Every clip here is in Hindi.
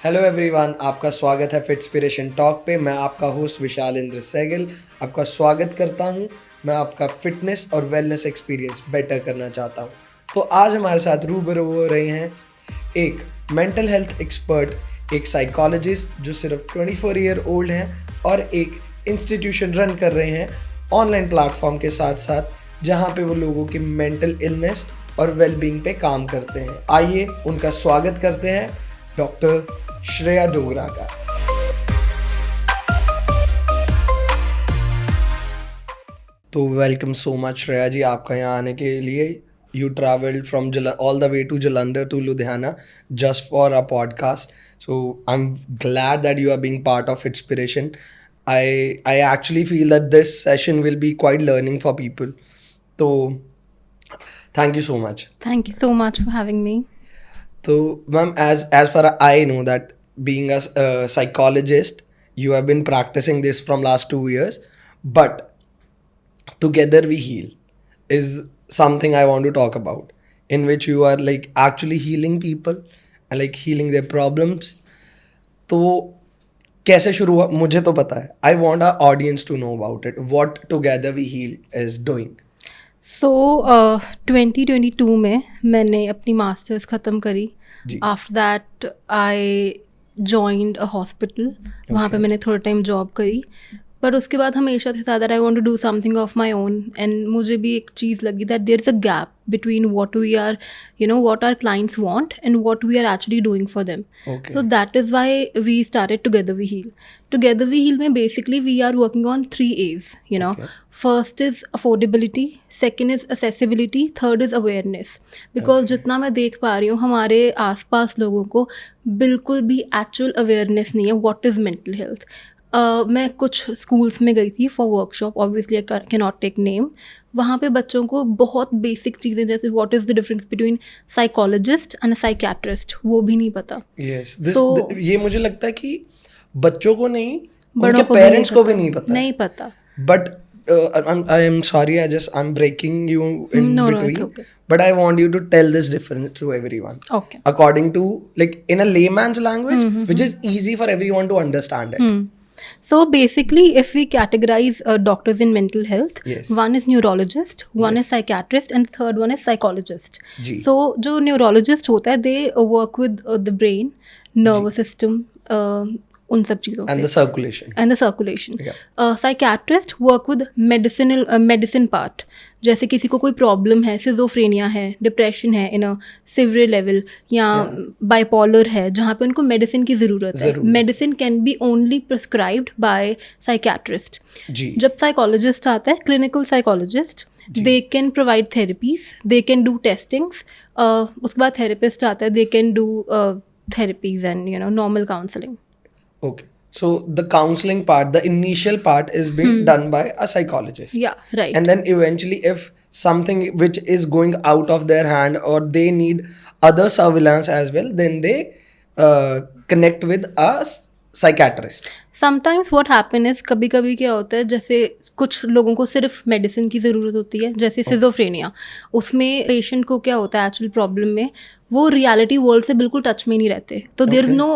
हेलो एवरीवन, आपका स्वागत है फिटस्पिरेशन टॉक पे। मैं आपका होस्ट विशाल इंद्र सहगल आपका स्वागत करता हूं। मैं आपका फिटनेस और वेलनेस एक्सपीरियंस बेटर करना चाहता हूं। तो आज हमारे साथ रूबरू हो रहे हैं एक मेंटल हेल्थ एक्सपर्ट, एक साइकोलॉजिस्ट जो सिर्फ 24 ईयर ओल्ड हैं और एक इंस्टीट्यूशन रन कर रहे हैं ऑनलाइन प्लेटफॉर्म के साथ साथ, जहां पे वो लोगों की मेंटल इलनेस और वेलबींग पे काम करते हैं। आइए उनका स्वागत करते हैं, डॉक्टर श्रेया डोगरा का। तो welcome so much Shreya ji, आपका यहाँ आने के लिए। You travelled from all the way to Jalandhar to Ludhiana just for a podcast, so I am glad that you are being part of Inspiration. I actually feel that this session will be quite learning for people. So thank you so much. Thank you so much for having me. So, ma'am, as far as I know that being a psychologist, you have been practicing this from last 2 years, but Together We Heal is something I want to talk about, in which you are like actually healing people and like healing their problems. तो कैसे शुरू हुआ मुझे तो पता है. I want our audience to know about it. What Together We Heal is doing. So 2022 में मैंने अपनी मास्टर्स ख़त्म करी. जी. After that I joined a hospital. वहाँ पे मैंने थोड़ा टाइम जॉब करी, पर उसके बाद हमेशा से था that I want to do something of my own. And मुझे भी एक चीज़ लगी that there is a gap between what we are what our clients want and what we are actually doing for them. Okay. So that is why we started Together We Heal. Together We Heal में basically we are working on 3 A's, Okay. First is affordability, second is accessibility, third is awareness. Because Okay. जितना मैं देख पा रही हूँ हमारे आसपास लोगों को बिल्कुल भी एक्चुअल अवेयरनेस नहीं है व्हाट इज़ मेंटल हेल्थ. मैं कुछ स्कूल्स में गई थी for workshop, obviously I can not take name. वहाँ पे बच्चों को बहुत बेसिक चीज़ें जैसे what is the difference between psychologist and psychiatrist वो भी नहीं पता. Yes. ये मुझे लगता है कि बच्चों को नहीं, बड़ों उनके को भी नहीं पेरेंट्स को भी पता. नहीं पता. नहीं पता. But I am sorry, I'm breaking you in No, between. it's okay. But I want you to tell this difference to everyone. Okay. According to, like, in a layman's language, which is easy for everyone to understand it. So basically, if we categorize doctors in mental health, Yes. one is neurologist, one Yes. is psychiatrist, and the third one is psychologist. Ji. So जो neurologist होता है, they work with the brain, nervous system, उन सब चीज़ों And the से. circulation. And the circulation. Yeah. Psychiatrist work with medicine part. जैसे किसी को कोई प्रॉब्लम है, सिजोफ्रेनिया है, डिप्रेशन है इन अ सिवियर लेवल, या बाइपोलर है जहाँ पे उनको मेडिसिन की ज़रूरत है. Medicine can be only prescribed by psychiatrist. जी. जब साइकोलॉजिस्ट आता है, clinical psychologist, they can provide therapies, they can do testings. उसके बाद थेरेपिस्ट आता है, they can do therapies and normal counselling. Okay. So the counseling part, the initial part is being done by a psychologist. Yeah, right. And then eventually, if something which is going out of their hand or they need other surveillance as well, then they connect with a psychiatrist. Sometimes what happen is, कभी कभी क्या होता है, जैसे कुछ लोगों को सिर्फ मेडिसिन की ज़रूरत होती है, जैसे सिजोफ्रेनिया. उसमें पेशेंट को क्या होता है एक्चुअल प्रॉब्लम में, वो रियलिटी वर्ल्ड से बिल्कुल टच में नहीं रहते. तो देयर इज़ नो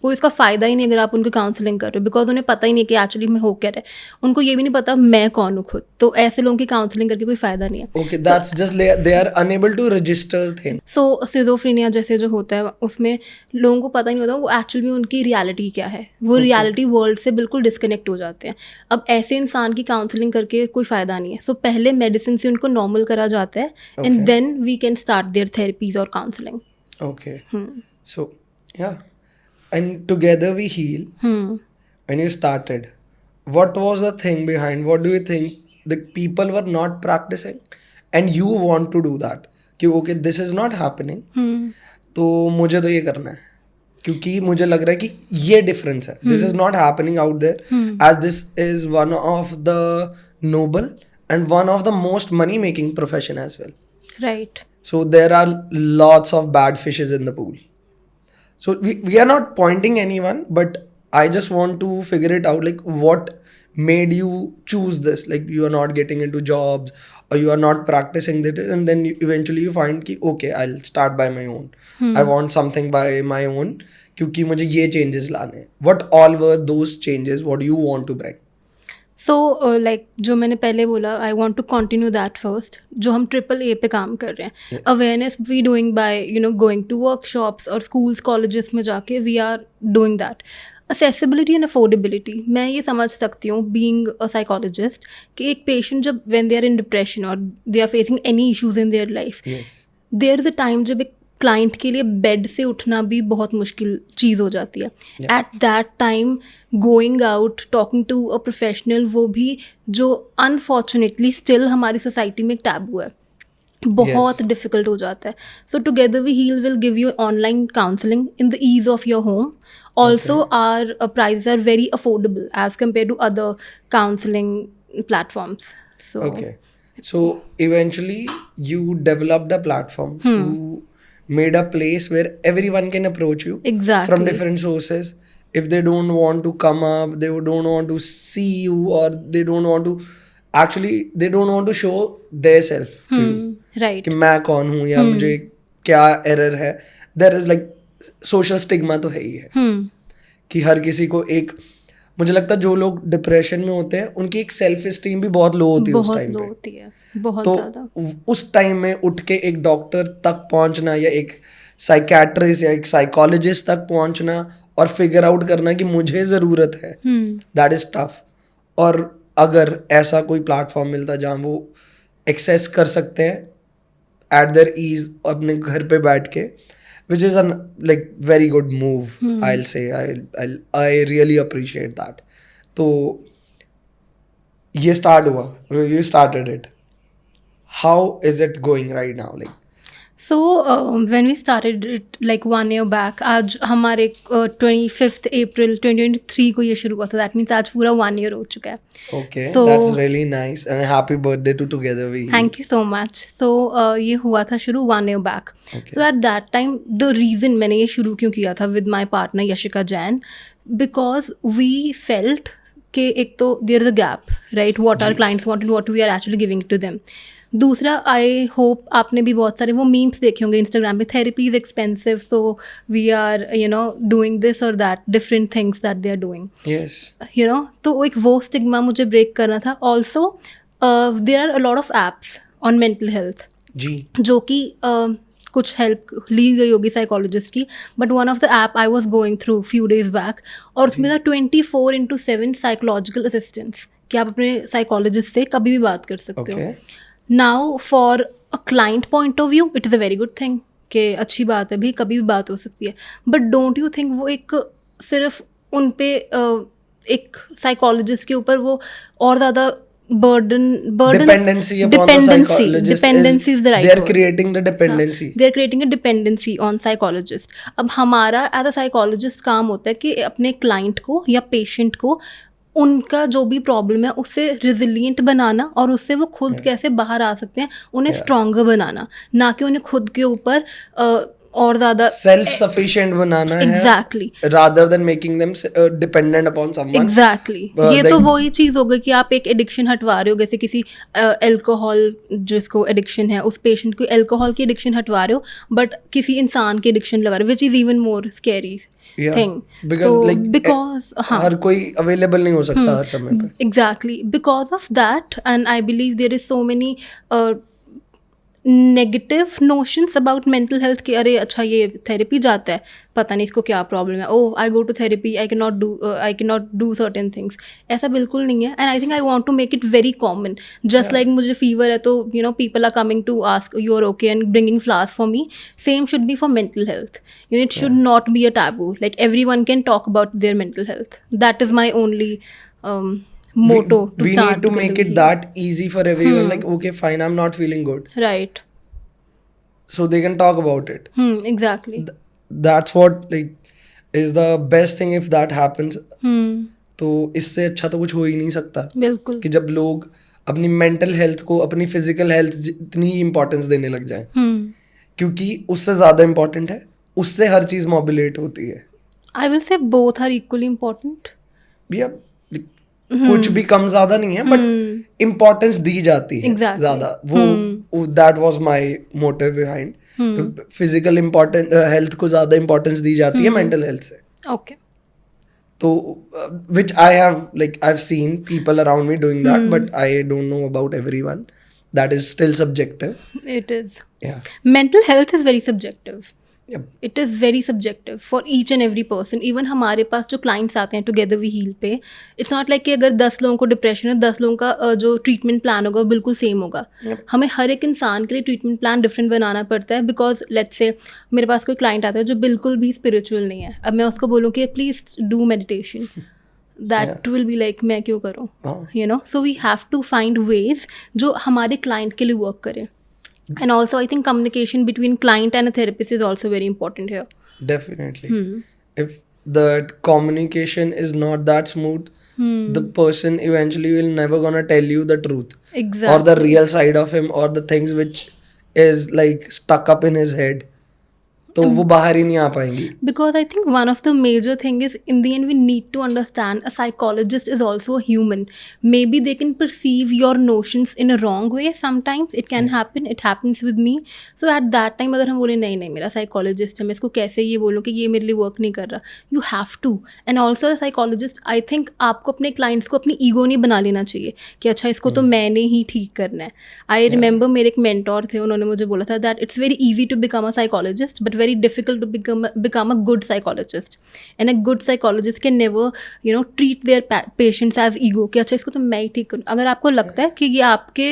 कोई इसका फ़ायदा ही नहीं अगर आप उनको काउंसलिंग कर रहे हो, बिकॉज उन्हें पता ही नहीं कि एक्चुअली में हो क्या रहा है. उनको ये भी नहीं पता मैं कौन हूँ खुद. तो ऐसे लोगों की काउंसलिंग करके कोई फ़ायदा नहीं है. Okay, that's just they are unable to register things. So schizophrenia जैसे जो होता है उसमें लोगों को पता ही नहीं होता वो एक्चुअली में उनकी रियलिटी क्या है. वो रियलिटी वर्ल्ड से बिल्कुल डिस्कनेक्ट हो जाते हैं. अब ऐसे इंसान की काउंसलिंग करके कोई फ़ायदा नहीं है. सो पहले मेडिसिन से उनको नॉर्मल करा जाता है and then we can start their therapies और counselling. Okay. So, yeah. And Together We Heal, when you started, what was the thing behind? What do you think the people were not practicing and you want to do that? कि okay, this is not happening. तो मुझे तो ये करना है क्योंकि मुझे लग रहा है कि ये डिफरेंस है. This is not happening out there, as this is one of the noble and one of the most money making profession as well. Right. So there are lots of bad fishes in the pool. So we are not pointing anyone, but I just want to figure it out, like what made you choose this, like you are not getting into jobs or you are not practicing it, and then eventually you find कि okay, I'll start by my own. I want something by my own क्योंकि मुझे ये changes लाने हैं. What all were those changes? What do you want to bring? So like जो मैंने पहले बोला, I want to continue that first. जो हम AAA पे काम कर रहे हैं, awareness we doing by going to workshops और स्कूल्स कॉलेजेस में जाके we are doing that. Accessibility and affordability, मैं ये समझ सकती हूँ बीइंग अ साइकोलॉजिस्ट कि एक पेशेंट जब when they are in depression और they are facing any issues in their life, there is a time जब एक क्लाइंट के लिए बेड से उठना भी बहुत मुश्किल चीज़ हो जाती है. At that time going out talking to a professional, वो भी जो अनफॉर्चुनेटली स्टिल हमारी सोसाइटी में एक टैबू है, बहुत डिफिकल्ट हो जाता है. So together we heal will give you online counselling in the ease of your home. Also our prices are very affordable as compare to other counselling platforms. So Okay. So eventually you developed a platform. You made a place where everyone can approach you Exactly. from different sources. If they don't want to come up, they don't want to see you, or they don't want to they don't want to show their self to you. Right. कि मैं कौन हूँ या मुझे क्या एरर है. There is like social stigma तो है ही है कि हर किसी को एक, मुझे लगता है जो लोग डिप्रेशन में होते हैं उनकी एक सेल्फ स्टीम भी बहुत लो होती है उस बहुत टाइम लो पे. होती है, बहुत तो ज़्यादा. उस टाइम में उठ के एक डॉक्टर तक पहुंचना या एक साइकेट्रिस्ट या एक साइकोलॉजिस्ट तक पहुंचना और फिगर आउट करना कि मुझे ज़रूरत है, दैट इज़ टफ. और अगर ऐसा कोई प्लेटफॉर्म मिलता जहाँ वो एक्सेस कर सकते हैं एट देयर ईज अपने घर पे बैठ के, which is an like very good move. I'll say I really appreciate that. तो ये start हुआ, you started it. How is it going right now? Like So when we started it like 1 year back, आज हमारे 25th April 2023 को ये शुरू हुआ था. That means आज पूरा 1 year हो चुका है. okay, So- that's really nice and happy birthday to Together We Heal. Thank you so much. So ये हुआ था शुरू 1 year back. Okay. So at that time the reason मैंने ये शुरू क्यों किया था with my partner Yashika Jain, because we felt कि एक तो there is a gap, right, what are clients want and what we are actually giving to them. दूसरा, आई होप आपने भी बहुत सारे वो मीम्स देखे होंगे इंस्टाग्राम पे, therapy is expensive so we are doing this और that different things that they are doing, Yes. तो एक वो स्टिग्मा मुझे ब्रेक करना था. Also there are a lot of apps on mental health जी. जो कि कुछ हेल्प ली गई होगी साइकोलॉजिस्ट की, but one of the app I was going through few days back, और उसमें था 24/7 साइकोलॉजिकल असिस्टेंस कि आप अपने साइकोलॉजिस्ट से कभी भी बात कर सकते हो. Okay. Now for a client point of view it is a very good thing कि अच्छी बात है भी, कभी भी बात हो सकती है. बट डोंट यू थिंक वो एक सिर्फ उन पे एक साइकोलॉजिस्ट के ऊपर वो और ज़्यादा burden Dependency upon the psychologist dependency is the right they are word. creating the dependency. they are creating a dependency on psychologist. अब हमारा एज अ साइकोलॉजिस्ट काम होता है कि अपने क्लाइंट को या पेशेंट को उनका जो भी प्रॉब्लम है उससे रिजिलियंट बनाना और उससे वो खुद कैसे बाहर आ सकते हैं उन्हें स्ट्रॉन्गर बनाना, ना कि उन्हें खुद के ऊपर और ज़्यादा सेल्फ सफिशिएंट बनाना है, exactly, rather than making them dependent upon someone. Exactly. ये तो वही चीज़ हो गई कि आप एक एडिक्शन हटवा रहे हो, जैसे किसी एल्कोहल जिसको एडिक्शन है उस पेशेंट को एल्कोहल की एडिक्शन हटवा रहे हो, बट किसी इंसान की एडिक्शन लगा रहे हो, which is even more scary thing. Because हर कोई अवेलेबल नहीं हो सकता हर समय पे. Exactly, because of that and I believe there is so many negative notions about mental health कि अरे अच्छा ये थेरेपी जाता है, पता नहीं इसको क्या प्रॉब्लम है, oh I go to therapy, I can not do certain things. ऐसा बिल्कुल नहीं है. And I think I want to make it very common. Just like मुझे फीवर है तो people are coming to ask you are okay and bringing flowers for me. Same should be for mental health. It should not be a taboo. Like everyone can talk about their mental health. That is my only motto to we start need to make it that easy for everyone. Like, okay, fine, I'm not feeling good, right, so they can talk about it. Exactly. That's what like is the best thing if that happens. तो इससे अच्छा तो कुछ हो ही नहीं सकता बिल्कुल कि जब लोग अपनी मेंटल हेल्थ को अपनी फिजिकल हेल्थ जितनी इंपॉर्टेंस देने लग जाएं, क्योंकि उससे ज़्यादा इम्पोर्टेंट है, उससे हर चीज़ मोबिलेट होती है. I will say both are equally important. भैया कुछ भी कम ज्यादा नहीं है, बट इम्पोर्टेंस दी जाती है Exactly. ज्यादा. वो that was my motive behind. Physical important health को ज्यादा इम्पोर्टेंस दी जाती है मेंटल हेल्थ से. Okay. तो which I have, like I've seen people around me doing that, but I don't know about everyone. That is still subjective. It is. Yeah. Mental health is very subjective. Yep. It is very subjective for each and every person. Even हमारे पास जो क्लाइंट्स आते हैं टुगेदर वी हील पे, इट्स नॉट लाइक कि अगर 10 लोगों को डिप्रेशन है, 10 लोगों का जो ट्रीटमेंट प्लान होगा वो बिल्कुल सेम होगा. हमें हर एक इंसान के लिए ट्रीटमेंट प्लान डिफरेंट बनाना पड़ता है. बिकॉज लेट्स से मेरे पास कोई क्लाइंट आता है जो बिल्कुल भी स्पिरिचुअल नहीं है, अब मैं उसको बोलूँ कि please do meditation, that will be like मैं क्यों करूँ, you know. So we have to find ways जो हमारे क्लाइंट के लिए वर्क करें. And also, I think communication between client and a therapist is also very important here. Definitely. If the communication is not that smooth, the person eventually will never gonna tell you the truth. Exactly. Or the real side of him, or the things which is like stuck up in his head. तो वो बाहर ही नहीं आ पाएंगी. Because I think one of the major thing is, in the end we need to understand a psychologist is also a human. Maybe they can perceive your notions in a wrong way sometimes. It can happen. It happens with me. So at that time अगर हम बोले नहीं मेरा psychologist है, मैं इसको कैसे ये बोलूँ कि ये मेरे लिए work नहीं कर रहा. You have to. And also a psychologist, I think आपको अपने clients को अपनी ego नहीं बना लेना चाहिए कि अच्छा इसको तो मैंने ही ठीक करना है. I remember मेरे एक mentor थे, उन्होंने मुझे बोला था that it's very easy to become a psychologist but very difficult to become a good psychologist. And a good psychologist can never, you know, treat their patients as ego कि अच्छा इसको तो मैं ही ठीक करूँ. अगर आपको लगता है कि ये आपके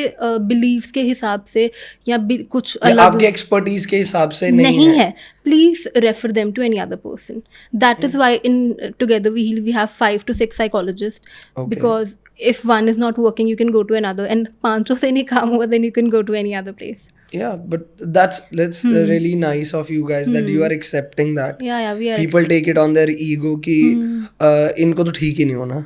beliefs के हिसाब से या कुछ अलग आपके expertise के हिसाब से नहीं है, please refer them to any other person. That is why in Together We Heal we have 5 to 6 psychologists. Okay. Because if one is not working you can go to another, and पांचों से नहीं काम हुआ then you can go to any other place. Yeah, but that's really nice of you guys that you are accepting that. Yeah, we are. People take it on their ego कि इनको तो ठीक ही नहीं होना.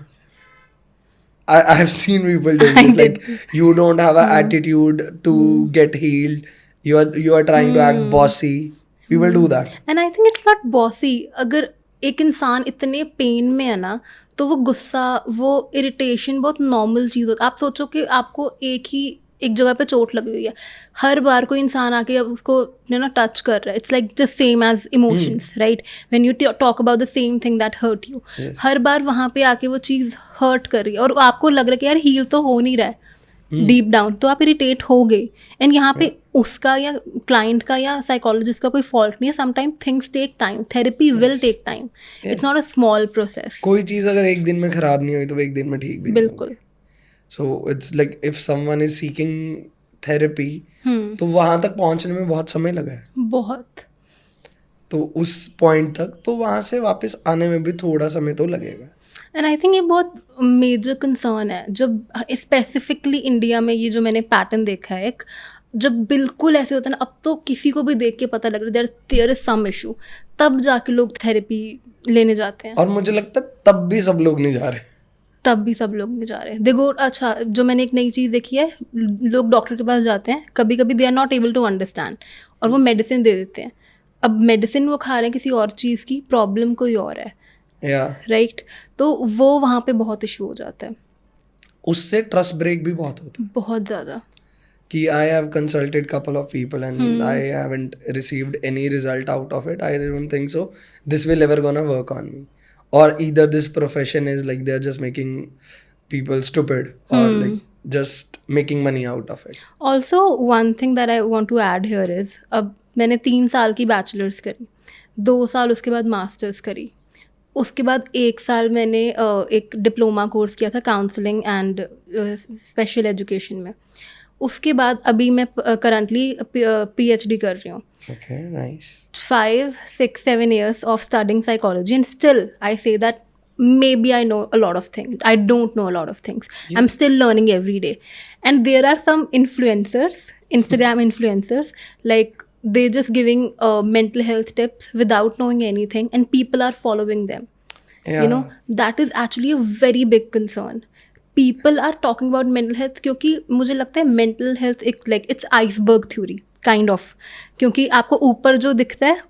I have seen people do this, like you don't have an attitude to get healed. You are trying to act bossy. People do that. And I think it's not bossy. अगर एक इंसान इतने पेन में है ना, तो वो गुस्सा, वो इरिटेशन बहुत नॉर्मल चीज़ होती है. आप सोचो कि आपको एक जगह पे चोट लगी हुई है, हर बार कोई इंसान आके अब उसको ना टच कर रहा है. It's like just same as emotions, right? When you talk about the same thing that hurt you, हर बार वहाँ पे आके वो चीज़ हर्ट कर रही है और आपको लग रहा है कि यार हील तो हो नहीं रहा है डीप डाउन, तो आप इरिटेट हो गए. एंड यहाँ पे उसका या क्लाइंट का या साइकोलॉजिस्ट का कोई फॉल्ट नहीं है. Sometime things take time, therapy will take time, it's not a small process. कोई चीज़ अगर एक दिन में खराब नहीं हुई तो वो एक दिन में ठीक भी बिल्कुल. So it's like if someone is seeking therapy, तो वहाँ तक पहुँचने में बहुत समय लगा है. बहुत. तो उस पॉइंट तक, तो वहाँ से वापस आने में भी थोड़ा समय तो लगेगा. एंड आई थिंक ये बहुत मेजर कंसर्न है जब स्पेसिफिकली इंडिया में ये जो मैंने पैटर्न देखा है, एक जब बिल्कुल ऐसे होता है ना, अब तो किसी को भी देख के पता लग रहा है देयर इज सम इशू, तब जाके लोग थेरेपी लेने जाते हैं. और मुझे लगता है तब भी सब लोग नहीं जा रहे. तब भी सब लोग नहीं जा रहे. देखो अच्छा, जो मैंने एक नई चीज़ देखी है, लोग डॉक्टर के पास जाते हैं, कभी कभी they are not able to understand और वो मेडिसिन दे देते हैं. अब मेडिसिन वो खा रहे हैं किसी और चीज़ की, प्रॉब्लम कोई और है. राइट. तो वो वहाँ पे बहुत इशू हो जाता है. उससे ट्रस्ट ब्रेक भी बहुत होता है. बहुत ज़्यादा. कि I have consulted couple of people and I haven't received any result out of it. I don't think so. This will ever gonna work on me. Or either this profession is like they're just making people stupid or like just making money out of it. Also one thing that I want to add here is, अब मैंने 3 साल की बैचलर्स करी, 2 साल उसके बाद मास्टर्स करी, उसके बाद 1 साल मैंने एक डिप्लोमा कोर्स किया था काउंसलिंग एंड स्पेशल एजुकेशन में. उसके बाद अभी मैं करंटली PhD कर रही हूँ. Okay, nice. 5, 6, 7 years of studying psychology, and still I say that maybe I know a lot of things. I don't know a lot of things. Yes. I'm still learning every day. And there are some influencers, Instagram influencers, like they're just giving mental health tips without knowing anything, and people are following them. Yeah. You know, that is actually a very big concern. People are talking about mental health क्योंकि मुझे लगता है mental health एक like it's iceberg theory kind of, क्योंकि आपको ऊपर जो दिखता है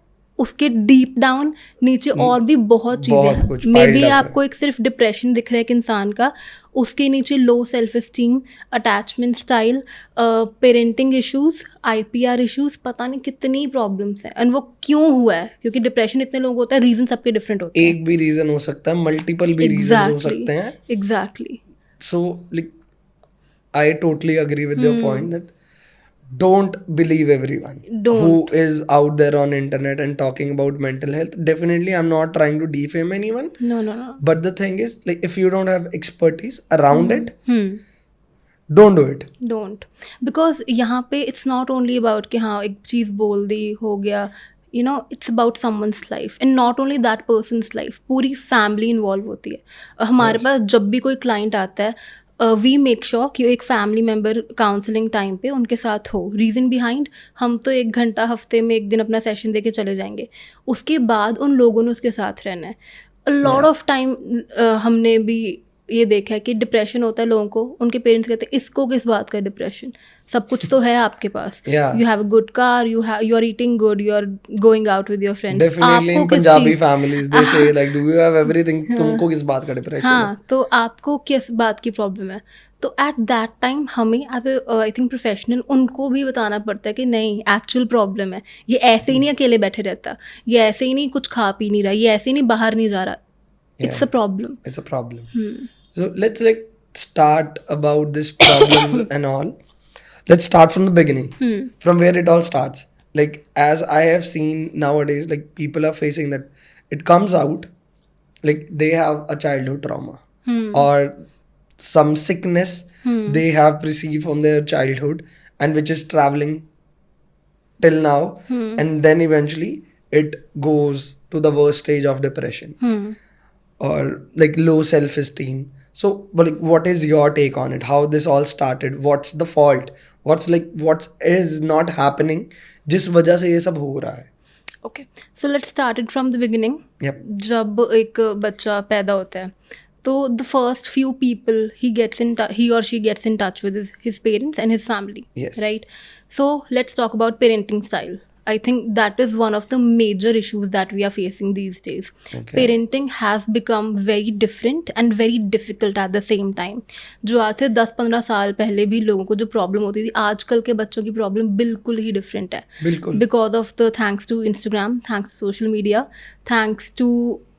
उसके डीप डाउन नीचे और भी बहुत बहुत कुछ चीज़ें हैं। मे बी piled up आपको एक सिर्फ डिप्रेशन दिख रहा है एक इंसान का, उसके नीचे low self esteem, attachment style, parenting issues, IPR issues, पता नहीं कितनी प्रॉब्लम्स हैं। एंड वो क्यों हुआ है? क्योंकि डिप्रेशन इतने लोग होता है, रीजन सबके डिफरेंट होते हैं। एक भी रीजन हो सकता है, मल्टीपल भी रीजन हो सकते हैं. Exactly So like I totally agree with your point that don't believe everyone Don't. who is out there on internet and talking about mental health. Definitely I'm not trying to defame anyone, no. but the thing is, like, if you don't have expertise around it, Hmm. don't do it. Don't, because यहाँ पे इट्स नॉट ओनली अबाउट कि हाँ एक चीज़ बोल दी हो गया, you know, it's about someone's life and not only that persons life, पूरी फैमिली इन्वॉल्व होती है। हमारे पास जब भी कोई क्लाइंट आता है, वी मेक श्योर कि एक फैमिली मेम्बर काउंसलिंग टाइम पे उनके साथ हो। रीज़न बिहाइंड, हम तो 1 घंटा हफ्ते में 1 दिन अपना सेशन दे के चले जाएंगे, उसके बाद उन लोगों ने उसके साथ रहना है। अ लॉट ऑफ टाइम हमने भी ये देखा है कि डिप्रेशन होता है लोगों को, उनके पेरेंट्स कहते हैं इसको किस बात का डिप्रेशन, सब कुछ तो है आपके पास, Yeah. You have a good car, you are eating good, you are going out with your friends. Definitely in Punjabi families they say like, do you have everything? तुमको किस बात का डिप्रेशन है? हाँ, तो आपको किस बात की प्रॉब्लम है? तो एट दैट टाइम हमें एज आई थिंक प्रोफेशनल उनको भी बताना पड़ता है कि नहीं, एक्चुअल प्रॉब्लम है, ये ऐसे ही नहीं अकेले बैठे रहता, ये ऐसे ही नहीं कुछ खा पी नहीं रहा, ये ऐसे ही नहीं बाहर नहीं जा रहा, it's a problem. It's a problem. So let's like start about this problem and all. Let's start from the beginning, from where it all starts. Like, as I have seen nowadays, like, people are facing that it comes out like they have a childhood trauma or some sickness they have received from their childhood and which is traveling till now, and then eventually it goes to the worst stage of depression or like low self-esteem. So but like, what is your take on it? How this all started? What's the fault? What is not happening जिस वजह से ये सब हो रहा है? Okay, so let's started from the beginning. Yep. जब एक बच्चा पैदा होता है तो the first few people he or she gets in touch with his parents and his family. Yes. Right? So let's talk about parenting style. I think that is one of the major issues that we are facing these days. Okay. Parenting has become very different and very difficult at the same time. जो आज से 10-15 साल पहले भी लोगों को जो प्रॉब्लम होती थी, आजकल के बच्चों की प्रॉब्लम बिल्कुल ही डिफरेंट है। बिल्कुल. Because of the thanks to Instagram, thanks to social media, thanks to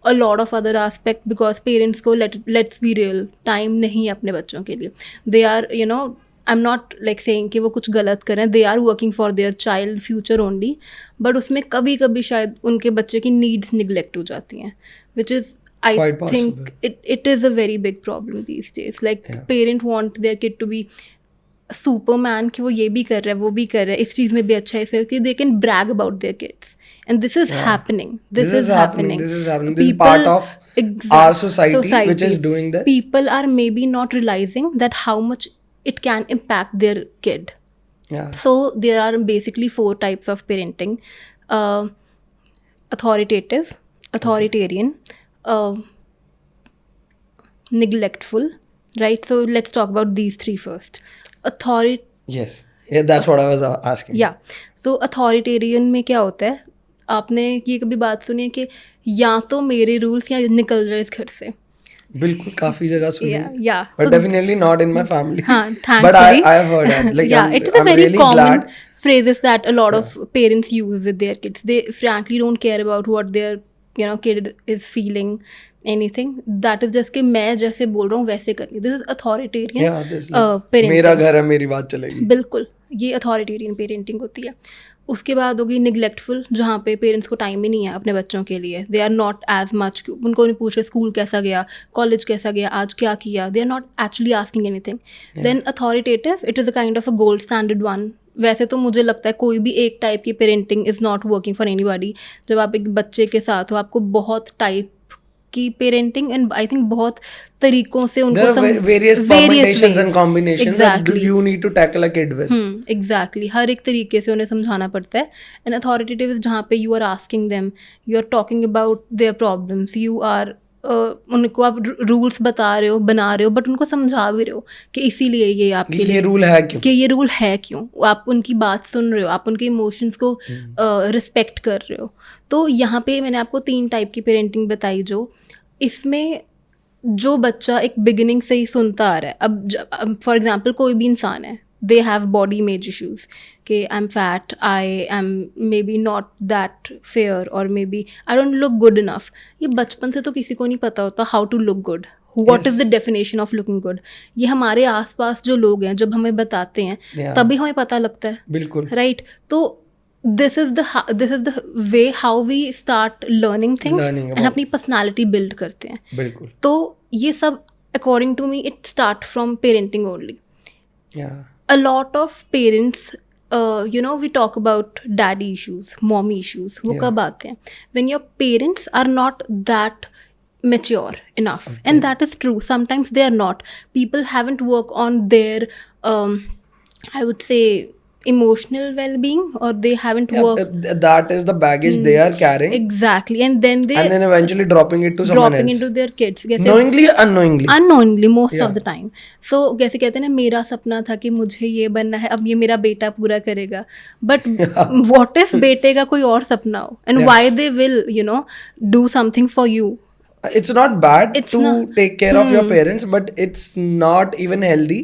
a lot of other aspect, because parents को let's be real, time नहीं है अपने बच्चों के लिए। They are, you know, I'm not like saying कि वो कुछ गलत करें, they are working for their child future only, but उसमें कभी कभी शायद उनके बच्चे की needs neglect हो जाती हैं, which is I Quite think possible. it is a very big problem these days. Like parent want their kid to be superman, कि वो ये भी कर रहा है, वो भी कर रहा है, इस चीज़ में भी अच्छा है, इसमें भी, they can brag about their kids, and this is happening. This is happening. This is happening. This is part of our society which is doing this. People are maybe not realizing that how much it can impact their kid. Yeah. So there are basically 4 types of parenting: authoritative, authoritarian, neglectful. Right? So let's talk about these 3 first. Yes. Yeah, that's what I was asking. या सो अथॉरिटेरियन में क्या होता है, आपने ये कभी बात सुनी है कि या तो मेरे रूल्स या निकल जाए इस घर से? बिल्कुल, काफी जगह सुनी है. Yeah. But So- definitely not in my family. हाँ, But thankfully. I have heard that. Like, yeah, it is a I'm very really common glad. phrases that a lot of parents use with their kids. They frankly don't care about what their kid is feeling, anything. That is just कि मैं जैसे बोल रहा हूँ वैसे करनी. This is authoritarian Yeah, this like, parenting. मेरा घर है, मेरी बात चलेगी. बिल्कुल, ये अथॉरिटेरियन पेरेंटिंग होती है। उसके बाद होगी निगलेक्टफुल, जहाँ पे पेरेंट्स को टाइम ही नहीं है अपने बच्चों के लिए। They are not as much, उनको नहीं पूछ रहे स्कूल कैसा गया, कॉलेज कैसा गया, आज क्या किया। They are not actually asking anything. Then authoritative, it is a kind of a gold standard one. वैसे तो मुझे लगता है कोई भी एक टाइप की parenting is not working for anybody. जब आप एक बच्चे के साथ हो, आपको बहुत टाइप की पेरेंटिंग एंड आई थिंक बहुत तरीकों से उनको There are various permutations and combinations that Exactly. you need to tackle a kid with. Exactly हर एक तरीके से उन्हें समझाना पड़ता है। एंड अथॉरिटेटिव जहाँ पे you are asking them, you are talking about their problems, you are उनको आप रूल्स बता रहे हो, बना रहे हो, बट उनको समझा भी रहे हो कि इसीलिए ये आपके ये लिए रूल है क्यों? कि ये रूल है क्यों, आप उनकी बात सुन रहे हो, आप उनके इमोशंस को रिस्पेक्ट कर रहे हो। तो यहाँ पे मैंने आपको 3 टाइप की पेरेंटिंग बताई, जो इसमें जो बच्चा एक बिगिनिंग से ही सुनता आ रहा है, अब फॉर एग्जांपल कोई भी इंसान है, they have body image issues कि I am fat, I am may be not that fair, और may be I don't look good enough. ये बचपन से तो किसी को नहीं पता होता how to look good, what is the definition of looking good. ये हमारे आसपास जो लोग हैं जब हमें बताते हैं Yeah. तभी हमें पता लगता है, बिल्कुल राइट? तो this is the way how we start learning things Learning and about- अपनी पर्सनालिटी बिल्ड करते हैं। बिल्कुल तो ये सब according to me it start from parenting only. yeah A lot of parents, we talk about daddy issues, mommy issues, वो Yeah. कब आते हैं? When your parents are not that mature enough, and that is true, sometimes they are not. People haven't worked on their I would say emotional well-being, or they haven't yeah worked that is the baggage they are carrying, exactly, and then they and then eventually dropping it to someone dropping else, into their kids, जैसे knowingly or unknowingly. Unknowingly most Yeah. Of the time. So जैसे कहते हैं ना, मेरा सपना था कि मुझे ये बनना है, अब ये मेरा बेटा पूरा करेगा, बट व्हाट इफ बेटे का कोई और सपना हो, and Yeah. Why they will do something for you. It's not bad It's to not- take care of your parents, but it's not even healthy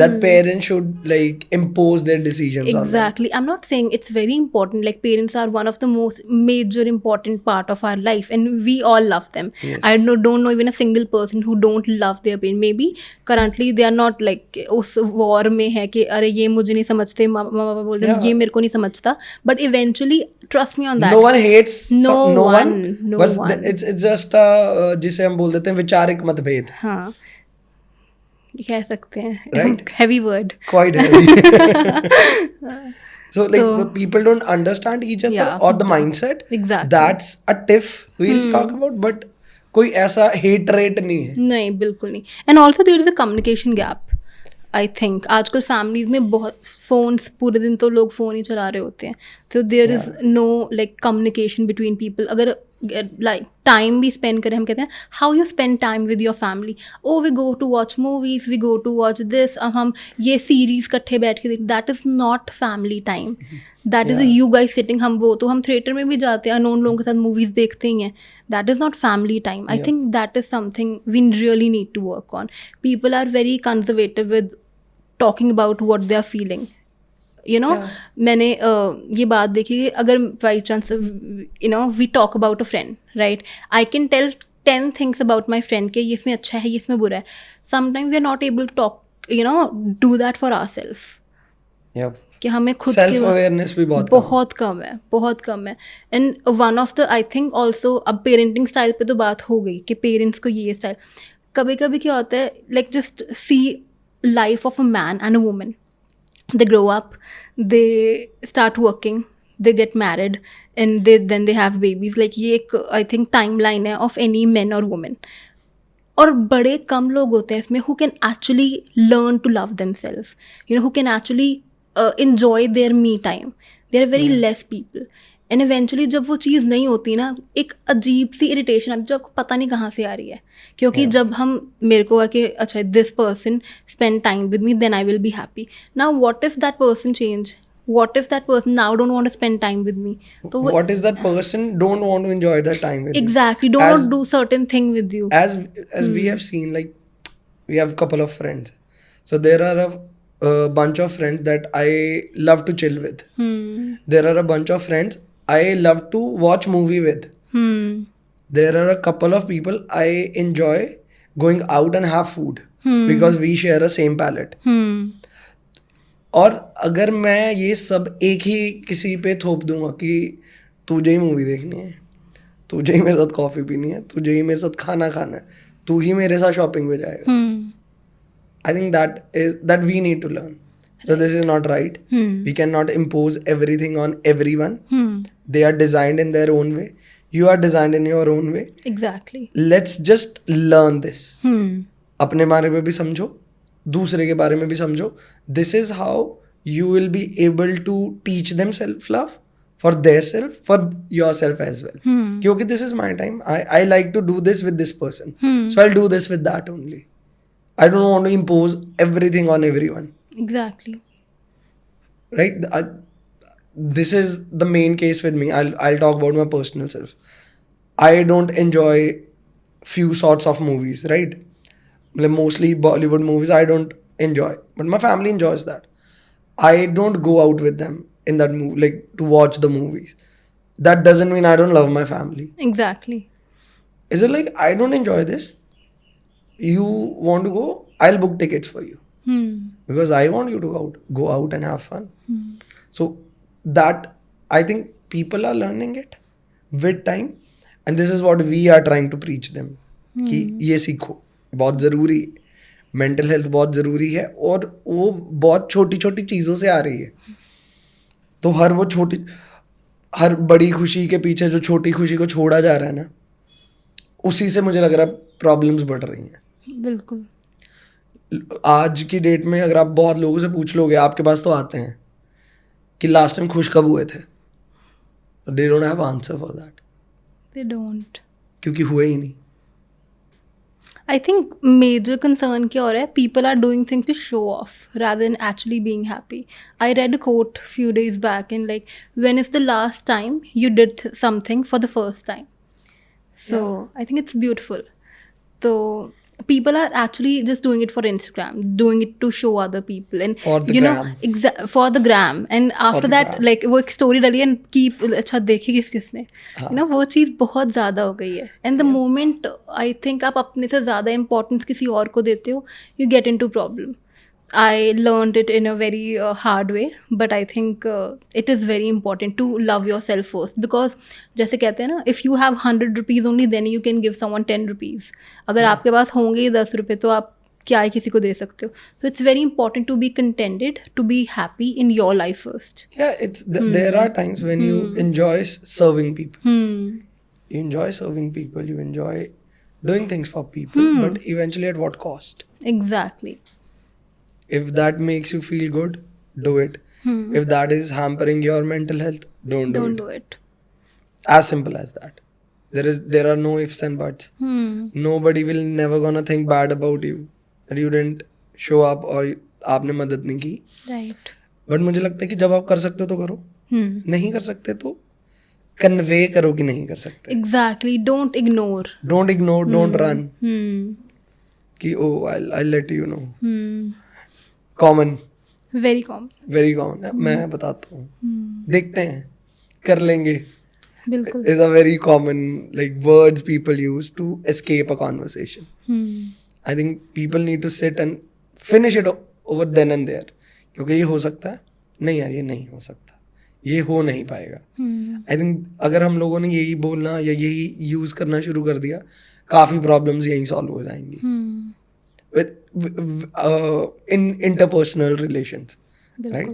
that parents should like impose their decisions on them. Exactly. I'm not saying it's very important. Like, parents are one of the most major important part of our life, and we all love them. Yes. I don't know even a single person who don't love their parents. Maybe currently they are not like उस war में है कि अरे ये मुझे नहीं समझते, माँ बाबा बोल रहे हैं Yeah. ये मेरे को नहीं समझता, but eventually trust me on that. No one hates No no one, one, no but one. it's just जिसे हम बोल देते हैं विचारिक मतभेद. हाँ, ये कह सकते हैं Right. heavy word. Quite heavy. So like So- people don't understand each other Yeah. or the mindset. Exactly. That's a tiff we'll talk about, but कोई ऐसा hate rate नहीं है. नहीं, बिल्कुल नहीं। And also there is a communication gap. I think आजकल फैमिलीज में बहुत फोन्स, पूरे दिन तो लोग फ़ोन ही चला रहे होते हैं, तो there is no like communication between people. अगर लाइक टाइम भी स्पेंड करें, हम कहते हैं how you spend time with your family, oh we go to watch movies, we go to watch this, अब हम ये सीरीज़ इकट्ठे बैठ के देख, that is not family time, that is you guys sitting. हम थिएटर में भी जाते हैं, अननोन लोगों के साथ मूवीज़ देखते ही हैं, that is not family time. I think that is something we really need to work on. People are very conservative with talking about what they are feeling, मैंने ये बात देखी कि अगर by chance we talk about a friend, right, I can tell 10 things about my friend कि ये इसमें अच्छा है, ये इसमें बुरा है। Sometime we are not able to talk do that for our self, Yep. कि हमें खुद सेल्फ अवेयरनेस भी बहुत कम है. बहुत कम है। And one of the I think also, अब पेरेंटिंग स्टाइल पे तो बात हो गई कि पेरेंट्स को ये स्टाइल, कभी कभी क्या होता है, like just see life of a man and a woman, they grow up, they start working, they get married, and then they have babies. Like ये एक I think timeline है of any men or woman. और बड़े कम लोग होते हैं इसमें who can actually learn to love themselves, who can actually enjoy their me time. There are very less people. And eventually जब वो चीज़ नहीं होती ना, एक अजीब सी इरिटेशन आती है जो आपको पता नहीं कहाँ से आ रही है, क्योंकि जब हम मेरे को कि अच्छा this person spend time with me, then I will be happy. Now what if that person change, what if that person now don't want to spend time with me, तो What is that person don't want to enjoy that time with you? Exactly do not do certain thing with you. As we have seen, like we have a couple of friends, so there are a bunch of friends that I love to chill with. There are a bunch of friends I love to watch movie with. There are a couple of people I enjoy going out and have food because we share a same palate. और अगर मैं ये सब एक ही किसी पे थोप दूंगा कि तुझे ही मूवी देखनी है, तुझे ही मेरे साथ कॉफी पीनी है, तुझे ही मेरे साथ खाना खाना है, तू ही मेरे साथ शॉपिंग पे जाएगा, I think that we need to learn. So this is not right. We cannot impose everything on everyone. They are designed in their own way. You are designed in your own way. Exactly. Let's just learn this. अपने बारे में भी समझो, दूसरे के बारे में भी समझो. This is how you will be able to teach them self-love for their self, for yourself as well. क्योंकि this is my time. I like to do this with this person. So I'll do this with that only. I don't want to impose everything on everyone. Exactly. Right? This is the main case with me. I'll talk about my personal self. I don't enjoy few sorts of movies, right? Like mostly Bollywood movies I don't enjoy, but my family enjoys that. I don't go out with them in that movie, like to watch the movies. That doesn't mean I don't love my family. Exactly. Is it like I don't enjoy this? You want to go? I'll book tickets for you because I want you to go out and have fun. So that I think people are learning it with time, and this is what we are trying to preach them कि ये सीखो, बहुत ज़रूरी, मेंटल हेल्थ बहुत ज़रूरी है और वो बहुत छोटी छोटी चीज़ों से आ रही है. तो हर बड़ी खुशी के पीछे जो छोटी खुशी को छोड़ा जा रहा है ना, उसी से मुझे लग रहा है प्रॉब्लम्स बढ़ रही हैं. बिल्कुल. आज की डेट में अगर आप बहुत लोगों से पूछ लोगे, आपके पास तो आते हैं कि लास्ट टाइम खुश कब हुए थे, they don't have answer for that. They don't. क्योंकि हुए ही नहीं. I think major concern क्या हो रहा है, people are doing things to show off rather than actually being happy. I read a quote few days back and like, when is the last time you did something for the first time? So I think it's beautiful. So people are actually just doing it for Instagram, doing it to show other people, and For the you gram. know, for the gram. And after the that, gram. like वो एक story डाली and keep अच्छा देखी किसने, you know, वो चीज़ बहुत ज़्यादा हो गई है. And the moment I think आप अपने से ज़्यादा importance किसी और को देते हो, you get into problem. I learned it in a very hard way, but I think it is very important to love yourself first, because जैसे कहते हैं ना, if you have 100 rupees only, then you can give someone 10 rupees. अगर आपके पास होंगे ही 10 रुपये तो आप क्या ही किसी को दे सकते हो. So it's very important to be contented, to be happy in your life first. Yeah, there are times when you enjoy serving people. You enjoy serving people, you enjoy doing things for people, but eventually at what cost? Exactly. If that makes you feel good, do it. If that is hampering your mental health, don't do it. As simple as that. There are no ifs and buts. Nobody will never gonna think bad about you that you didn't show up or आपने मदद नहीं की. Right. बट मुझे लगता है कि जब आप कर सकते हो तो करो, नहीं कर सकते तो कन्वे करो कि नहीं कर सकते. Exactly. Don't ignore. Don't run. कि I'll let you know. Common, Very common. Very common. मैं बताता हूँ, देखते हैं, कर लेंगे. बिल्कुल. Is a very common like words people use to escape a conversation. I think people need to sit and finish it over then and there. क्योंकि ये हो सकता है, नहीं यार ये नहीं हो सकता, ये हो नहीं पाएगा. I think अगर हम लोगों ने यही बोलना या यही यूज करना शुरू कर दिया, काफी प्रॉब्लम्स यही सॉल्व हो जाएंगी. In interpersonal relations, right?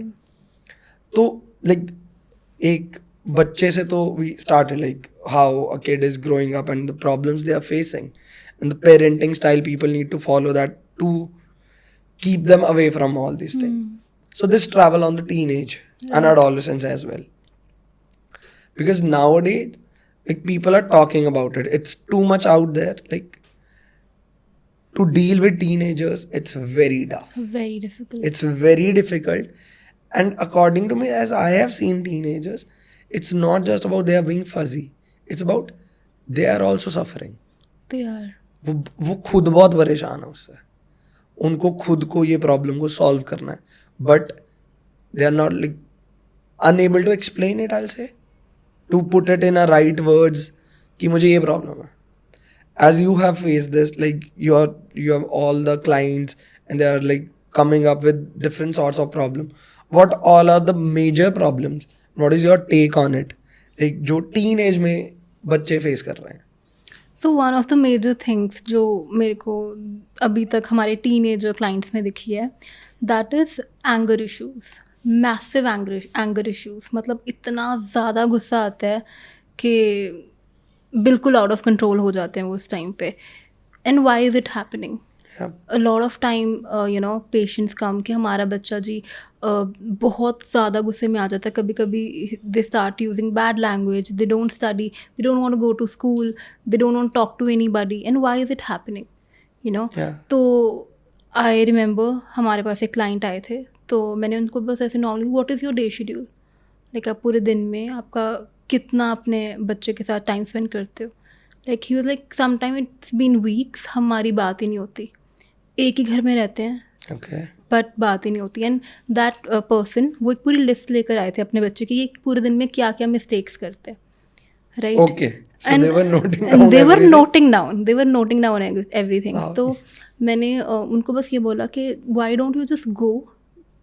तो like एक बच्चे से तो we started like how a kid is growing up and the problems they are facing and the parenting style people need to follow that to keep them away from all these things. So this travel on the teenage and adolescence as well, because nowadays like people are talking about it. It's too much out there. Like to deal with teenagers, it's very tough. Very difficult. It's very difficult. And according to me, as I have seen teenagers, it's not just about they are being fuzzy. It's about they are also suffering. They are. वो खुद बहुत परेशान है उससे. उनको खुद को ये प्रॉब्लम को सॉल्व करना है. But they are not like unable to explain it, I'll say. To put it in a right words कि मुझे ये प्रॉब्लम है. As you have faced this, like you have all the clients and they are like coming up with different sorts of problem. What all are the major problems? What is your take on it? Like जो teenage में बच्चे face कर रहे हैं. So one of the major things जो मेरे को अभी तक हमारे teenager clients में दिखी है, that is anger issues. Massive anger issues. मतलब इतना ज़्यादा गुस्सा आता है कि बिल्कुल आउट ऑफ कंट्रोल हो जाते हैं वो उस टाइम पे. And why is it happening? Yep. a lot of time patients come कि हमारा बच्चा जी बहुत ज़्यादा गुस्से में आ जाता है, कभी कभी they start using bad language, they don't study, they don't want to go to school, they don't want to talk to anybody, and why is it happening, Yeah. तो आई रिमेंबर हमारे पास एक क्लाइंट आए थे, तो मैंने उनको बस ऐसे normally what is your day schedule, like आप पूरे दिन में आपका कितना अपने बच्चे के साथ टाइम स्पेंड करते हो, like he was like some time it's been weeks हमारी बात ही नहीं होती, एक ही घर में रहते हैं Okay. बट बात ही नहीं होती, एंड दैट पर्सन वो एक पूरी लिस्ट लेकर आए थे अपने बच्चे की ये पूरे दिन में क्या क्या मिस्टेक्स करते हैं, right, Okay. So they were noting down and they were everything? noting down everything. Wow. तो मैंने उनको बस ये बोला कि why don't you just go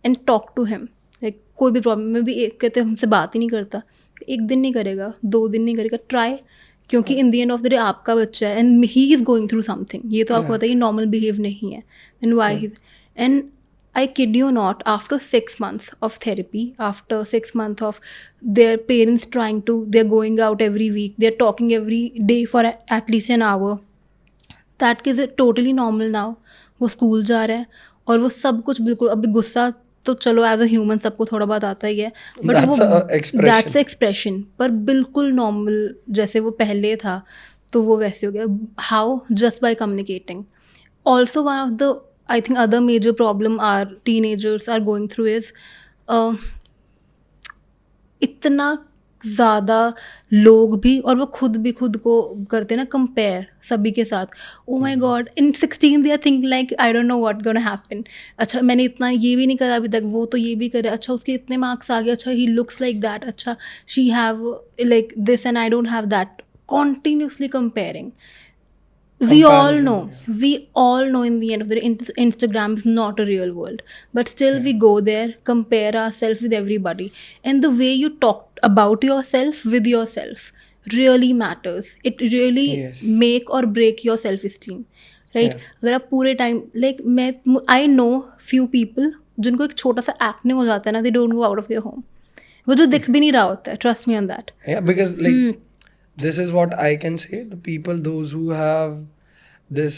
and talk to him, like कोई भी प्रॉब्लम में भी एक कहते हमसे बात ही नहीं करता, एक दिन नहीं करेगा, 2 दिन नहीं करेगा, ट्राई, क्योंकि in the end of the day आपका बच्चा है and he is going through something, ये तो आपको पता है ये नॉर्मल बिहेव नहीं है, and why he, and I kid you not, after 6 months of therapy, after 6 months of their parents they're going out every week, they're talking every day for at least an hour, that kid is totally normal now. वो स्कूल जा रहा है और वो सब कुछ बिल्कुल, अभी गुस्सा तो चलो एज अ ह्यूमन सबको थोड़ा बहुत आता ही है, बट वो दैट्स एक्सप्रेशन, पर बिल्कुल नॉर्मल जैसे वो पहले था तो वो वैसे हो गया. How? Just by communicating. Also one of the I think other major problem our teenagers are going through is इतना ज़्यादा लोग भी और वो खुद भी खुद को करते हैं ना कंपेयर सभी के साथ. Oh my god, in 16 they are think like I don't know what gonna happen. अच्छा मैंने इतना ये भी नहीं करा अभी तक, वो तो ये भी करे, अच्छा उसके इतने मार्क्स आ गए, अच्छा ही लुक्स लाइक दैट, अच्छा she have like this and I don't have that. Continuously comparing. We all know in the end of the day, Instagram is not a real world, but still we go there, compare ourselves with everybody, and the way you talk about yourself with yourself really matters. It really make or break your self-esteem, right? अगर आप पूरे time I know few people जिनको एक छोटा सा acne हो जाता है ना, they don't go out of their home. वो जो दिख भी नहीं रहा होता है, trust me on that. Yeah, because this is what I can say. The people, those who have this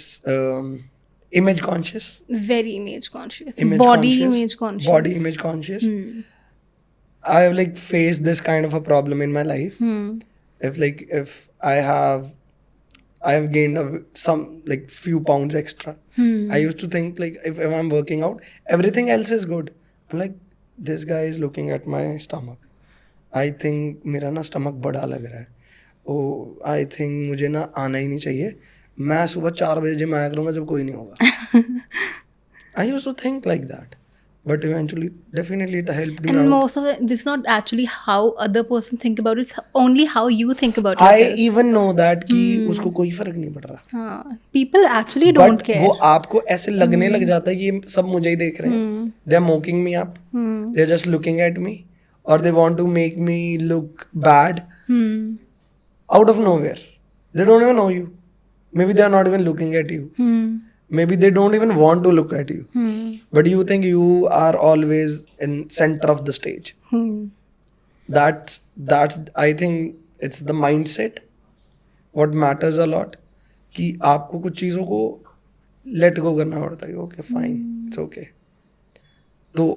image conscious, very image conscious, body image conscious. I have faced this kind of a problem in my life. If I have gained some few pounds extra, I used to think if I'm working out, everything else is good. I'm like, this guy is looking at my stomach. I think मेरा ना stomach बड़ा लग रहा है. I think मुझे ना आना ही नहीं चाहिए, मैं सुबह 4 बजे जिम आया करूँगा जब कोई नहीं होगा. I used to think like that, but eventually definitely it helped me and out. most of this is not actually how other person think about it, it's only how you think about I yourself. even know that कि उसको कोई फर्क नहीं पड़ रहा. हाँ, people actually don't But care. वो आपको ऐसे लगने लग जाता है कि ये सब मुझे ही देख रहे हैं. They are mocking me up. They are just looking at me, or they want to make me look bad. Out of nowhere. They don't even know you. Maybe they are not even looking at you. Maybe they don't even want to look at you. But you think you are always in center of the stage. That's I think it's the mindset what matters a lot. कि आपको कुछ चीज़ों को let go करना पड़ता है. Okay, fine, it's okay. तो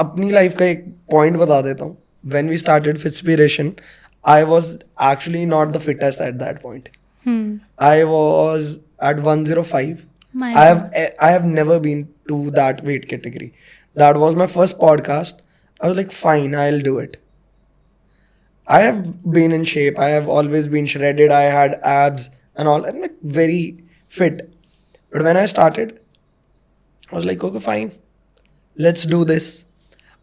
अपनी लाइफ का एक पॉइंट बता देता हूँ. When we started Fitspiration, I was actually not the fittest at that point. I was at 105. I have never been to that weight category. That was my first podcast. I was like, fine, I'll do it. I have been in shape. I have always been shredded. I had abs and all. I'm like very fit. But when I started, I was like, okay, fine, let's do this.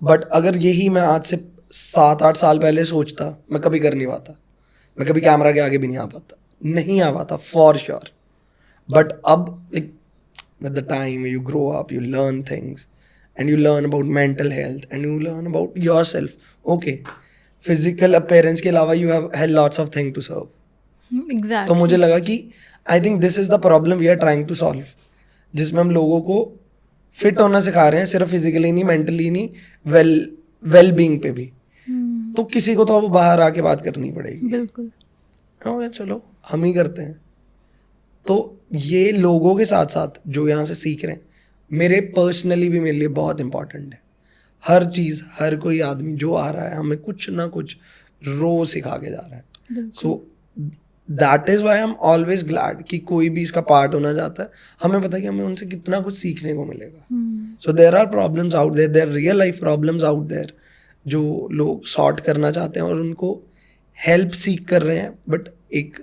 But अगर यही मैं आज से 7-8 साल पहले सोचता, मैं कभी कर नहीं पाता. मैं कभी कैमरा के आगे भी नहीं आ पाता for sure. But अब with the time you grow up, you learn things, and you learn about mental health, and you learn about yourself. Okay, physical appearance के अलावा you have had lots of things to serve. Exactly. तो मुझे लगा कि I think this is the problem we are trying to solve, जिसमें हम लोगों को फिट होना सिखा रहे हैं, सिर्फ फिजिकली नहीं, मेंटली नहीं, वेल बीइंग पे भी. तो किसी को तो अब बाहर आके बात करनी पड़ेगी. बिल्कुल. चलो हम ही करते हैं. तो ये लोगों के साथ साथ जो यहाँ से सीख रहे हैं, मेरे पर्सनली भी मेरे लिए बहुत इंपॉर्टेंट है। हर चीज़, हर कोई आदमी जो आ रहा है हमें कुछ ना कुछ रोज सिखा के जा रहा है। सो that is Y I am always glad कि कोई भी इसका पार्ट होना चाहता है। हमें पता है कि हमें उनसे कितना कुछ सीखने को मिलेगा। So there are problems out there, there real life problems out there जो लोग सॉर्ट करना चाहते हैं और उनको हेल्प सीख कर रहे हैं, बट एक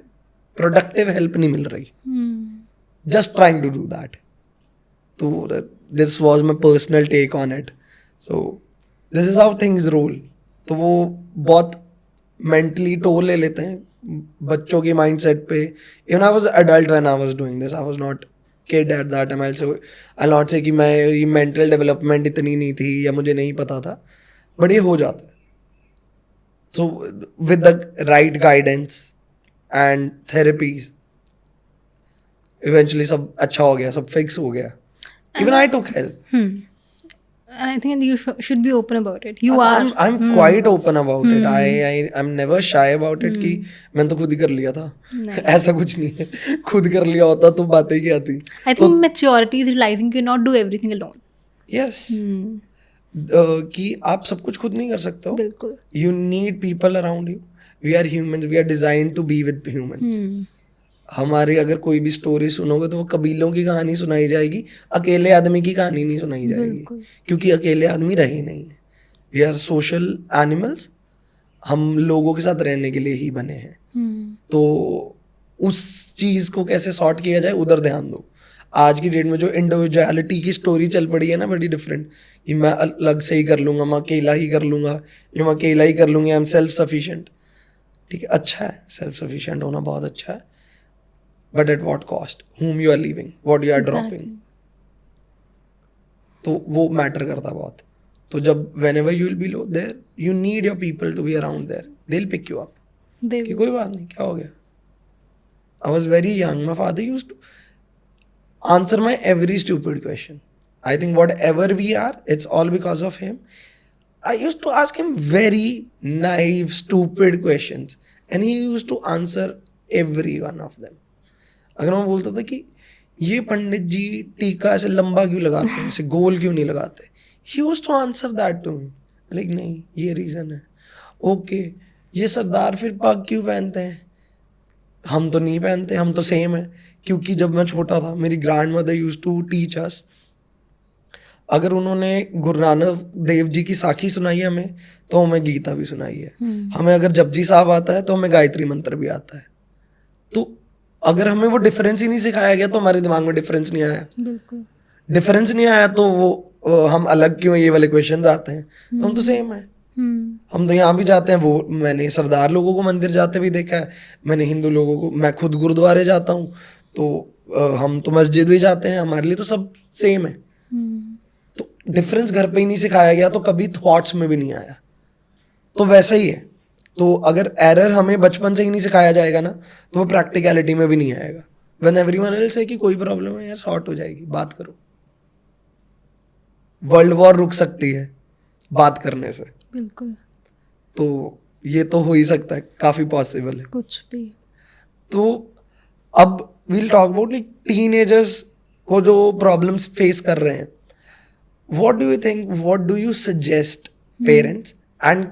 प्रोडक्टिव हेल्प नहीं मिल रही। Just trying to do that. तो this was my personal take on it. So this is how things roll. तो वो बहुत मेंटली टोल ले लेते हैं बच्चों की माइंडसेट पे। Even I was adult when I was doing this, I was not kid at that time. I not say कि मैं मेंटल डेवलपमेंट इतनी नहीं थी या मुझे नहीं पता था, बट ये हो जाता है। So with the right guidance and therapies eventually सब अच्छा हो गया, सब फिक्स हो गया। Even I took help. And I think you should be open about it. You are. I'm quite open about it. I'm never shy about it कि मैंने तो खुद ही कर लिया था। ऐसा कुछ नहीं है, खुद कर लिया होता तो बातें ही आती। I think maturity is realizing you cannot do everything alone. Yes. कि आप सब कुछ खुद नहीं कर सकते हो। बिल्कुल। You need people around you. We are humans. We are designed to be with humans. हमारी अगर कोई भी स्टोरी सुनोगे तो वो कबीलों की कहानी सुनाई जाएगी, अकेले आदमी की कहानी नहीं सुनाई जाएगी, क्योंकि अकेले आदमी रहे नहीं है। वी आर सोशल एनिमल्स, हम लोगों के साथ रहने के लिए ही बने हैं। तो उस चीज़ को कैसे सॉर्ट किया जाए उधर ध्यान दो। आज की डेट में जो इंडिविजुअलिटी की स्टोरी चल पड़ी है ना, बड़ी डिफरेंट, कि मैं अलग से ही कर लूँगा, मैं अकेला ही कर लूँगा, या मैं अकेला ही कर लूँगी, आई एम सेल्फ सफिशिएंट। ठीक है, अच्छा है, सेल्फ सफिशिएंट होना बहुत अच्छा है, but at what cost, whom you are leaving, what you are dropping, तो वो मैटर करता बहुत। तो जब whenever you will be low there, you need your people to be around there, they'll pick you up, कि कोई बात नहीं, क्या हो गया। I was very young, my father used to answer my every stupid question. I think whatever we are, it's all because of him. I used to ask him very naive, stupid questions, and he used to answer every one of them. अगर मैं बोलता था कि ये पंडित जी टीका ऐसे लंबा क्यों लगाते हैं, ऐसे गोल क्यों नहीं लगाते, he used to answer that to me, like नहीं ये रीज़न है। ओके, ये सरदार फिर पग क्यों पहनते हैं, हम तो नहीं पहनते, हम तो सेम है। क्योंकि जब मैं छोटा था, मेरी grandmother used to teach us, अगर उन्होंने गुरु नानक देव जी की साखी सुनाई है हमें, तो हमें गीता भी सुनाई है। हमें अगर जपजी साहब आता है तो हमें गायत्री मंत्र भी आता है। तो अगर हमें वो डिफरेंस ही नहीं सिखाया गया तो हमारे दिमाग में डिफरेंस नहीं आया। बिल्कुल। डिफरेंस नहीं आया तो वो हम अलग क्यों, ये वाले क्वेश्चन आते हैं। तो हम तो सेम है। हम तो यहाँ भी जाते हैं, वो मैंने सरदार लोगों को मंदिर जाते भी देखा है, मैंने हिंदू लोगों को, मैं खुद गुरुद्वारे जाता हूँ, तो हम तो मस्जिद भी जाते हैं, हमारे लिए तो सब सेम है। तो डिफरेंस घर पे ही नहीं सिखाया गया तो कभी थॉट्स में भी नहीं आया। तो वैसा ही है। तो अगर एरर हमें बचपन से ही नहीं सिखाया जाएगा ना, तो वो प्रैक्टिकलिटी में भी नहीं आएगा। व्हेन एवरीवन एल्स है कि कोई प्रॉब्लम है यार, सॉर्ट हो जाएगी, बात करो। वर्ल्ड वॉर रुक सकती है बात करने से। बिल्कुल। तो ये तो हो ही सकता है, काफी पॉसिबल है कुछ भी। तो अब we'll talk about like teenagers को जो प्रॉब्लम्स फेस कर रहे हैं, what do you think, what do you suggest parents and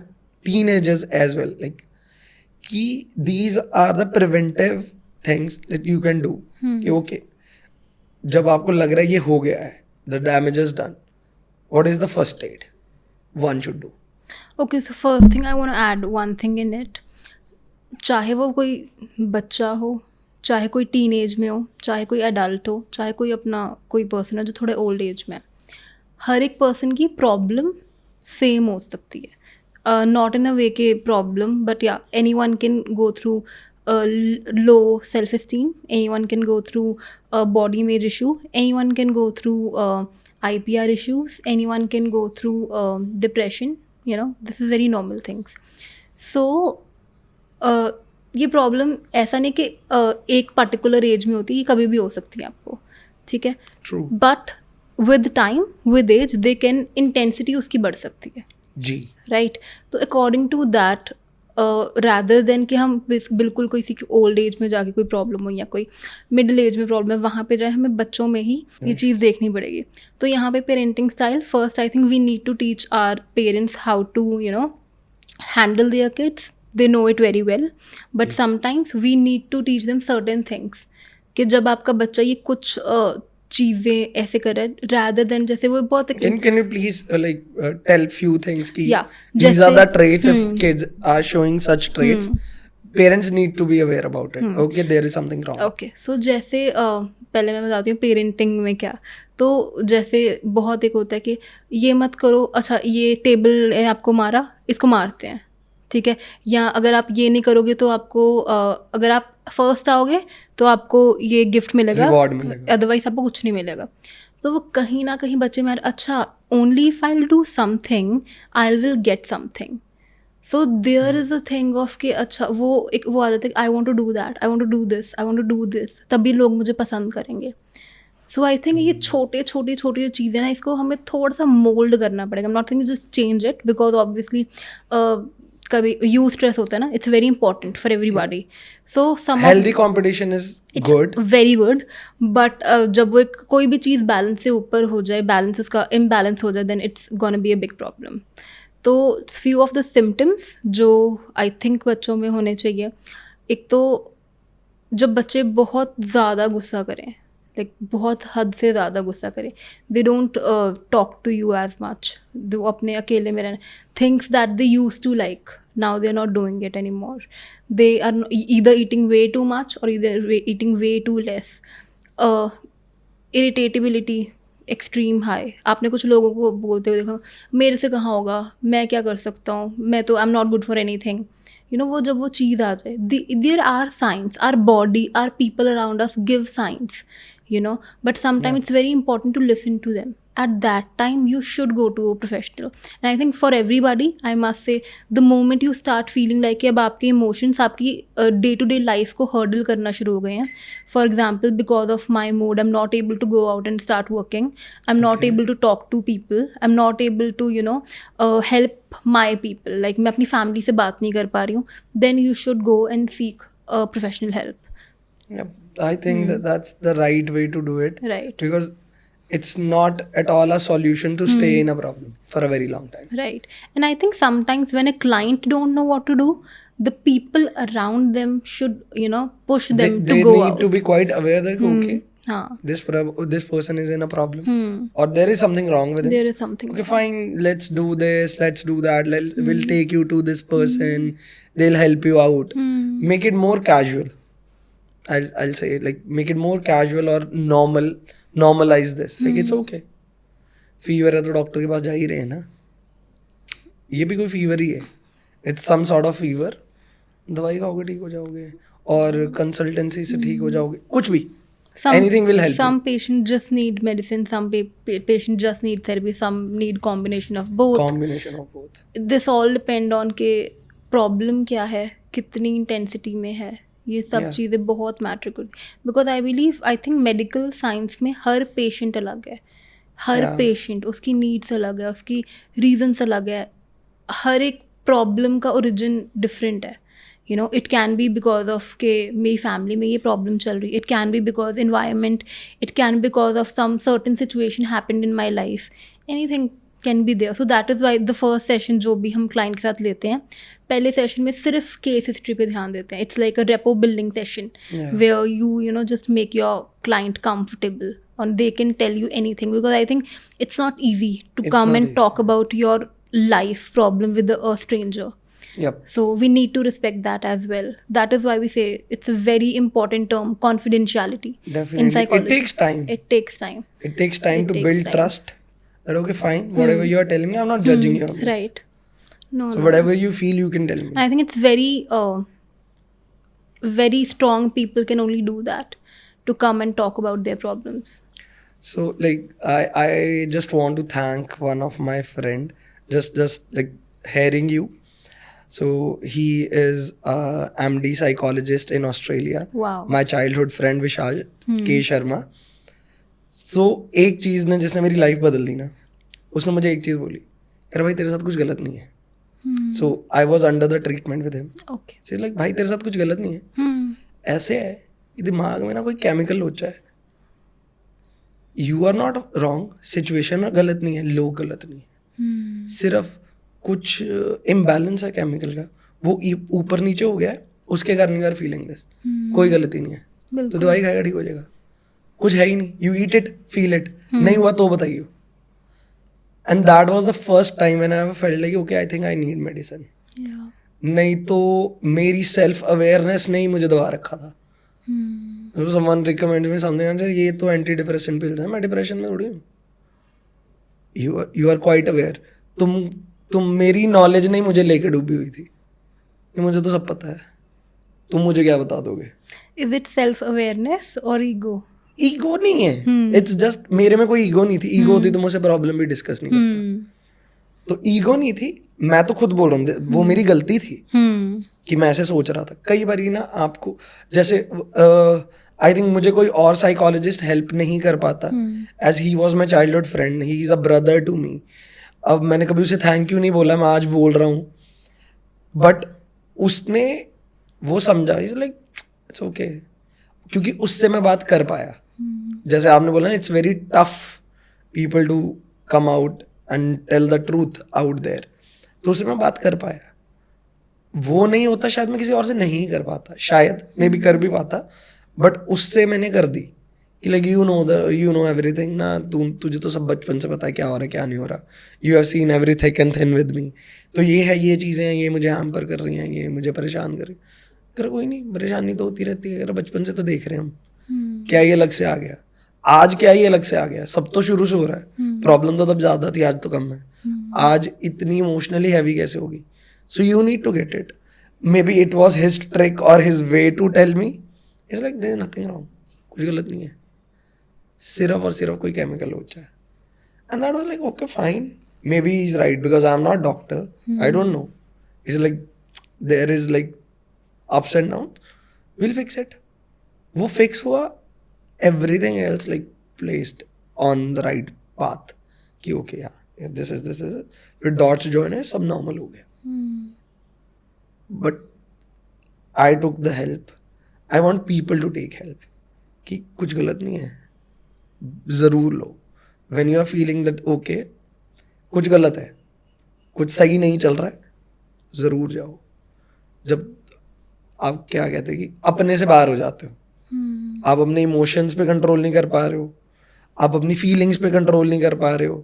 teenagers as well, like कि these are the preventive things that you can do, कि okay, जब आपको लग रहा है ये हो गया है, the damage is done, what is the first aid one should do? Okay, so first thing I want to add one thing in it, चाहे वो कोई बच्चा हो, चाहे कोई टीनेज में हो, चाहे कोई अडल्ट हो, चाहे कोई अपना कोई पर्सन है जो थोड़े ओल्ड एज में है, हर एक पर्सन की प्रॉब्लम सेम हो सकती है। Not in a way के problem, but yeah, anyone can go through low self-esteem, anyone can go through a body image issue, anyone can go through IPR issues, anyone can go through depression, you know, this is very normal things. So ये प्रॉब्लम ऐसा नहीं कि एक पर्टिकुलर एज में होती है, कभी भी हो सकती है आपको, ठीक है। True. But with time, with age, they can intensity उसकी बढ़ सकती है जी, राइट। तो according to that rather than कि हम बिल्कुल किसी की ओल्ड एज में जाके कोई प्रॉब्लम हो या कोई मिडिल एज में प्रॉब्लम है वहाँ पे जाए, हमें बच्चों में ही ये चीज़ देखनी पड़ेगी. तो यहाँ पे parenting style, first I think we need to teach our parents how to handle their kids. They know it very well, but sometimes we need to teach them certain things कि जब आपका बच्चा ये कुछ चीज़ें ऐसे करे, rather than जैसे वो बहुत Can you please tell few things कि Yeah, these are जैसे- the traits if kids are showing such traits, parents need to be aware about it. Okay, there is something wrong. Okay so जैसे पहले मैं बताती हूँ पेरेंटिंग में क्या. तो जैसे बहुत एक होता है कि ये मत करो, अच्छा ये टेबल है आपको मारा, इसको मारते हैं, ठीक है. या अगर आप ये नहीं करोगे तो आपको अगर आप फर्स्ट आओगे तो आपको ये गिफ्ट मिलेगा, Reward मिलेगा. अदरवाइज आपको कुछ नहीं मिलेगा. तो वो कहीं ना कहीं बच्चे में अच्छा only if I will do something I will get something. So there is a thing of कि अच्छा वो आ जाता है I want to do that, I want to do this, I want to do this, तभी लोग मुझे पसंद करेंगे. सो आई थिंक ये छोटी जो चीज़ें ना, इसको हमें थोड़ा सा मोल्ड करना पड़ेगा. I am not thinking just change it because obviously कभी यू स्ट्रेस होता है ना, it's very important for everybody. So some Healthy competition is good. Very good, but जब वो कोई भी चीज़ बैलेंस से ऊपर हो जाए, बैलेंस उसका इम्बैलेंस हो जाए, then it's gonna be a big problem. तो फ्यू ऑफ द सिम्टम्स जो आई थिंक बच्चों में होने चाहिए, एक तो जब बच्चे बहुत ज़्यादा गुस्सा करें, लाइक बहुत हद से ज़्यादा गुस्सा करें, they don't talk to you as much, वो अपने अकेले में रहना, things that they use to like now they are not doing it any more, they are either eating way too much और either eating way too less. Irritability extreme high. आपने कुछ लोगों को बोलते हुए देखा, मेरे से कहाँ होगा, मैं क्या कर सकता हूँ, मैं तो I am not good for any thing. वो जब वो चीज़ आ जाए, there are signs, are body, are people around us give signs, but sometimes it's very important to listen to them. At that time you should go to a professional. And I think for everybody, I must say, the moment you start feeling like कि अब आपके emotions आपकी day to day life को hurdle करना शुरू हो गए हैं. For example, because of my mood, I'm not able to go out and start working. I'm not able to talk to people. I'm not able to help my people. Like मैं अपनी family से बात नहीं कर पा रही हूँ. Then you should go and seek professional help. Yep. I think that's the right way to do it. Right. Because it's not at all a solution to stay in a problem for a very long time. Right. And I think sometimes when a client don't know what to do, the people around them should, push them They to go need out. to be quite aware that okay, हाँ. this person is in a problem or there is something wrong with him. There is something. Okay, fine. Let's do this. Let's do that. We'll take you to this person. They'll help you out. Make it more casual. I'll say make it more casual or normalize this. Like it's okay. Fever है तो डॉक्टर के पास जा ही रहे हैं ना, ये भी कोई फीवर ही है. It's some sort of fever, दवाई खाओगे ठीक हो जाओगे, और कंसल्टेंसी से ठीक हो जाओगे, कुछ भी. Anything will help. Some patients just need medicine. Some patients just need therapy. Some need combination of both. Combination of both. This all depend on के प्रॉब्लम क्या है, कितनी इंटेंसिटी में है, ये सब चीज़ें बहुत मैटर करती. Because I think medical science में हर पेशेंट अलग है, हर पेशेंट उसकी नीड्स अलग है, उसकी रीजंस अलग है, हर एक प्रॉब्लम का ओरिजिन डिफरेंट है. It can be because of के मेरी फैमिली में ये प्रॉब्लम चल रही, it can be because environment, it can because of some certain situation happened in my life, anything can be there. So that is why the first session जो भी हम क्लाइंट के साथ लेते हैं, पहले सेशन में सिर्फ केस हिस्ट्री पे ध्यान देते हैं. It's like a rapport building session where you just make your client comfortable and they can tell you anything, because I think it's not easy to come and talk about your life problem with a stranger. Yep. So we need to respect that as well. That is why we say it's a very important term, confidentiality. Definitely. In psychology. It takes time. It takes time. It takes time It to takes build time. trust. That okay, fine. Whatever you are telling me, I'm not judging you on this. Right. No. So whatever you feel, you can tell me. I think it's very strong people can only do that, to come and talk about their problems. So I just want to thank one of my friend, just like hearing you. So he is a MD psychologist in Australia. Wow. My childhood friend Vishal K Sharma. So एक चीज़ ने जिसने मेरी लाइफ बदल दी ना, उसने मुझे एक चीज़ बोली, यार भाई तेरे साथ कुछ गलत नहीं है. So I was under the treatment with him. Okay. She like भाई तेरे साथ कुछ गलत नहीं है, ऐसे है ये दिमाग में ना कोई केमिकल लोचा है. You are not wrong, situation गलत नहीं है, लोग गलत नहीं है, सिर्फ कुछ इम्बैलेंस है केमिकल का, वो ऊपर नीचे हो गया है, उसके कारण यू आर फीलिंग दिस. कोई गलती नहीं है, तो दवाई खाएगा ठीक हो जाएगा. कुछ है ही नहीं, you eat it, feel it. नहीं हुआ तो बताइए. And that was the first time when I felt like okay I think I need medicine. नहीं तो मेरी सेल्फ अवेयरनेस ने ही मुझे दबा रखा था. तो समवन रिकमेंड में सामने आंसर ये तो एंटी डिप्रेशन पिल्स है, मैं डिप्रेशन में थोड़ी हूँ. You are quite aware. तुम मेरी नॉलेज नहीं मुझे लेके डूबी हुई थी कि मुझे तो सब पता है, तुम मुझे क्या बता दोगे. इज इट सेल्फ अवेयरनेस और ईगो? ईगो नहीं है, इट्स जस्ट मेरे में कोई ईगो नहीं थी. ईगो होती तो मुझसे प्रॉब्लम भी डिस्कस नहीं करता. तो ईगो नहीं थी, मैं तो खुद बोल रहा हूँ वो मेरी गलती थी कि मैं ऐसे सोच रहा था. कई बार ना आपको जैसे आई थिंक मुझे कोई और साइकोलॉजिस्ट हेल्प नहीं कर पाता, as he was my childhood friend, he is a brother to me. अब मैंने कभी उसे थैंक यू नहीं बोला, मैं आज बोल रहा हूँ, बट उसने वो समझा, इज लाइक इट्स ओके, क्योंकि उससे मैं बात कर पाया. जैसे आपने बोला ना, it's very tough people to come out and tell the truth out there, तो उससे मैं बात कर पाया. वो नहीं होता शायद मैं किसी और से नहीं कर पाता, शायद मैं भी कर भी पाता, बट उससे मैंने कर दी कि लाइक यू नो एवरीथिंग ना, तुझे तो सब बचपन से पता है क्या हो रहा है क्या नहीं हो रहा. You have seen every thick and thin with me. तो ये है, ये चीज़ें हैं, ये मुझे हैम्पर कर रही हैं, ये मुझे परेशान कर रही. कर कोई नहीं, परेशानी तो होती रहती है, अगर बचपन से तो देख रहे हैं हम. क्या ये अलग से आ गया आज, क्या ये अलग से आ गया, सब तो शुरू से हो रहा है. प्रॉब्लम तो तब ज़्यादा थी, आज तो कम है. आज इतनी इमोशनली हैवी कैसे होगी. So you need to get it. May be it was his trick और his way to tell me, it's like there is nothing wrong, कुछ गलत नहीं है, सिर्फ और सिर्फ कोई केमिकल हो जाए. And that was like okay fine, maybe he is right because I am not doctor, I don't know. It's like there is like ups and downs, we'll fix it. वो fix हुआ, everything else like placed on the right path कि okay yeah this is फिर dots join है, सब normal हो गया. But I took the help. I want people to take help कि कुछ गलत नहीं है, ज़रूर लो. When you are feeling that okay कुछ गलत है, कुछ सही नहीं चल रहा है, ज़रूर जाओ. जब आप क्या कहते हैं कि अपने से बाहर हो जाते हो, आप अपने इमोशंस पे कंट्रोल नहीं कर पा रहे हो, आप अपनी फीलिंग्स पे कंट्रोल नहीं कर पा रहे हो,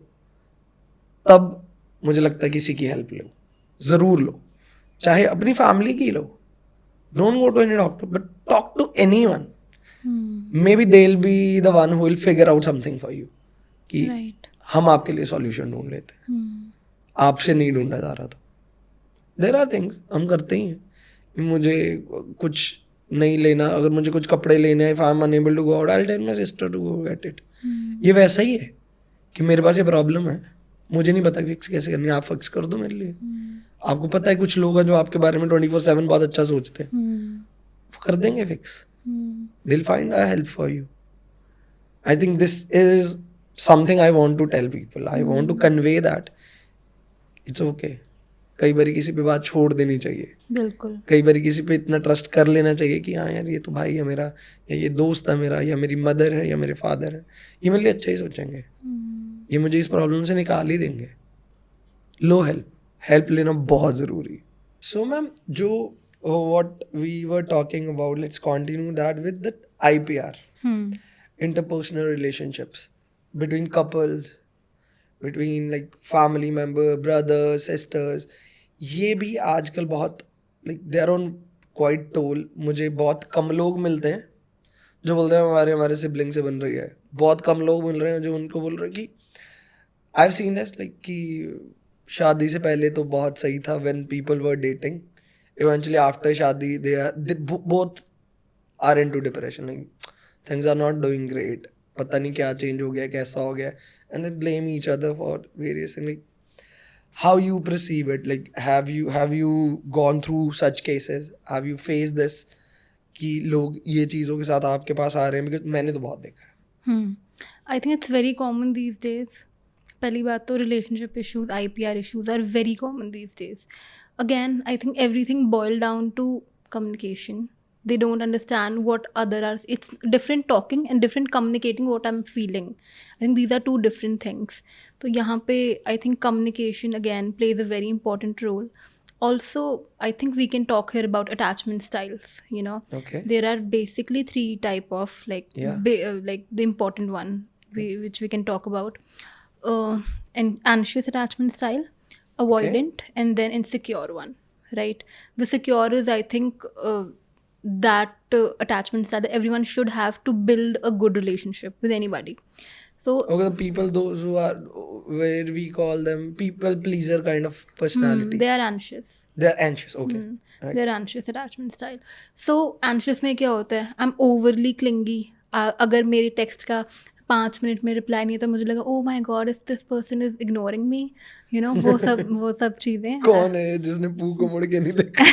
तब मुझे लगता है किसी की हेल्प लो, ज़रूर लो. चाहे अपनी फैमिली की लो, don't go to any doctor, but talk to anyone. May be they will be the one who will figure out something for you कि हम आपके लिए सॉल्यूशन ढूंढ लेते हैं, आपसे नहीं ढूंढा जा रहा. तो देयर आर थिंग्स हम करते ही हैं. मुझे कुछ नहीं लेना, अगर मुझे कुछ कपड़े लेने हैं, if I am unable to go out, I will tell my sister to go get it. ये वैसा ही है कि मेरे पास ये प्रॉब्लम है, मुझे नहीं पता फिक्स कैसे करनी है, आप फिक्स कर दो मेरे लिए. आपको पता है कुछ लोग हैं जो आपके बारे में 24/7 बहुत अच्छा सोचते हैं, कर देंगे fix. They will find a help for you. I think this is something I want to tell people, I want to convey that it's okay. कई बार किसी पे बात छोड़ देनी चाहिए, बिल्कुल. कई बार किसी पे इतना ट्रस्ट कर लेना चाहिए कि हाँ यार ये तो भाई है मेरा, या ये दोस्त है मेरा, या मेरी मदर है, या मेरे फादर है, ये मेरे लिए अच्छा ही सोचेंगे, ये मुझे इस प्रॉब्लम से निकाल ही देंगे. लो हेल्प लेना बहुत ज़रूरी. सो मैम जो what we were talking about, let's continue that with the IPR, interpersonal relationships between couples, between like family member, brothers, sisters. ये भी आजकल बहुत like they are on quite toll. मुझे बहुत कम लोग मिलते हैं जो बोलते हैं हमारे सिबलिंग से बन रही है. बहुत कम लोग मिल रहे हैं जो उनको बोल रहे हैं कि I have seen this like कि शादी से पहले तो बहुत सही था, when people were dating, eventually after शादी they both are into depression, like things are not doing great, पता नहीं क्या चेंज हो गया, कैसा हो गया, and they blame each other for various things. Like how you perceive it, like have you gone through such cases, have you faced this कि लोग ये चीज़ों के साथ आपके पास आ रहे हैं? Because मैंने तो बहुत देखा है. I think it's very common these days. पहली बात तो relationship issues IPR issues are very common these days. Again, I think everything boiled down to communication. They don't understand what other are. It's different talking and different communicating what I'm feeling. I think these are two different things. So यहाँ पे I think communication again plays a very important role. Also, I think we can talk here about attachment styles. You know, Okay. there are basically 3 type of like Yeah. like the important one which we can talk about. An anxious attachment style, avoidant, and then insecure one, right? The secure is, I think, that attachment style that everyone should have to build a good relationship with anybody. So Okay, the people, those who are, where we call them people pleaser kind of personality. they are anxious. They're anxious. Okay. Right. They're anxious attachment style. So anxious में क्या होता है? I'm overly clingy. अगर मेरे टेक्स्ट का 5 मिनट में रिप्लाई नहीं है तो मुझे लगा oh my God is this person is ignoring me, you know, वो सब चीज़ें. कौन है जिसने पू को मुड़ के नहीं देखा?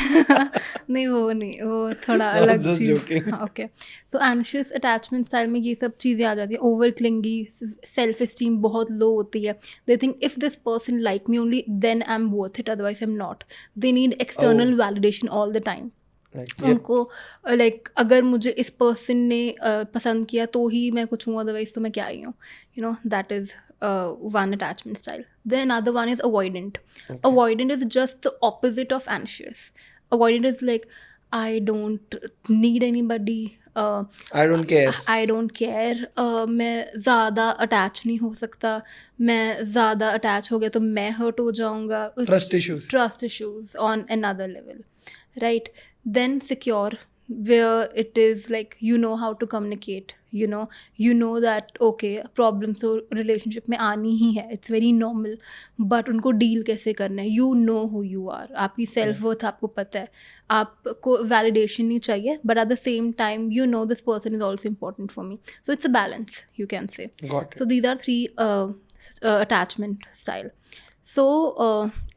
नहीं, वो थोड़ा No, अलग just चीज़. joking. ओके, सो एंशियस अटैचमेंट स्टाइल में ये सब चीज़ें आ जाती है. ओवर क्लिंगी, सेल्फ इस्टीम बहुत लो होती है. They think if this person like me only then I am worth it, otherwise I am not. They need external validation all the time. Like, उनको लाइक अगर मुझे इस पर्सन ने पसंद किया तो ही मैं कुछ हूँ, अदरवाइज तो मैं क्या ही हूँ, you know. That is one attachment style. The another one is avoidant. Avoidant is just the opposite of anxious. Avoidant is like I don't need anybody. I don't care. I don't care. मैं ज़्यादा अटैच नहीं हो सकता. मैं ज़्यादा अटैच हो गया तो मैं हर्ट हो जाऊँगा. Trust issues. Trust issues on another level, right? Then secure, where it is like you know how to communicate, you know that okay, problems तो relationship में आनी ही है, it's very normal, but उनको deal कैसे करना है. You know who you are. आपकी self worth आपको पता है. आपको validation नहीं चाहिए, but at the same time you know this person is also important for me. So it's a balance, you can say. Got it. So these are 3 attachment style. So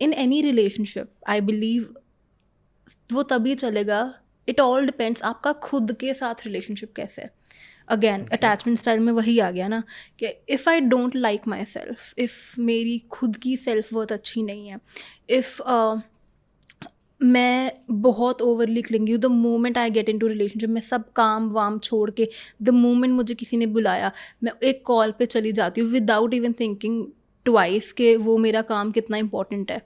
in any relationship, I believe वो तभी चलेगा. इट ऑल डिपेंड्स आपका खुद के साथ रिलेशनशिप कैसे है. अगेन अटैचमेंट स्टाइल में वही आ गया ना कि if I don't like my self, if मेरी खुद की सेल्फ वर्थ अच्छी नहीं है, इफ़ मैं बहुत ओवरली क्लिंगी हूँ, the moment I get into relationship मैं सब काम वाम छोड़ के, द मोमेंट मुझे किसी ने बुलाया मैं एक कॉल पे चली जाती हूँ विदाउट इवन थिंकिंग ट्वाइस के वो मेरा काम कितना इंपॉर्टेंट है.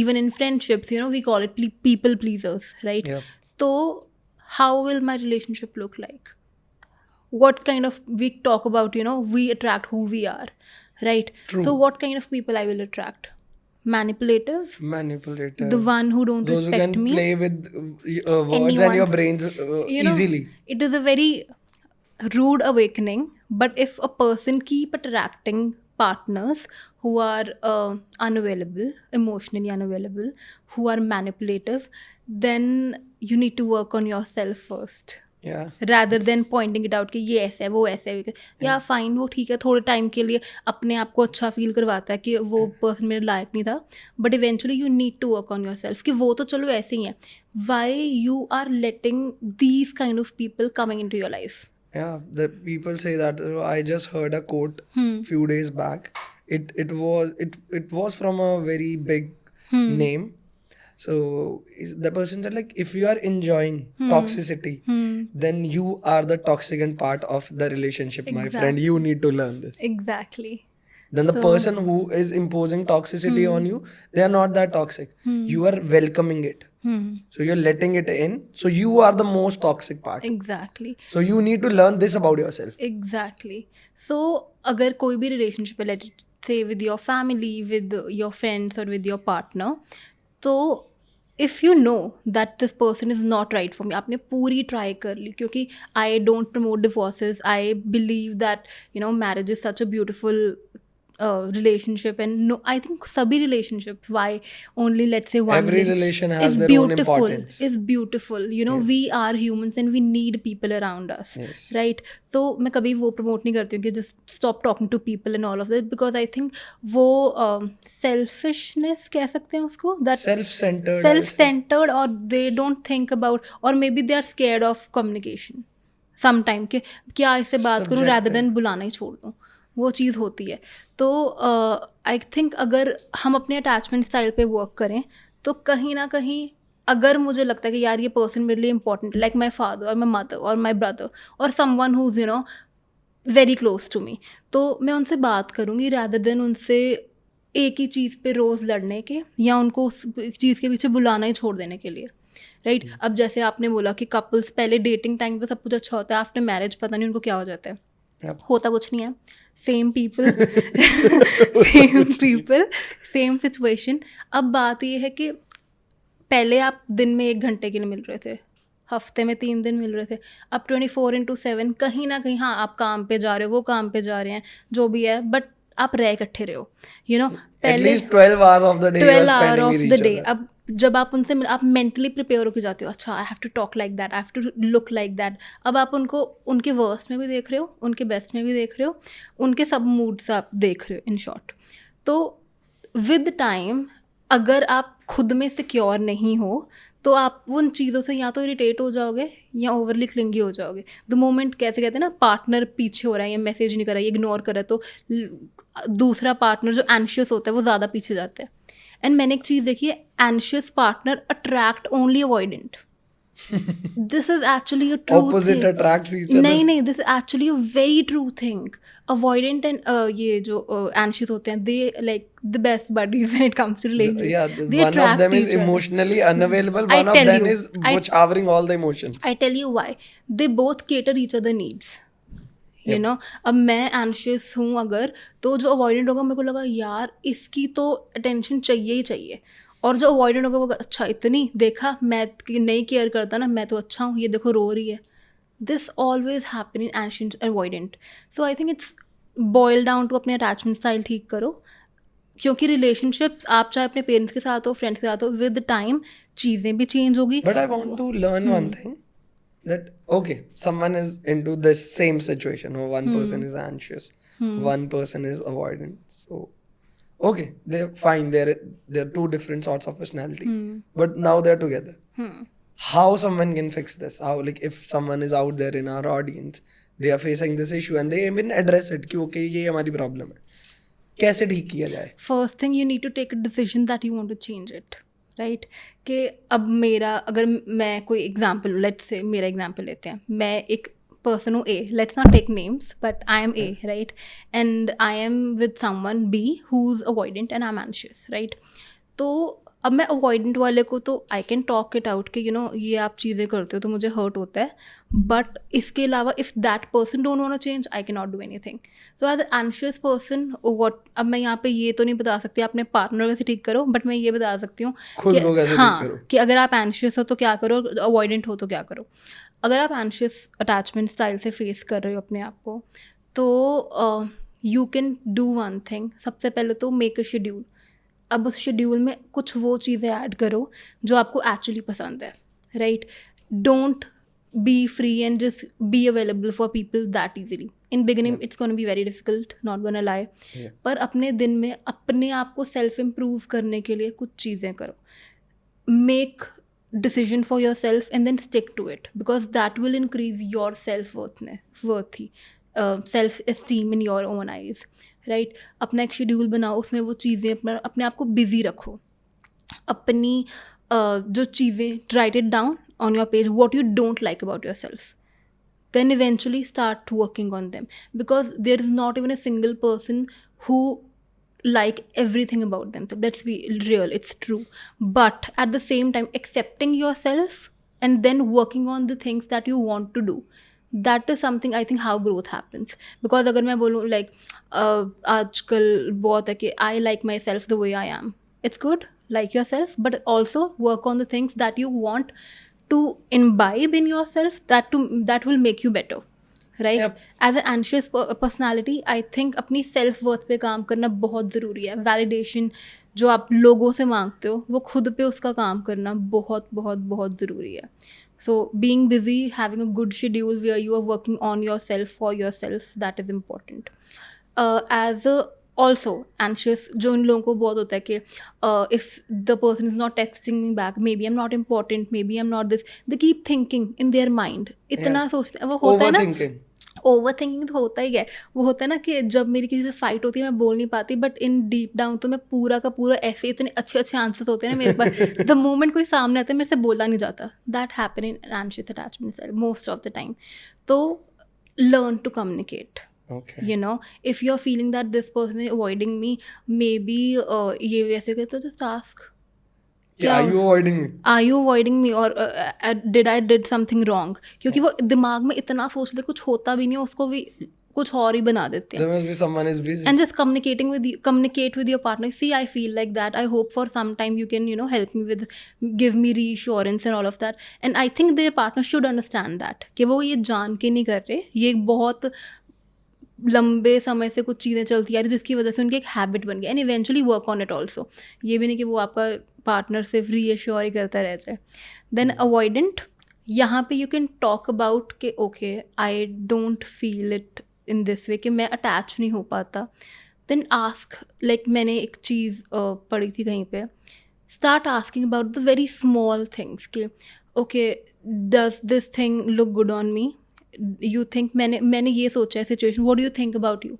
Even in friendships, you know, we call it people pleasers, right? Yeah. तो how will my relationship look like? What kind of, we talk about, you know, we attract who we are, right? True. So what kind of people I will attract? Manipulative, Manipulative. the one who don't Those who respect can me. play with words and Anyone. your brains You know, easily. it is a very rude awakening, but if a person keep attracting partners who are unavailable, emotionally unavailable, who are manipulative, then you need to work on yourself first. Yeah. rather than pointing it out कि ये ऐसा है वो ऐसा है. या फाइन, वो ठीक है, थोड़े टाइम के लिए अपने आप को अच्छा फील करवाता है कि वो पर्सन मेरे लायक नहीं था, but eventually you need to work on yourself कि वो तो चलो ऐसे ही है. Why you are letting these kind of people coming into your life? Yeah, the people say that. I just heard a quote few days back. It was from a very big name. So the person said like, if you are enjoying toxicity, then you are the toxicant part of the relationship, my friend. You need to learn this. Exactly. Then the person who is imposing toxicity on you, they are not that toxic. You are welcoming it. So you're letting it in. So you are the most toxic part. Exactly. So you need to learn this about yourself. Exactly. So अगर कोई भी relationship है, let it say with your family, with your friends or with your partner, तो if you know that this person is not right for me, आपने पूरी try कर ली, क्योंकि I don't promote divorces. I believe that, you know, marriage is such a beautiful relationship, and no, I think सभी relationships, why only let's say one Every day, relation has is their own beautiful. importance. Is beautiful, you know. We are humans and we need people around us, Yes. right? So मैं कभी वो promote नहीं करती हूँ कि just stop talking to people and all of that, because I think वो selfishness कह सकते हैं उसको, that self-centered, or they don't think about, or maybe they are scared of communication sometime कि क्या इससे बात करूँ rather than बुलाना ही छोड़ दूँ. वो चीज़ होती है। तो आई थिंक अगर हम अपने अटैचमेंट स्टाइल पे वर्क करें तो कहीं ना कहीं अगर मुझे लगता है कि यार ये पर्सन मेरे लिए इंपॉर्टेंट, लाइक माई फादर और माई मदर और माई ब्रदर और someone who is very close to me, तो मैं उनसे बात करूँगी रैदर देन उनसे एक ही चीज़ पे रोज़ लड़ने के या उनको उस चीज़ के पीछे बुलाना ही छोड़ देने के लिए, राइट? अब जैसे आपने बोला कि कपल्स पहले डेटिंग टाइम पे सब कुछ अच्छा होता है, आफ्टर मैरिज पता नहीं उनको क्या हो जाता है। Yep. होता कुछ नहीं है, same people same people same situation. अब बात ये है कि पहले आप दिन में 1 घंटे के लिए मिल रहे थे, हफ्ते में 3 दिन मिल रहे थे, अब 24/7 कहीं ना कहीं, हाँ आप काम पे जा रहे हो, वो काम पे जा रहे हैं, जो भी है, बट आप रह इकट्ठे रहे हो, At पहले least 12 hours of the day you are 12 hour spending off with the each day. other. अब जब आप उनसे आप मेंटली प्रिपेयर होकर जाते हो, अच्छा I have to talk like that, I have to look like that. अब आप उनको उनके वर्स्ट में भी देख रहे हो, उनके बेस्ट में भी देख रहे हो, उनके सब मूड्स आप देख रहे हो इन शॉर्ट। तो विद टाइम अगर आप खुद में सिक्योर नहीं हो तो आप उन चीज़ों से या तो इरिटेट हो जाओगे या ओवरली क्लिंगी हो जाओगे। द मोमेंट कैसे कहते हैं ना, पार्टनर पीछे हो रहा है या मैसेज नहीं कर रहा है, इग्नोर कर रहा है, तो दूसरा पार्टनर जो एंशियस होता है वो ज़्यादा पीछे जाता है। एंड मैंने एक चीज़ देखी है, anxious partner attract only avoidant. This is actually a true Opposite thing. attracts each other. नहीं, this actually a very true thing. Avoidant and ये जो एंशियस होते हैं, they like the best buddies when it comes to relationship. Yeah, They one of them attract is each other. emotionally unavailable, I one of tell them you, is covering all the emotions. I tell you why. They both cater each other needs. Yep. अब मैं एंशियस हूँ अगर, तो जो अवॉइडेंट होगा मेरे को लगा यार इसकी तो अटेंशन चाहिए ही चाहिए, और जो अवॉइडेंट होगा वो अच्छा इतनी देखा मैं नहीं केयर करता ना, मैं तो अच्छा हूँ, ये देखो रो रही है। दिस ऑलवेज हैपन इन एंशियंट avoidant. So I think it's boil down to अपने अटैचमेंट स्टाइल ठीक करो, क्योंकि रिलेशनशिप्स आप चाहे अपने पेरेंट्स के साथ हो, फ्रेंड्स के साथ हो, विद टाइम चीज़ें भी चेंज होगी। But I want to learn one thing, that okay, someone is into this same situation, or one person is anxious, one person is avoidant. So okay, they're fine. They're two different sorts of personality, but now they're together. How someone can fix this? How, like, if someone is out there in our audience, they are facing this issue and they even address it कि okay ये हमारी problem है, कैसे ठीक किया जाए? First thing, you need to take a decision that you want to change it, right? कि अब मेरा, अगर मैं कोई एग्जांपल, लेट्स से मेरा एग्जांपल लेते हैं, मैं एक पर्सन हूँ A, let's not take names, but I am A, right? And I am with someone B who is avoidant and I am anxious, right? तो अब मैं अवॉइडेंट वाले को तो I can talk it out कि ये आप चीज़ें करते हो तो मुझे हर्ट होता है, बट इसके अलावा if that person don't want to change, I can not do anything. So as anxious person what, अब मैं यहाँ पे ये तो नहीं बता सकती अपने पार्टनर कैसे ठीक करो, बट मैं ये बता सकती हूँ खुद को कैसे ठीक हाँ, करो। कि अगर आप एंशियस हो तो क्या करो, अवॉइडेंट हो तो क्या करो। अगर आप एंशियस अटैचमेंट स्टाइल से फेस कर रहे हो अपने आप को, तो you can do one thing. सबसे पहले तो मेक अ शेड्यूल। अब उस शेड्यूल में कुछ वो चीज़ें ऐड करो जो आपको एक्चुअली पसंद है, right? Don't be free and just be available for people that easily. In beginning it's gonna be very difficult, not gonna lie, पर अपने दिन में अपने आप को सेल्फ इम्प्रूव करने के लिए कुछ चीज़ें करो। Make decision for yourself and then stick to it, because that will increase your self esteem in your own eyes, right? अपना एक शेड्यूल बनाओ, उसमें वो चीज़ें अपने आप को बिजी रखो, अपनी जो चीज़ें, write it down on your page what you don't like about yourself, then eventually start working on them, because there is not even a single person who like everything about them. So let's be real, it's true, but at the same time accepting yourself and then working on the things that you want to do, that is something I think how growth happens. Because अगर मैं बोलूँ like आजकल बहुत है कि I like myself the way I am, it's good, like yourself, but also work on the things that you want to imbibe in yourself, that will make you better, right? Yep. As a anxious personality I think अपनी सेल्फ वर्थ पे काम करना बहुत ज़रूरी है। वैलिडेशन जो आप लोगों से मांगते हो, वो खुद पे उसका काम करना बहुत बहुत बहुत ज़रूरी है। So being busy, having a good schedule where you are working on yourself for yourself, that is important. As also anxious जो इन लोगों को बहुत होता है कि if the person is not texting me back, may be I am not important, may be I am not this, they keep thinking in their mind, इतना सोचते हैं, वो होता है ना, Overthinking. ओवर थिंकिंग तो होता ही है। वो होता है ना कि जब मेरी किसी से फाइट होती है मैं बोल नहीं पाती, बट इन डीप डाउन तो मैं पूरा का पूरा ऐसे इतने अच्छे अच्छे आंसर्स होते हैं ना मेरे पास, द मोमेंट कोई सामने आता है मेरे से बोला नहीं जाता। That happen in anxious attachment style most of the time. तो learn to communicate. Okay. You know, if you're feeling that this person is avoiding me, maybe ये वैसे कहते तो just ask, Yeah, are you avoiding me? Are you avoiding me, और did I did something wrong? क्योंकि वो दिमाग में इतना सोचते कुछ होता भी नहीं है, उसको भी कुछ और ही बना देते हैं। There must be someone is busy. And just communicate with your partner. See, I feel like that. I hope for some time you can, help me with, give me reassurance and all of that. And I think their partner should understand that कि वो ये जान के नहीं कर रहे, ये एक बहुत लंबे समय से कुछ चीज़ें चलती आ रही जिसकी वजह से उनकी एक हैबिट बन गई, and eventually work on it also. ये भी नहीं कि वो आपका पार्टनर सिर्फ रीअश्योर ही करता रह जाए। देन अवॉइडेंट, यहाँ पे यू कैन टॉक अबाउट कि okay I don't feel it in this way, कि मैं अटैच नहीं हो पाता। देन आस्क, लाइक मैंने एक चीज़ पढ़ी थी कहीं पे, start asking about the very small things कि okay does this thing look good on me, you think, मैंने ये सोचा है situation, what do you think about you.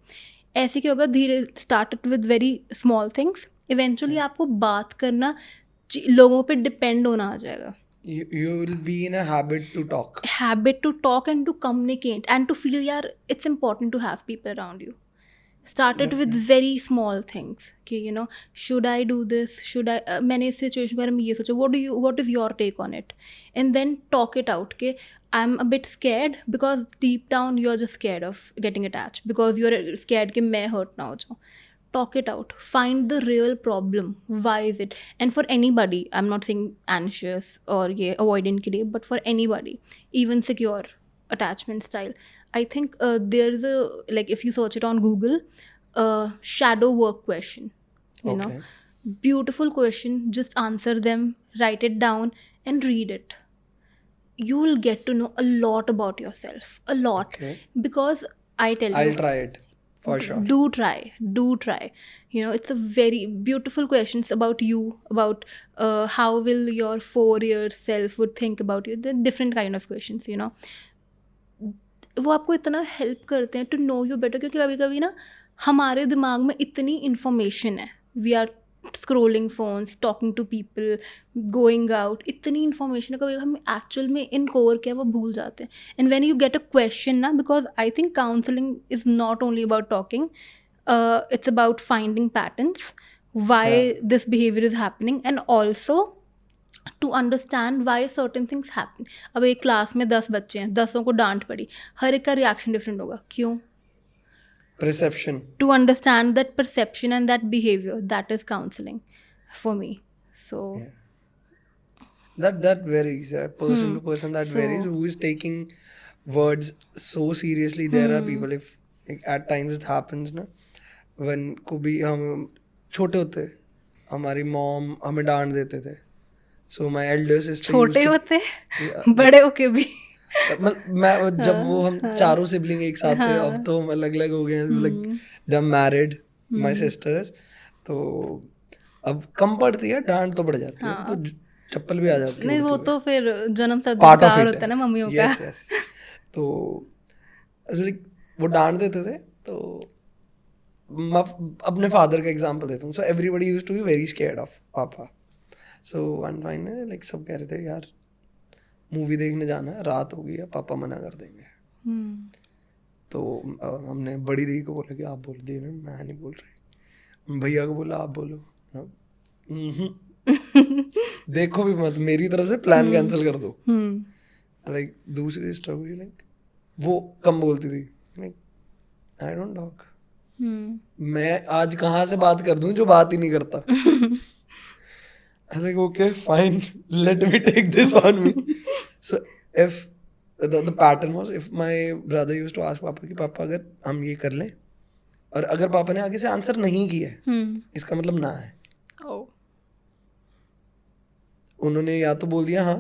ऐसे क्या होगा, धीरे start it with very small things, eventually आपको बात करना, लोगों पे डिपेंड होना आ जाएगा। You will be in a habit to talk. Habit to talk and to communicate and to feel यार it's important to have people around you. Start it with very small things कि should I do this, should I मैंने इस सिचुएशन के बारे में ये सोचा, what is your take on it, and then talk it out कि I'm a bit scared because deep down you're just scared of getting attached because you're scared कि मैं hurt ना हो जाऊँ। Talk it out, find the real problem, why is it, and for anybody, I'm not saying anxious or ये avoidant के लिए, but for anybody, even secure attachment style, I think there's a, like if you search it on Google, shadow work question, Okay. beautiful question, just answer them, write it down and read it. You will get to know a lot about yourself, a lot. Okay. Because I tell you, I'll try it for sure. do try. It's a very beautiful questions about you, about how will your 4-year self would think about you, the different kind of questions, वो आपको इतना हेल्प करते हैं टू नो यू बेटर। क्योंकि कभी कभी ना हमारे दिमाग में इतनी इन्फॉर्मेशन है, we are scrolling phones, talking to people, going out, इतनी इन्फॉर्मेशन है, कभी हम एक्चुअल में इन कोर क्या वो भूल जाते हैं। And when you get a question ना, because I think counselling is not only about talking, it's about finding patterns, why this behaviour is happening, and also to understand why certain things happen. अब एक क्लास में 10 बच्चे हैं, 10 को डांट पड़ी, हर एक का रिएक्शन डिफरेंट होगा, क्यों? Perception. To understand that perception and that behavior, that is counseling for me. So That varies. Person to person that So- varies. Who is taking words so seriously? There are people. If at times it happens ना, when को भी हम छोटे होते, हमारी मॉम हमें डांट देते थे. So my elder sister. छोटे used होते Yeah. बड़े होके भी मैं जब वो हम चारों सिबलिंग एक साथ थे, अब तो हम अलग अलग हो गए हैं, like they are married my sisters, तो अब कम पड़ती है, डांट तो बढ़ जाती है, तो चप्पल भी आ जाती है। नहीं, वो तो फिर जन्म पार्ट ऑफ संस्कार इट होता है ना मम्मियों का। Yes yes. तो लाइक वो डांट देते थे, तो मैं अपने फादर का एग्जांपल देता हूँ। So everybody used to be very scared of पापा। सो वन टाइम लाइक सब कह रहे थे यार मूवी देखने जाना है, रात हो गई है, पापा मना कर देंगे। तो हमने बड़ी दी को बोला कि आप बोल दी, मैं नहीं बोल रही। भैया को बोला आप बोलो, देखो भी मत, मेरी तरफ से प्लान कैंसिल कर दो। लाइक दूसरी सिस्टर हुई, लाइक वो कम बोलती थी, लाइक आई डोंट टॉक। मैं आज कहाँ से बात कर दूं जो बात ही नहीं करता। Like okay fine, let me take this on me. So if the pattern was, if my brother used to ask पापा कि पापा अगर हम ये कर लें, और अगर पापा ने आगे से आंसर नहीं किया है इसका मतलब ना है। उन्होंने या तो बोल दिया हाँ,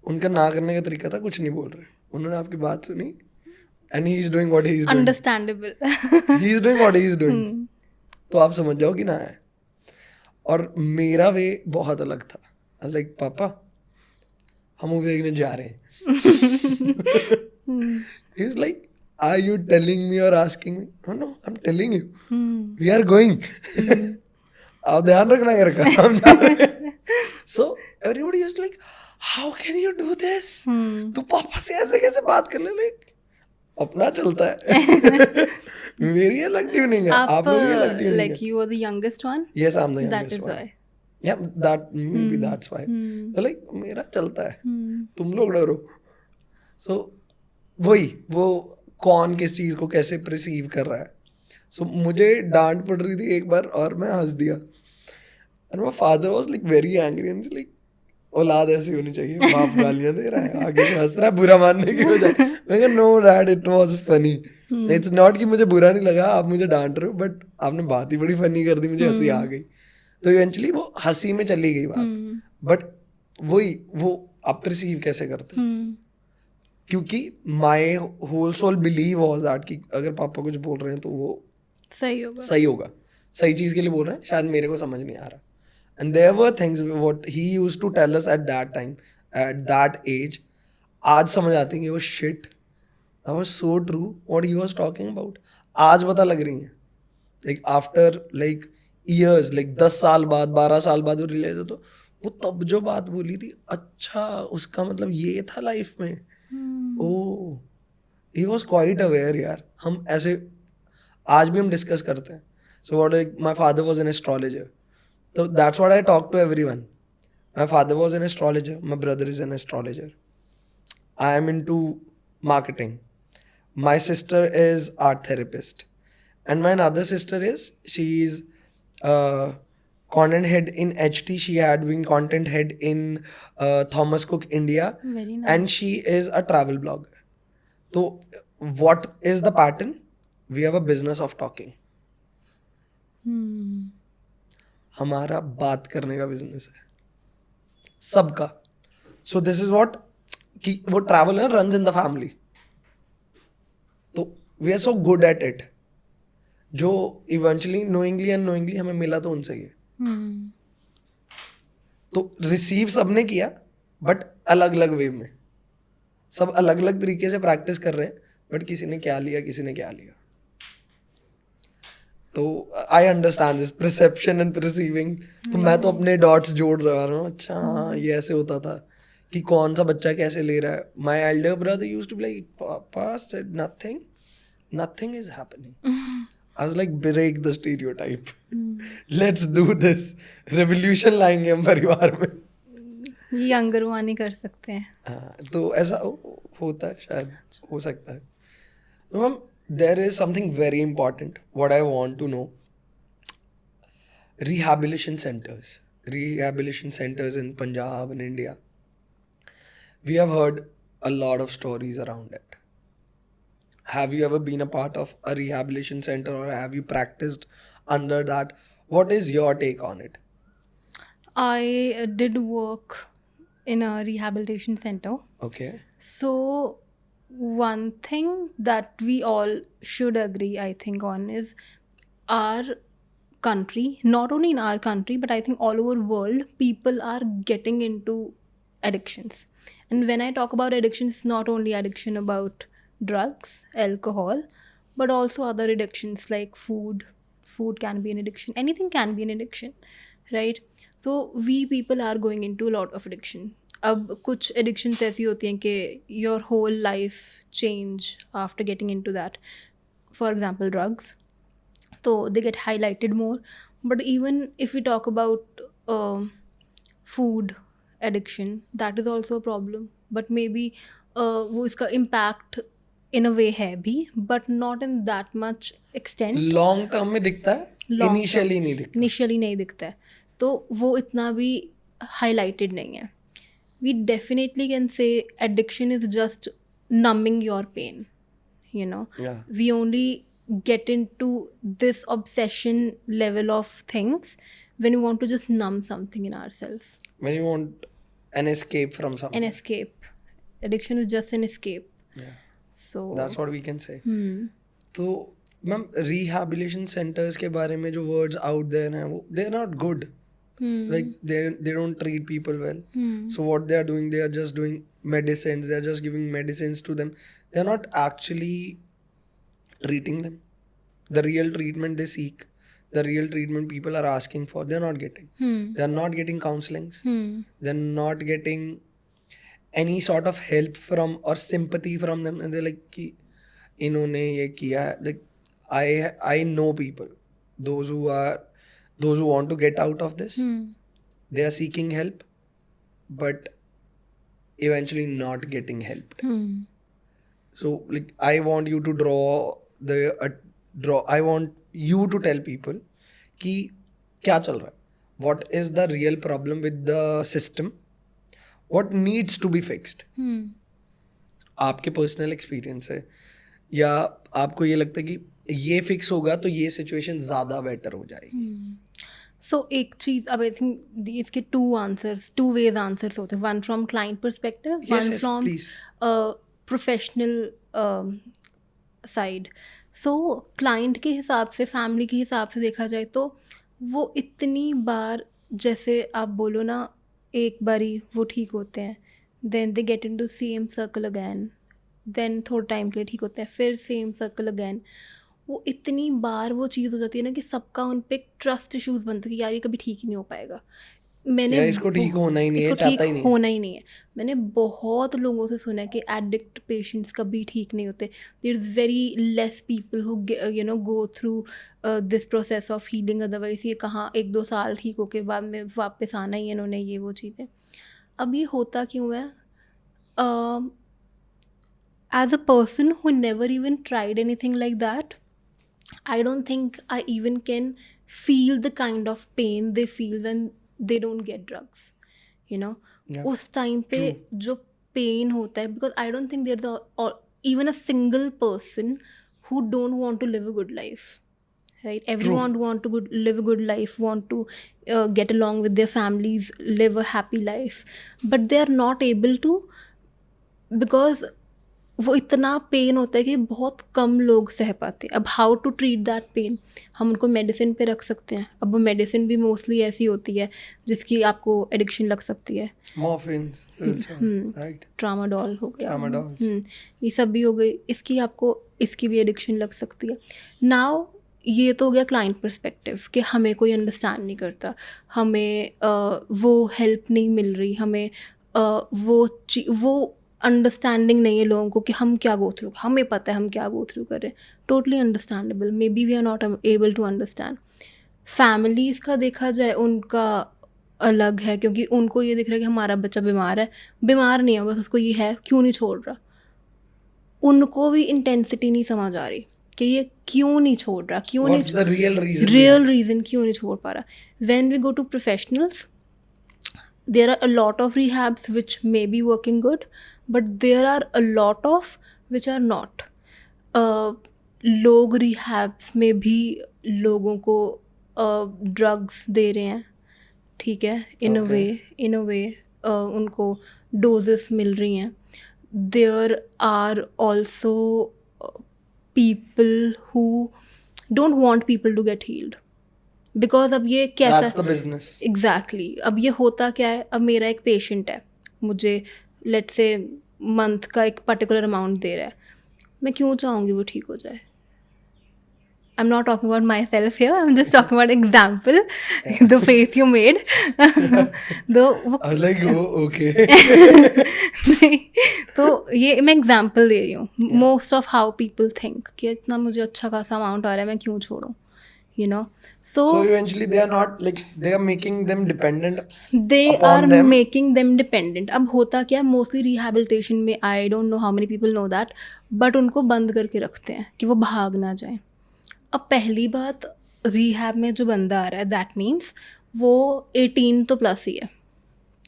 उनका ना करने का तरीका था कुछ नहीं बोल रहे, उन्होंने आपकी बात सुनी and he is doing what he is doing, understandable. he is doing what he is doing, तो आप समझ जाओ कि ना है। और मेरा वे बहुत अलग था, लाइक पापा हम मूवी देखने जा रहे हैं। He was like are you telling me or asking me? Oh no, I'm telling you. Hmm. We are going. आप ध्यान रखना घर का, हम जा रहे हैं. So everybody is like, how can you do this? Hmm. तू पापा से ऐसे कैसे बात कर ले? Like, अपना चलता है. मेरी अलग ट्यूनिंग है, आप आप लोगों की अलग ट्यूनिंग like है. you are the youngest one. Yes, I'm the That youngest is one. why. Yeah, that maybe that's why. Hmm. So like मेरा चलता है, Hmm. तुम लोग डरो. So वही वो कौन किस चीज को कैसे परसीव कर रहा है. So मुझे डांट पड़ रही थी एक बार और मैं हंस दिया. And my father was like very angry and he's like, औलाद ऐसी होनी चाहिए, बाप गालियां दे रहा है, आगे से हंस रहा है बुरा मानने की बजाय. मैं कहा no dad, it was funny. It's not कि मुझे बुरा नहीं लगा, आप मुझे डांट रहे हो, बट आपने बात ही बड़ी फनी कर दी, मुझे हंसी आ गई. तो इवेंचुअली वो हंसी में चली गई बात. बट वही वो आप परसीव कैसे करते हैं. Hmm. क्योंकि my whole soul believe was that कि अगर पापा कुछ बोल रहे हैं तो वो सही होगा. सही होगा, सही चीज के लिए बोल रहे हैं, शायद मेरे को समझ नहीं आ रहा. And there were things what he used to tell us at that time, at that age. आज समझ आती है कि वो shit, that was so true what he was talking about. आज पता लग रही है, like after like years, like 10 साल बाद, 12 साल बाद वो रियलाइज हो, तो वो तब जो बात बोली थी, अच्छा उसका मतलब ये था लाइफ में. ओह, ही वॉज क्वाइट अवेयर यार. हम ऐसे आज भी हम डिस्कस करते हैं. So what, my father was an astrologer, so that's what I talk to everyone. My father was an astrologer, my brother is an astrologer. I am into marketing. My sister is art therapist, and my other sister is, she's content head in HT. She had been content head in Thomas Cook India, Very nice. and she is a travel blogger. So what is the pattern? We have a business of talking. Hmm. हमारा बात करने का बिजनेस है सबका. सो दिस इज व्हाट, कि वो ट्रैवल है, रन्स इन द फैमिली. तो we are so good at it, जो इवेंचुअली नोइंगली अननोइंगली हमें मिला तो उनसे ही है. Hmm. तो रिसीव सबने किया, बट अलग अलग वे में, सब अलग अलग तरीके से प्रैक्टिस कर रहे हैं, बट किसी ने क्या लिया, किसी ने क्या लिया. तो I understand this perception and perceiving. तो मैं तो अपने डॉट्स जोड़ रहा हूँ, अच्छा हाँ ये ऐसे होता था, कि कौन सा बच्चा कैसे ले रहा है. My elder brother used to be like, पापा said nothing is happening. I was like, break the stereotype, let's do this. Revolution लाएंगे हम परिवार में. ये यंगर वन ही कर सकते हैं. हाँ, तो ऐसा होता है, शायद हो सकता है. तो ma'am, there is something very important what I want to know. Rehabilitation centers in Punjab and India, we have heard a lot of stories around it. Have you ever been a part of a rehabilitation center, or have you practiced under that? What is your take on it? I did work in a rehabilitation center. Okay. So, one thing that we all should agree, I think, on is our country, not only in our country, but I think all over world, people are getting into addictions. And when I talk about addictions, not only addiction about drugs, alcohol, but also other addictions like food. Food can be an addiction. Anything can be an addiction, right? So we people are going into a lot of addiction. अब कुछ एडिक्शंस ऐसी होती हैं कि your whole life change after getting into that. For example drugs, तो they get highlighted more. But even if we talk about food addiction, that is also a problem. But may be वो इसका इम्पैक्ट इन अ वे है भी, but not in that much extent. Long term में दिखता है, इनिशियली नहीं दिखता. इनिशियली नहीं दिखता है, तो वो इतना भी हाईलाइटेड नहीं है. We definitely can say addiction is just numbing your pain, you know. Yeah. We only get into this obsession level of things when we want to just numb something in ourselves. When you want an escape from something. An escape. Addiction is just an escape. Yeah. So That's what we can say. hmm. तो मैम, रिहैबिलिटेशन सेंटर्स के बारे में जो वर्ड्स आउट देयर हैं, वो they are not good. Like they don't treat people well. So what they are doing, they are just doing medicines. They are just giving medicines to them. They are not actually treating them. The real treatment they seek, the real treatment people are asking for, they're not getting. They're not getting counselings. They're not getting any sort of help from or sympathy from them. And they're like, कि इन्होंने ये किया है. Like I know people, those who want to get out of this, they are seeking help, but eventually not getting helped. So like I want you to I want you to tell people कि क्या चल रहा है, what is the real problem with the system, what needs to be fixed. आपके पर्सनल एक्सपीरियंस है या आपको ये लगता है कि ये फिक्स होगा तो ये सिचुएशन ज़्यादा बेटर हो जाएगी. सो एक चीज़, अब आई थिंक इसके टू वेज आंसर्स होते हैं. One from client perspective, one from professional side. So client के हिसाब से, फैमिली के हिसाब से देखा जाए तो वो इतनी बार, जैसे आप बोलो ना, एक बारी वो ठीक होते हैं, then they get into same circle again, then थोड़ा टाइम के लिए ठीक होते हैं, फिर सेम सर्कल अगैन. वो इतनी बार वो चीज़ हो जाती है ना कि सबका उन पे ट्रस्ट इश्यूज बनते हैं कि यार ये कभी ठीक ही नहीं हो पाएगा. मैंने इसको ठीक होना ही नहीं है, चाहता ही नहीं होना ही नहीं है. मैंने बहुत लोगों से सुना है कि एडिक्ट पेशेंट्स कभी ठीक नहीं होते. There is very less people who go through this process of healing. Otherwise ये कहाँ 1-2 साल ठीक होके बाद में वापस आना ही है इन्होंने, ये वो चीज़ें. अब ये होता क्यों है? As a person who never even tried anything like that, I don't think I even can feel the kind of pain they feel when they don't get drugs. You know, Yeah. उस टाइम पे जो पेन होता है, because I don't think there's even a single person who don't want to live a good life. Right? Everyone want to live a good life, want to get along with their families, live a happy life, but they are not able to, because वो इतना पेन होता है कि बहुत कम लोग सह पाते हैं. अब how to treat that pain? हम उनको मेडिसिन पे रख सकते हैं. अब वो मेडिसिन भी मोस्टली ऐसी होती है जिसकी आपको एडिक्शन लग सकती है. मॉर्फिन, राइट, ट्रामाडोल हो गया, ट्रामाडोल, ये सब भी हो गई. इसकी भी एडिक्शन लग सकती है. नाउ ये तो हो गया क्लाइंट पर्सपेक्टिव कि हमें कोई अंडरस्टैंड नहीं करता, हमें वो हेल्प नहीं मिल रही, हमें वो अंडरस्टैंडिंग नहीं है लोगों को कि हम क्या गो थ्रू, हमें पता है हम क्या गो थ्रू कर रहे हैं. Totally understandable. Maybe we are not able to understand. Families का देखा जाए उनका अलग है, क्योंकि उनको ये दिख रहा है कि हमारा बच्चा बीमार है. बीमार नहीं है, बस उसको ये है, क्यों नहीं छोड़ रहा. उनको भी इंटेंसिटी नहीं समझ आ रही कि ये क्यों नहीं छोड़ रहा, क्यों नहीं, रियल रीज़न क्यों नहीं छोड़ पा रहा. When we go to professionals, there are a lot of rehabs which may be working good, but there are a lot of which are not. लोग rehabs में भी लोगों को drugs दे रहे हैं, ठीक है, in a way उनको doses मिल रही हैं. There are also people who don't want people to get healed. Because अब ये कैसा, That's the business. Exactly. अब ये होता क्या है, अब मेरा एक पेशेंट है, मुझे लेट्स से मंथ का एक पर्टिकुलर अमाउंट दे रहा है, मैं क्यों चाहूँगी वो ठीक हो जाए? आई am not talking about my self here, I am just talking about example, the face you made. तो ये मैं एग्जाम्पल दे रही हूँ. Most of how people think कि इतना मुझे अच्छा खासा अमाउंट आ रहा है, मैं क्यों छोड़ूँ, you know. So eventually they are not, like, they are making them dependent. They are making them dependent. अब होता क्या है, मोस्टली रिहेबिलिटेशन में, आई don't know how many people know that, but उनको बंद करके रखते हैं कि वो भाग ना जाए. अब पहली बात, रिहैब में जो बंदा आ रहा है, दैट मीन्स वो 18 तो प्लस ही है,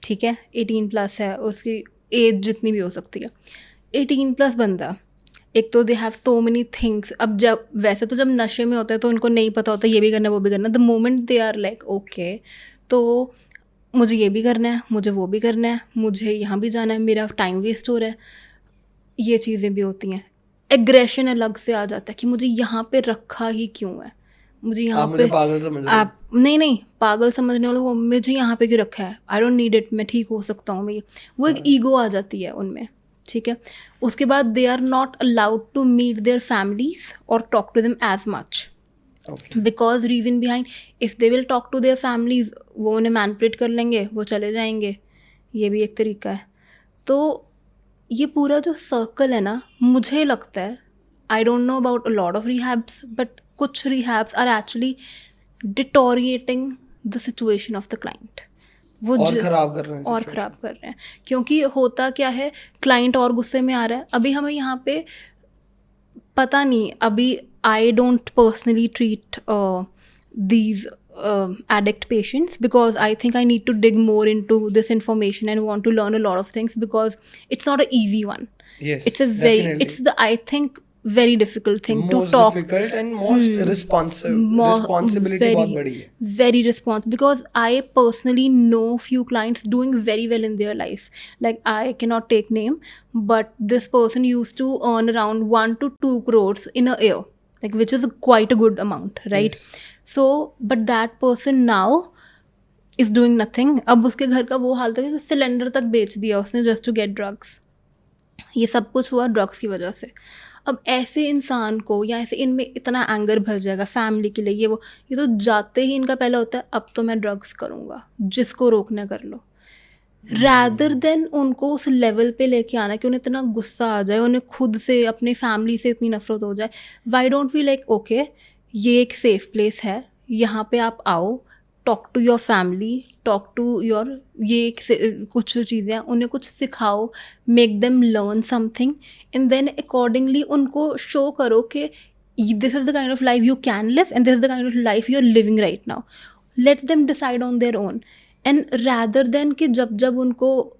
ठीक है, 18 प्लस है, उसकी एज जितनी भी हो सकती है. 18 प्लस बंदा, एक तो they have so many things. अब जब वैसे तो जब नशे में होता है तो उनको नहीं पता होता ये भी करना वो भी करना. The moment they are like okay, तो मुझे ये भी करना है, मुझे वो भी करना है, मुझे यहाँ भी जाना है, मेरा टाइम वेस्ट हो रहा है, ये चीज़ें भी होती हैं. एग्रेशन अलग से आ जाता है कि मुझे यहाँ पे रखा ही क्यों है, मुझे यहाँ पे पागल समझ रहे आप नहीं पागल समझने वाले, वो मुझे यहाँ पे क्यों रखा है, आई डोंट नीड इट, मैं ठीक हो सकता हूँ. मैं वो एक ईगो आ जाती है उनमें, ठीक है. उसके बाद they are not allowed to meet their families और talk to them as much, Okay. Because reason behind if they will talk to their families, वो उन्हें मैनिपुलेट कर लेंगे, वो चले जाएंगे. ये भी एक तरीका है. तो ये पूरा जो सर्कल है ना, मुझे लगता है, I don't know about a lot of rehabs, but कुछ rehabs are actually deteriorating the situation of the client. वो और खराब कर रहे हैं और situation. ख़राब कर रहे हैं, क्योंकि होता क्या है, क्लाइंट और गुस्से में आ रहा है. अभी हमें यहाँ पे पता नहीं, अभी I don't personally treat these addict patients, because I think I need to dig more into this information and want to learn a lot of things, because it's not an easy one. Yes, It's a very, definitely. it's the, I think, very difficult thing to most talk. difficult and most responsibility बहुत बड़ी है. Very responsible, because I personally know few clients doing very well in their life. Like, I cannot take name, but this person used to earn around 1 to 2 crores in a year, like, which is quite a good amount, right? Yes. So, but that person now is doing nothing. अब उसके घर का वो हाल था कि सिलेंडर तक बेच दिया उसने just to get drugs. ये सब कुछ हुआ ड्रग्स की वजह से. अब ऐसे इंसान को, या ऐसे इनमें इतना एंगर भर जाएगा फैमिली के लिए, ये तो जाते ही इनका पहला होता है, अब तो मैं ड्रग्स करूँगा, जिसको रोकना कर लो. रैदर देन उनको उस लेवल पे लेके आना कि उन्हें इतना गुस्सा आ जाए, उन्हें खुद से, अपने फैमिली से इतनी नफरत हो जाए. Why don't we like, okay, ये एक सेफ प्लेस है, यहाँ पे आप आओ, talk to your family, talk to your, ये कुछ चीज़ें हैं, उन्हें कुछ सिखाओ, make them learn something, and then accordingly उनको शो करो कि this is the kind of life you can live and this is the kind of life you are living right now. Let them decide on their own. And rather than कि जब उनको,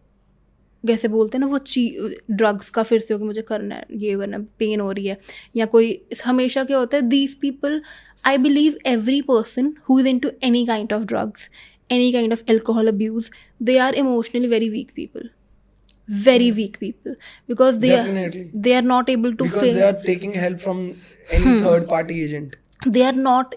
कैसे बोलते हैं ना, वो ड्रग्स का फिर से हो कि मुझे करना है, ये करना, पेन हो रही है, या कोई, हमेशा क्या होता है, these people, I believe every person who is into any kind of drugs, any kind of alcohol abuse, they are emotionally very weak people, very weak people, because Definitely. they are not able to Because they are taking help from any third party agent. they are not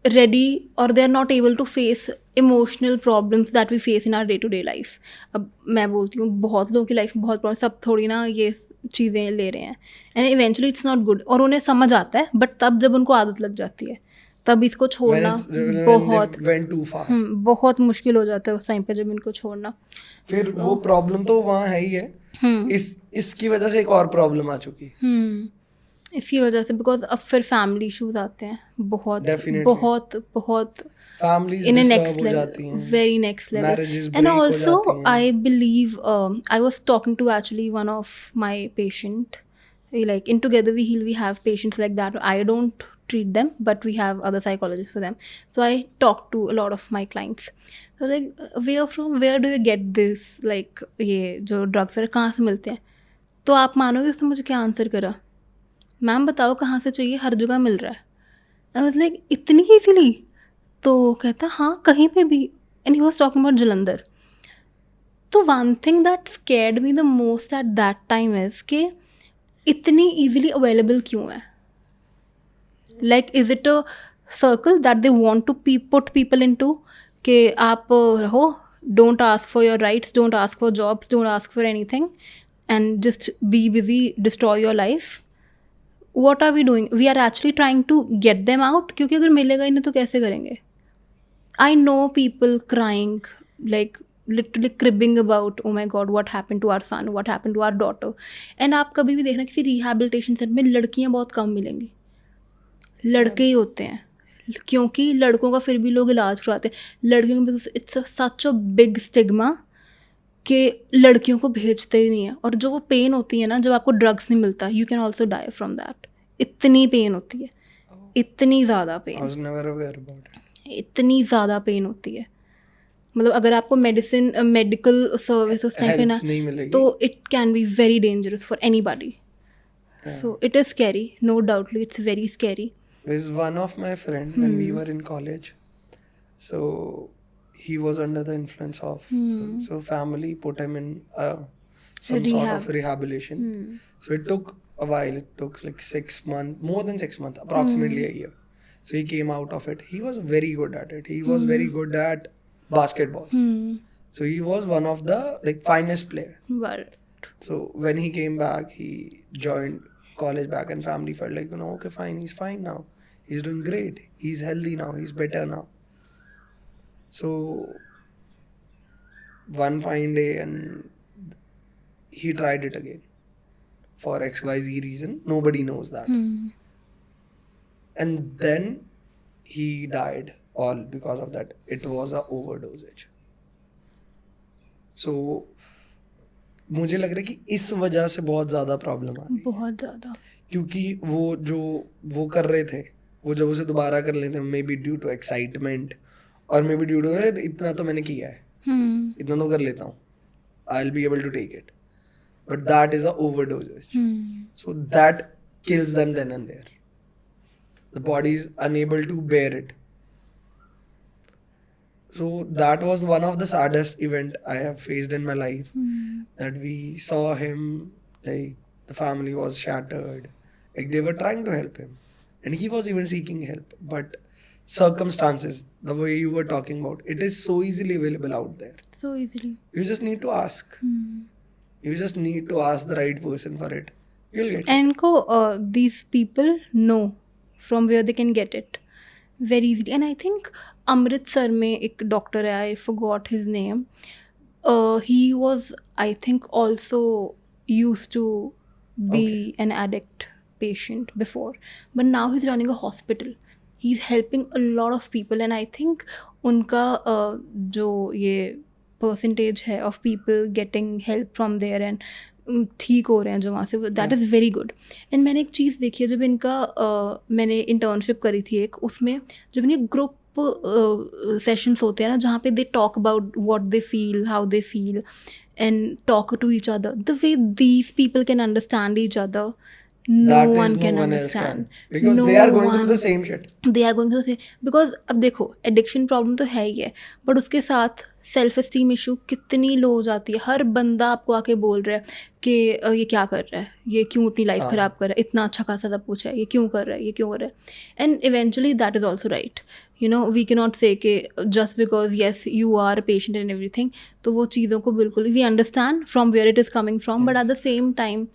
ready, or they are not able to face emotional problems that we face in our day to day life. अब मैं बोलती हूँ, बहुत लोगों की लाइफ में बहुत प्रॉब्लम, सब थोड़ी ना ये चीज़ें ले रहे हैं, and eventually it's not good, और उन्हें समझ आता है, बट तब जब उनको आदत लग जाती है, तब इसको छोड़ना when they went too far. बहुत मुश्किल हो जाता है उस टाइम पे जब इनको छोड़ना. फिर वो प्रॉब्लम तो वहाँ है ही है. इसकी वजह से एक और प्रॉब्लम आ चुकी है. इसकी वजह से, बिकॉज अब फिर फैमिली इश्यूज आते हैं, बहुत Definitely. बहुत बहुत Families in a disturb next हो level, जाती हैं. very next level. Marriages And break हो also जाती हैं. I believe, I was talking to actually one of my patient, like in Together We Heal we have patients like that. I don't treat them, but we have other psychologists for them. So I talk to a lot of my clients. So like, where do you get this, like, ये जो ड्रग्स वगैरह कहाँ से मिलते हैं? तो आप मानोगे उसने मुझे क्या आंसर करा, मैम बताओ कहाँ से चाहिए, हर जगह मिल रहा है. आई वाज लाइक, इतनी ईजीली? तो कहता हाँ कहीं पे भी, and he was talking about Jalandhar. तो one thing that scared me the most at that time is कि इतनी ईजिली अवेलेबल क्यों है. Like, is it a circle that they want to put people in to, कि आप रहो, don't ask for your rights, don't ask for jobs, don't ask for any thing, and just be busy, destroy your life. What are we doing? We are actually trying to get them out, क्योंकि अगर मिलेगा ही नहीं तो कैसे करेंगे. I know people crying, like literally cribbing about, oh my god, what happened to our son, what happened to our daughter. And आप कभी भी देखना किसी rehabilitation center में लड़कियां बहुत कम मिलेंगी, लड़के ही होते हैं, क्योंकि लड़कों का फिर भी लोग इलाज करवाते हैं. लड़कियों में it's such a big stigma कि लड़कियों को भेजते ही नहीं है. और जो वो पेन होती है ना, जब आपको ड्रग्स नहीं मिलता, you can also die from that. इतनी पेन होती है, इतनी ज़्यादा pain, I was never aware about it. इतनी ज़्यादा पेन होती है. मतलब अगर आपको मेडिकल सर्विस उस टाइम पे ना, Help नहीं मिलेगी. तो it can be very dangerous for anybody. So it is scary, no doubtly it's very scary. There's one of my friend when we were in college. So he was under the influence of. So family put him in some sort of rehabilitation. So it took a while. It took like 6 months, more than 6 months, approximately a year. So he came out of it. He was very good at it. He was very good at basketball. So he was one of the like finest player. But So when he came back, he joined college back, and family felt like, okay, fine, he's fine now. He's doing great. He's healthy now. He's better now. So one fine day, and he tried it again for XYZ reason. Nobody knows that. And then he died all because of that. It was a overdosage. So मुझे लग रहा है कि इस वजह से बहुत ज़्यादा प्रॉब्लम आ रही है, बहुत ज़्यादा, क्योंकि वो कर रहे थे, वो जब उसे दोबारा कर लेते हैं, maybe due to excitement और मे बी ड्यू टू इतना तो मैंने किया है, इतना तो कर लेता हूँ, I will be able to take it, but that is a overdoses. So that kills them then and there. The body is unable to bear it. So that was one of the saddest event I have faced in my life. That we saw him, like the family was shattered. Like they were trying to help him, and he was even seeking help. But circumstances, the way you were talking about, it is so easily available out there. so easily. You just need to ask. You just need to ask the right person for it. You'll get it. And इनको these people know from where they can get it very easily. And I think Amritsar में एक डॉक्टर है, I forgot his name. He was, I think, also used to be an addict patient before, but now he's running a hospital. He's helping a lot of people, and I think उनका जो ये percentage है of people getting help from there and ठीक हो रहे हैं जो वहाँ से, that is very good. And मैंने एक चीज़ देखी है, जब इनका मैंने इंटर्नशिप करी थी एक, उसमें जब इनके ग्रुप सेशंस होते हैं ना, जहाँ पे they talk about what they feel, how they feel, and talk to each other, the way these people can understand each other, no That is one no can one else understand. can. Because No they are going through one- the same shit. They are going to say, because अब देखो एडिक्शन प्रॉब्लम तो है ही है, बट उसके साथ सेल्फ एस्टीम इशू कितनी लो हो जाती है. हर बंदा आपको आके बोल रहा है कि ये क्या कर रहा है, ये क्यों अपनी लाइफ ख़राब कर रहा है, इतना अच्छा खासा सब कुछ है, ये क्यों कर रहा है, ये क्यों कर रहा है. And eventually that is also right. You know, we can not say कि just because yes you are patient and everything, तो वो चीज़ों को बिल्कुल we understand from where it is coming from, but at the same time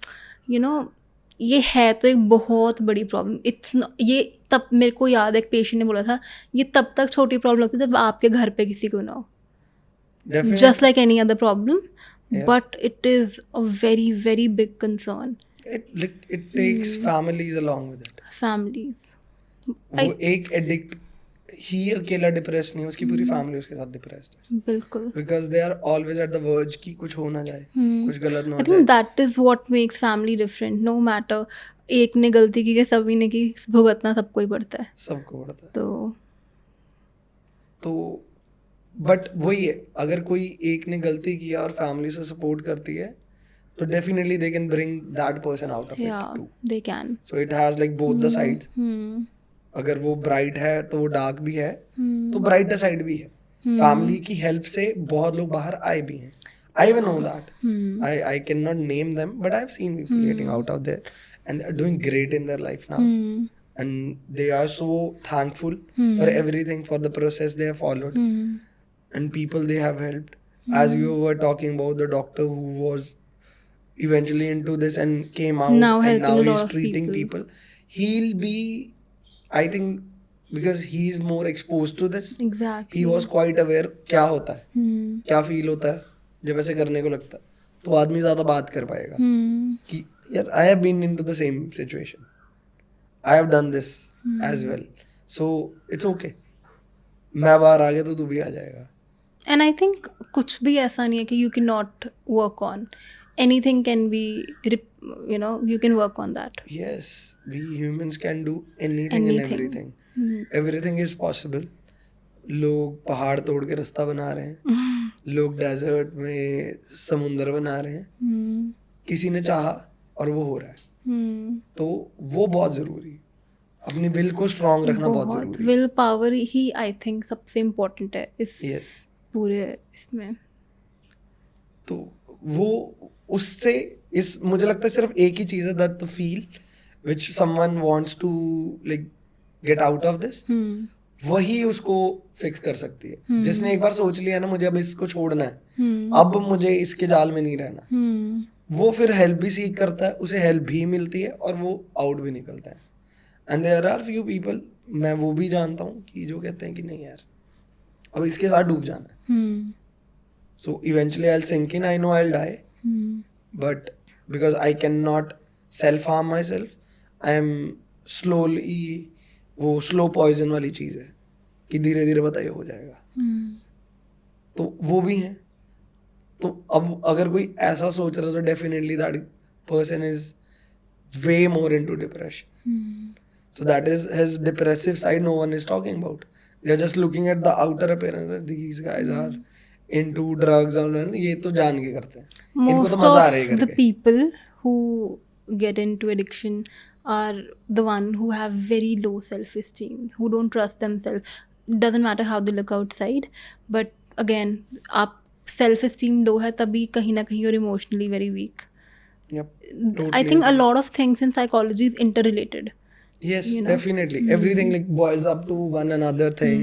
you know ये है तो एक बहुत बड़ी प्रॉब्लम. ये तब मेरे को याद है एक पेशेंट ने बोला था, ये तब तक छोटी प्रॉब्लम लगती है जब आपके घर पे किसी को ना हो, Definitely. just like any other problem. Yeah. But it is a very, very big concern. It takes families along with it. Families. वो एक एडिक्ट ही अकेला डिप्रेस नहीं, उसकी पूरी फैमिली उसके साथ डिप्रेस्ड है. बिल्कुल. Because they are always at the verge कि कुछ हो ना जाए, कुछ गलत ना I हो think जाए. that is what makes family different. No matter एक ने गलती की कि सभी ने की, भुगतना सबको ही पड़ता है. सबको पड़ता है. तो बट वही है, अगर कोई एक ने गलती किया और फैमिली से सपोर्ट करती है, तो definitely they can bring that person out of yeah, it too. they can. So it has like both the sides. अगर वो ब्राइट है तो वो डार्क भी है, तो ब्राइटर साइड भी है. फैमिली की हेल्प से बहुत लोग बाहर आए भी हैं. I even know that. I can not name them, but I have seen people getting out of there and they are doing great in their life now. And they are so thankful for everything, for the process they have followed, and people they have helped. As you were talking about the doctor who was eventually into this and came out, Now and helping now a lot he's of treating people. He'll be, I think, because he's more exposed to this, Exactly. he was quite aware क्या होता है, क्या फील होता है जब ऐसे करने को लगता है. तो आदमी ज़्यादा बात कर पाएगा कि यार I have been into the same situation. I have done this as well. So it's okay. मैं बाहर आ गया तो तू भी आ जाएगा. And I think कुछ भी ऐसा नहीं है कि you cannot work on. Anything can be, you know, you can work on that. Yes, we humans can do anything and Anything. everything. Everything is possible. लोग पहाड़ तोड़ के रास्ता बना रहे हैं. लोग डेजर्ट में समुंदर बना रहे हैं. किसी ने चाहा और वो हो रहा है. तो वो बहुत जरूरी है. अपनी विल को स्ट्रांग रखना बहुत जरूरी है. Will power he I think सबसे इम्पोर्टेंट है इस Yes. पूरे इसमें. तो वो उससे इस मुझे लगता है सिर्फ एक ही चीज है, that the feel which someone wants to like get out of this, वही उसको फिक्स कर सकती है. जिसने एक बार सोच लिया ना मुझे अब इसको छोड़ना है, अब मुझे इसके जाल में नहीं रहना, वो फिर हेल्प भी सीख करता है, उसे हेल्प भी मिलती है और वो आउट भी निकलता है. And there are few people, मैं वो भी जानता हूँ कि जो कहते हैं कि नहीं यार अब इसके साथ डूब जाना है. Hmm. So eventually I will sink in, I know I will die, hmm. But because I can not self harm my self, I am slowly, वो स्लो पॉइजन वाली चीज़ है कि धीरे धीरे बताइए हो जाएगा. हम्म. तो वो भी हैं. तो अब अगर कोई ऐसा सोच रहा है तो definitely that person is way more into depression. Hmm. So that is his depressive side no one is talking about. They are just looking at the outer appearance that these guys are into drugs and ये तो जान के करते हैं. इनको तो Most मजा आ रहा है of the करके. people who get into addiction are the one who have very low self-esteem, who don't trust themselves. Doesn't matter how they look outside, but again, आप self-esteem low है तभी कहीं ना कहीं you're emotionally very weak. Yep. I Totally think a agree. lot of things in psychology is interrelated. Yes, you know. definitely. Everything like boils up to one another thing.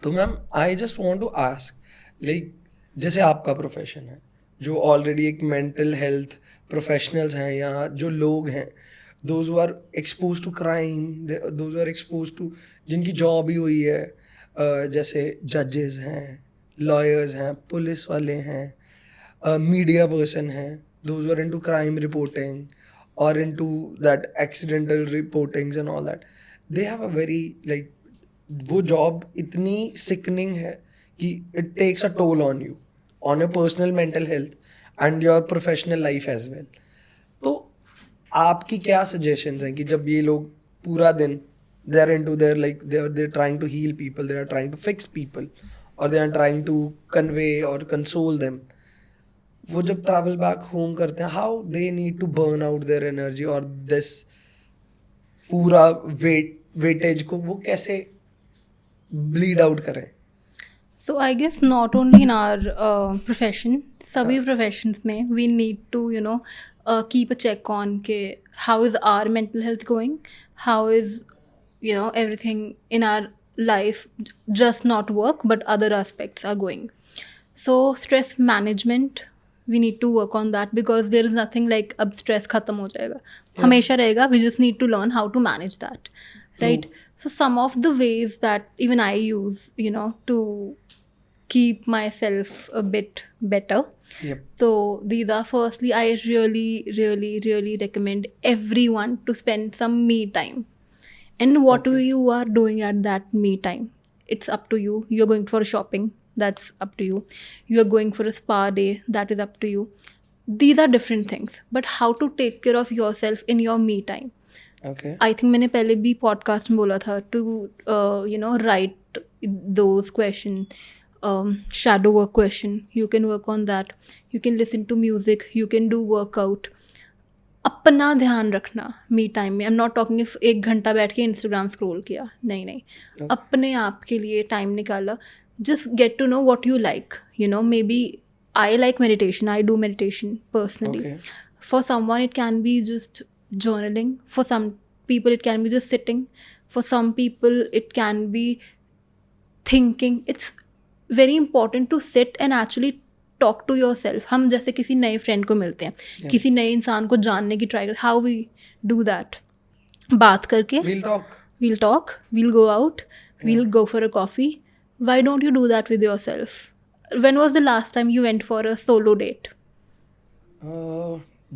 तो ma'am I just want to ask like जैसे आपका प्रोफेशन है जो ऑलरेडी एक मेंटल हेल्थ प्रोफेशनल्स हैं या जो लोग हैं those who are expose to crime, those are expose to जिनकी जॉब ही हुई है, जैसे जजेस हैं, लॉयर्स हैं, पुलिस वाले हैं, मीडिया पर्सन हैं, those are into crime reporting or into that accidental reportings and all that, they have a very like वो job इतनी sickening है कि it takes a toll on you, on your personal mental health and your professional life as well. तो आपकी क्या suggestions हैं कि जब ये लोग पूरा दिन they are into their like they're trying to heal people, they are trying to fix people or they are trying to convey or console them, वो जब ट्रैवल बैक होम करते हैं how they need to burn out their energy और दिस पूरा वेटेज को वो कैसे ब्लीड आउट करें. So I guess not only in our profession, सभी professions में we need to keep a check on के how is our mental health going, how is everything in our life, just not work but other aspects are going. So stress management, we need to work on that because there is nothing like अब stress खत्म हो जाएगा, हमेशा रहेगा. We just need to learn how to manage that, right? So some of the ways that even I use to keep myself a bit better. Yep. So these are, firstly, I really recommend everyone to spend some me time. And what you are doing at that me time, it's up to you. You're going for shopping, that's up to you. You're going for a spa day, that is up to you. These are different things. But how to take care of yourself in your me time? Okay. I think मैंने पहले भी podcast में बोला था to write those questions, shadow work question. You can work on that. You can listen to music. You can do workout. अपना ध्यान रखना मी टाइम में. आई एम नॉट टॉकिंग इफ 1 घंटा बैठ के इंस्टाग्राम स्क्रॉल किया, नहीं. अपने आप के लिए टाइम निकाला. Just get to know what you like. May be I like meditation, I do meditation personally. Okay. For someone it can be just journaling, for some people it can be just sitting, for some people it can be thinking. It's very important to sit and actually talk to yourself. हम जैसे किसी नए फ्रेंड को मिलते हैं, किसी नए इंसान को जानने की ट्राई करते हैं. How we do that? बात करके, we'll talk, we'll go out, we'll go for a coffee. Why don't you do that with yourself? When was the last time you went for a solo date?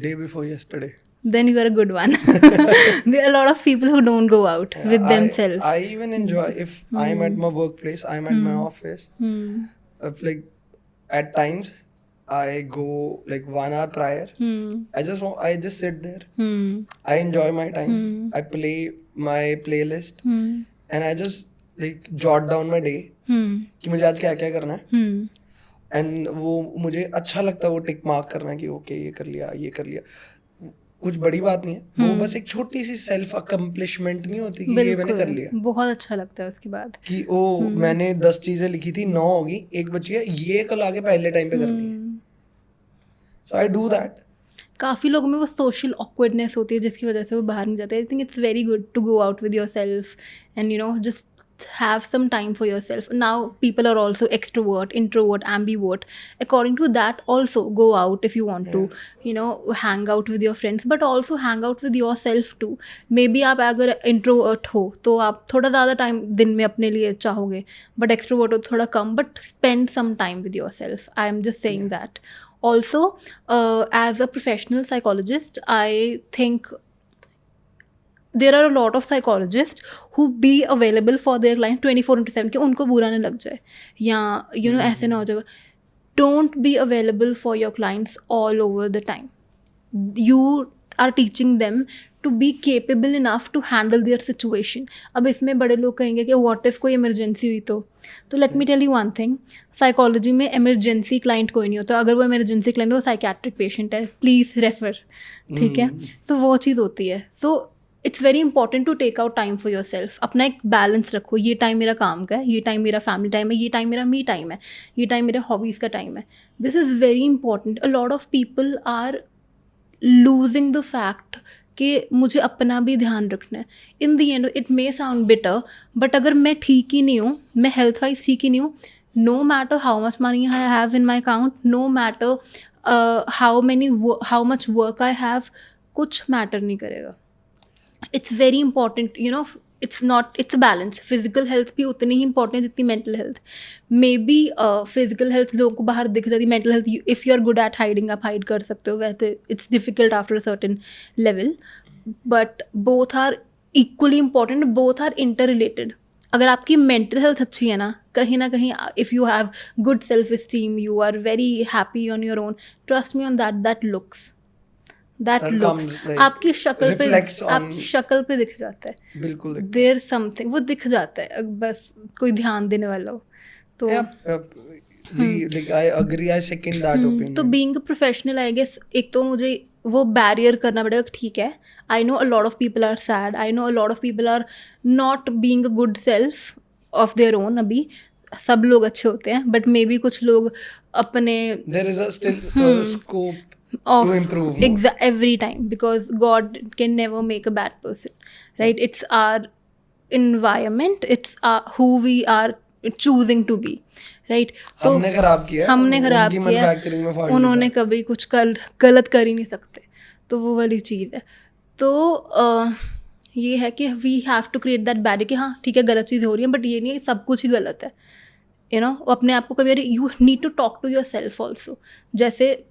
Day before yesterday. Then you are a good one. There are a lot of people who don't go out with themselves. I even enjoy if I'm at my workplace, I'm at my office. If like at times I go like 1 hour prior. I just sit there. I enjoy my time. I play my playlist and I just like jot down my day कि मुझे आज क्या क्या करना है. एंड वो मुझे अच्छा लगता है वो टिक मार्क करना कि ओके ये कर लिया. कुछ बड़ी बात नहीं है, वो बस एक छोटी सी सेल्फ अकम्प्लिशमेंट नहीं होती कि ये मैंने कर लिया. बहुत अच्छा लगता है उसके बाद कि मैंने 10 चीजें लिखी थी, 9 होगी, 1 बच गया, ये कल आगे पहले टाइम पे करनी है. So I do that. काफ़ी लोगों में वो सोशल ऑकवर्डनेस होती है जिसकी वजह से वो बाहर नहीं जाते. I think it's very good to go out with yourself and just have some time for yourself. Now people are also extrovert, introvert, ambivert. According to that, also go out if you want to, you know, hang out with your friends, but also hang out with yourself too. Maybe आप अगर introvert हो तो आप थोड़ा ज़्यादा टाइम दिन में अपने लिए चाहोगे, but extrovert हो तो थोड़ा कम, but spend some time with yourself. I am just saying that. Also, as a professional psychologist, I think there are a lot of psychologists who be available for their client 24/7 कि उनको बुरा ना लग जाए या you know ऐसे ना हो जाए. Don't be available for your clients all over the time. You are teaching them to be capable enough to handle their situation. अब इसमें बड़े लोग कहेंगे कि what if कोई इमरजेंसी हुई तो let me tell you one thing, psychology में इमरजेंसी क्लाइंट कोई नहीं होता. अगर वो इमरजेंसी क्लाइंट है वो साइकेट्रिक पेशेंट है, प्लीज़ रेफर. ठीक है, सो वो चीज़ होती है. So it's very important to take out time for yourself. अपना एक बैलेंस रखो. ये टाइम मेरा काम का है, ये टाइम मेरा फैमिली टाइम है, ये टाइम मेरा मी टाइम है, ये टाइम मेरे हॉबीज़ का टाइम है. This is very important. A lot of people are losing the fact कि मुझे अपना भी ध्यान रखना है. In the end it may sound bitter, but अगर मैं ठीक ही नहीं हूँ, मैं हेल्थ वाइज ठीक ही नहीं हूँ, no matter how much money I have in my account, no matter how much work I have, कुछ मैटर नहीं करेगा. It's very important, you know, it's balance. Physical health भी उतनी ही इंपॉर्टेंट है जितनी mental health. Maybe physical health लोगों को बाहर दिख जाती, mental health if you are good at hiding, आप हाइड कर सकते हो. वैसे it's difficult after a certain level, but both are equally important, both are inter related. अगर आपकी मेंटल हेल्थ अच्छी है ना कहीं if you have good self esteem, you are very happy on your own, trust me on that looks आपकी शक्ल पे दिख जाता है. बिल्कुल देयर समथिंग, वो दिख जाता है, बस कोई ध्यान देने वाला हो तो. I agree, I second that opinion. तो being a professional I guess एक तो मुझे वो बैरियर करना पड़ेगा. ठीक है, I know a lot of people are sad, I know a lot of people are not being a good self of their own. अभी सब लोग अच्छे होते हैं, बट मे बी कुछ लोग अपने there is a still scope of to improve more. every time, because God can never make a bad person, right? It's our environment, it's who we are choosing to be, right? तो हमने खराब किया, हमने खराब उनकी किया, manufacturing में fault उन्होंने निकाला. कभी कुछ गलत कर ही नहीं सकते. तो वो वाली चीज़ है. तो ये है कि we have to create that barrier कि हाँ ठीक है गलत चीज़ हो रही है, बट ये नहीं है सब कुछ ही गलत है. यू नो, अपने आप को कभी, you need to talk to your self also. जैसे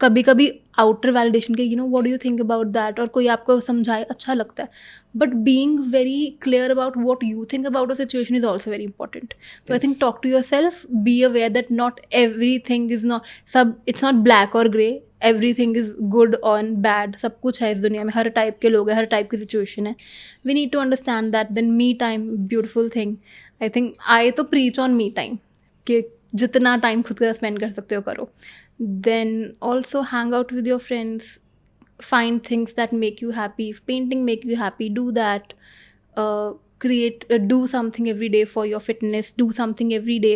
कभी कभी आउटर वैलिडेशन के, you know, what do you think about that, और कोई आपको समझाए अच्छा लगता है, but being very clear about what you think about a situation is also very important. तो I think talk to your self, be aware that not every thing is not it's not black और ग्रे, एवरीथिंग इज गुड और बैड. सब कुछ है इस दुनिया में, हर टाइप के लोग हैं, हर टाइप की सिचुएशन है. We need to understand that. Then me time, beautiful thing. I think I तो प्रीच ऑन मी टाइम कि जितना टाइम खुद का स्पेंड कर सकते हो करो. Then also hang out with your friends, find things that make you happy. If painting make you happy, do that. Do something every day for your fitness, do something every day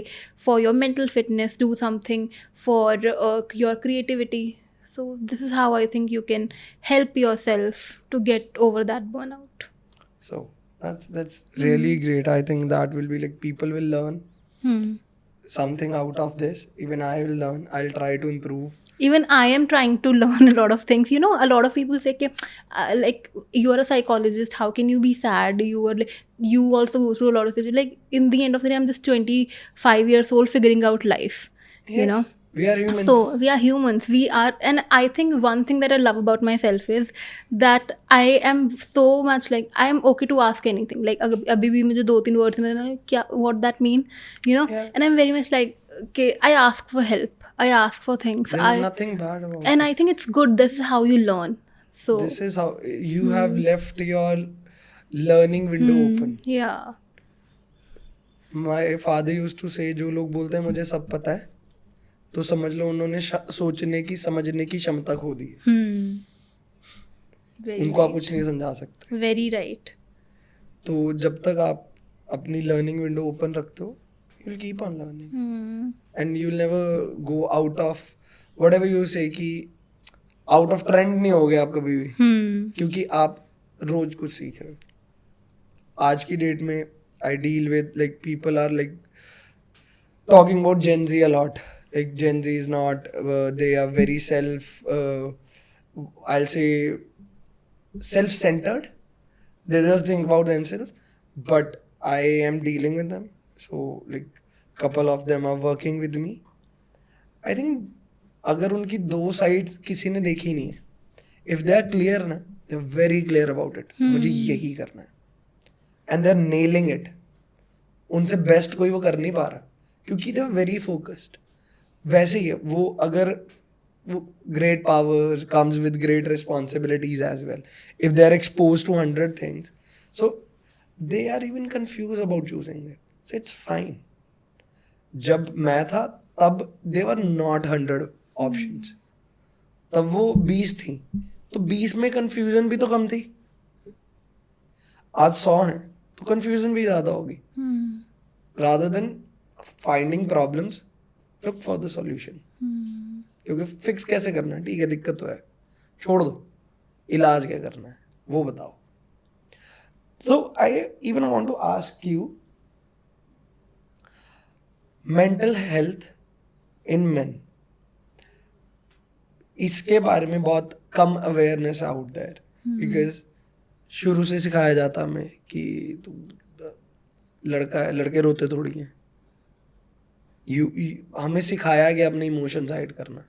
for your mental fitness, do something for your creativity. So this is how I think you can help yourself to get over that burnout. So that's really great. I think that will be like people will learn something out of this. Even I will learn. I'll try to improve. Even I am trying to learn a lot of things. You know, a lot of people say like you are a psychologist, how can you be sad? You also go through a lot of things. Like in the end of the day, I'm just 25 years old figuring out life. Yes, you know, we are humans. So we are humans. We are, and I think one thing that I love about myself is that I am so much like I am okay to ask anything. Like अभी भी मुझे 2-3 words में मैं क्या what that mean, you know, and I'm very much like okay, I ask for help, I ask for things. There's nothing bad about it. And I think it's good. This is how you learn. So this is how you have left your learning window open. Yeah. My father used to say, जो लोग बोलते हैं मुझे सब पता है, तो समझ लो उन्होंने सोचने की समझने की क्षमता खो दी है. उनको आप कुछ नहीं समझा सकते. Very right. तो जब तक आप अपनी लर्निंग विंडो ओपन रखते हो, you'll keep on learning. And you'll never go out of whatever you say कि out of trend नहीं होगे आप कभी भी. क्योंकि आप रोज कुछ सीख रहे हो. आज की डेट में I deal with like people are like talking about Gen Z a lot. Like Gen Z is not, they are very I'll say self-centered. They just think about themselves. But I am dealing with them. So like couple of them are working with me. I think अगर उनकी दो साइड्स किसी ने देखी नहीं है, if they are clear ना, they are very clear about it. मुझे यही करना है. And they are nailing it. उनसे बेस्ट कोई वो कर नहीं पा रहा क्योंकि दे आर वेरी फोकस्ड. वैसे ही है वो, अगर वो great powers comes with great responsibilities as well. If they are expose to 100 things, so they are even confuse about choosing that. So it's fine. जब मैं था तब दे वर नॉट 100 ऑप्शंस, तब वो 20 थी. तो 20 में कंफ्यूजन भी तो कम थी. आज 100 हैं तो कंफ्यूजन भी ज़्यादा होगी. Rather than finding problems, look for the solution. क्योंकि फिक्स कैसे करना है, ठीक है दिक्कत तो है, छोड़ दो, इलाज क्या करना है वो बताओ. So I even want to ask you, mental health in men, इसके बारे में बहुत कम अवेयरनेस आउट देयर. बिकॉज शुरू से सिखाया जाता हमें कि लड़का है, लड़के रोते थोड़ी हैं. हमें सिखाया गया अपने इमोशंस हाइड करना,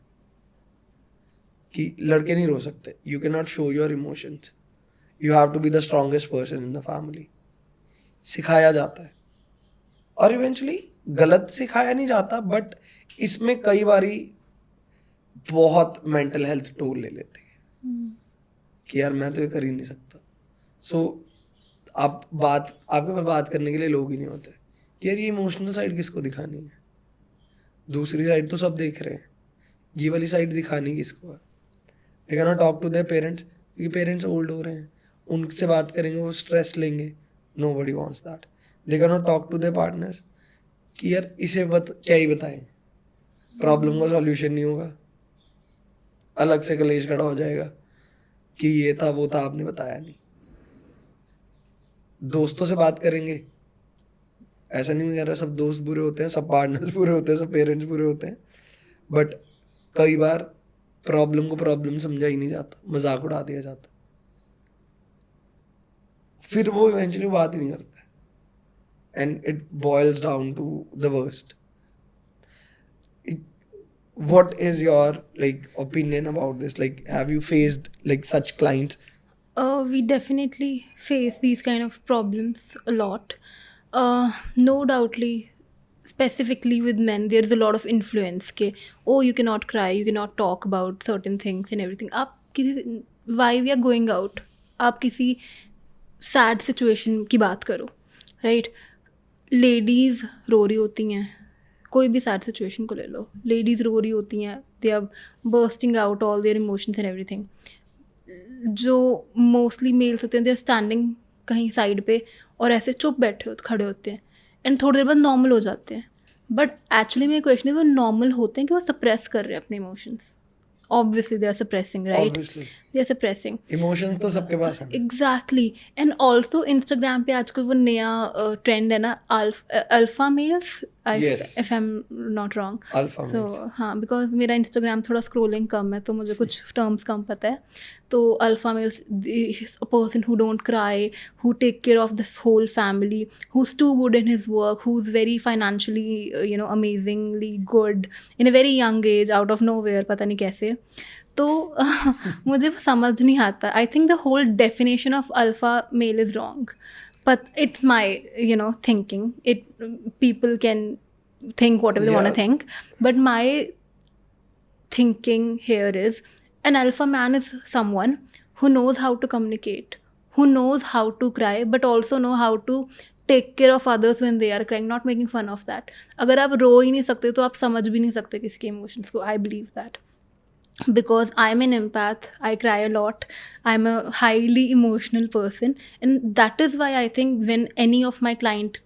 कि लड़के नहीं रो सकते. You can not show your emotions, you have to be the strongest person in the family. सिखाया जाता है और इवेंचुअली गलत सिखाया नहीं जाता, बट इसमें कई बारी बहुत मेंटल हेल्थ टोल ले लेते हैं कि यार मैं तो ये कर ही नहीं सकता. सो आपके पास बात करने के लिए लोग ही नहीं होते कि यार ये इमोशनल साइड किसको दिखानी है. दूसरी साइड तो सब देख रहे हैं, ये वाली साइड दिखानी किसको है. They can not talk to their parents क्योंकि पेरेंट्स ओल्ड हो रहे हैं. उनसे बात करेंगे वो स्ट्रेस लेंगे. Nobody wants that. They can not talk to their partners कि यार इसे क्या ही बताएं, प्रॉब्लम का सॉल्यूशन नहीं होगा. अलग से कलेश खड़ा हो जाएगा कि ये था वो था आपने बताया नहीं. दोस्तों से बात करेंगे, ऐसा नहीं कह रहा सब दोस्त बुरे होते हैं, सब पार्टनर्स बुरे होते हैं, सब पेरेंट्स बुरे होते हैं, बट कई बार प्रॉब्लम को प्रॉब्लम समझा ही नहीं जाता, मजाक उड़ा दिया जाता. फिर वो इवेंचुअली बात ही नहीं करते and it boils down to the worst. What is your opinion about this? Have you faced such clients? We definitely face these kind of problems a lot. No doubtly, specifically with men, there's a lot of influence. Ke, oh, you cannot cry, you cannot talk about certain things and everything. Why we are going out? आप किसी sad situation की बात करो, right? Ladies रो रही होती हैं, कोई भी सैड सिचुएशन को ले लो, लेडीज़ रो रही होती हैं, they are bursting out all their emotions and everything. जो मोस्टली मेल्स होते हैं दे आर स्टैंडिंग कहीं साइड पे और ऐसे चुप खड़े होते हैं एंड थोड़ी देर बाद नॉर्मल हो जाते हैं. बट एक्चुअली मेरा क्वेश्चन है वो नॉर्मल होते हैं कि वो सप्रेस कर रहे हैं अपने emotions. Obviously they are suppressing, right? Obviously. They are suppressing. Emotions तो सबके पास हैं. Exactly. And also Instagram पे आजकल वो नया ट्रेंड है ना, alpha males, if I'm not wrong. Alpha so males. हाँ, because मेरा Instagram थोड़ा स्क्रोलिंग कम है तो मुझे कुछ टर्म्स कम पता है. तो alpha males, a person who don't cry, who take care of the whole family, who's too good in his work, who's very financially amazingly good in a very young age, out of nowhere, पता नहीं कैसे. तो मुझे समझ नहीं आता. I think the whole definition of alpha male is wrong, but it's my thinking. It people can think whatever they want to think, but my thinking here is an alpha man is someone who knows how to communicate, who knows how to cry, but also know how to take care of others when they are crying, not making fun of that. अगर आप रो ही नहीं सकते तो आप समझ भी नहीं सकते किसी के emotions को. I believe that because I'm an empath, I cry a lot, I'm a highly emotional person, and that is why I think when any of my client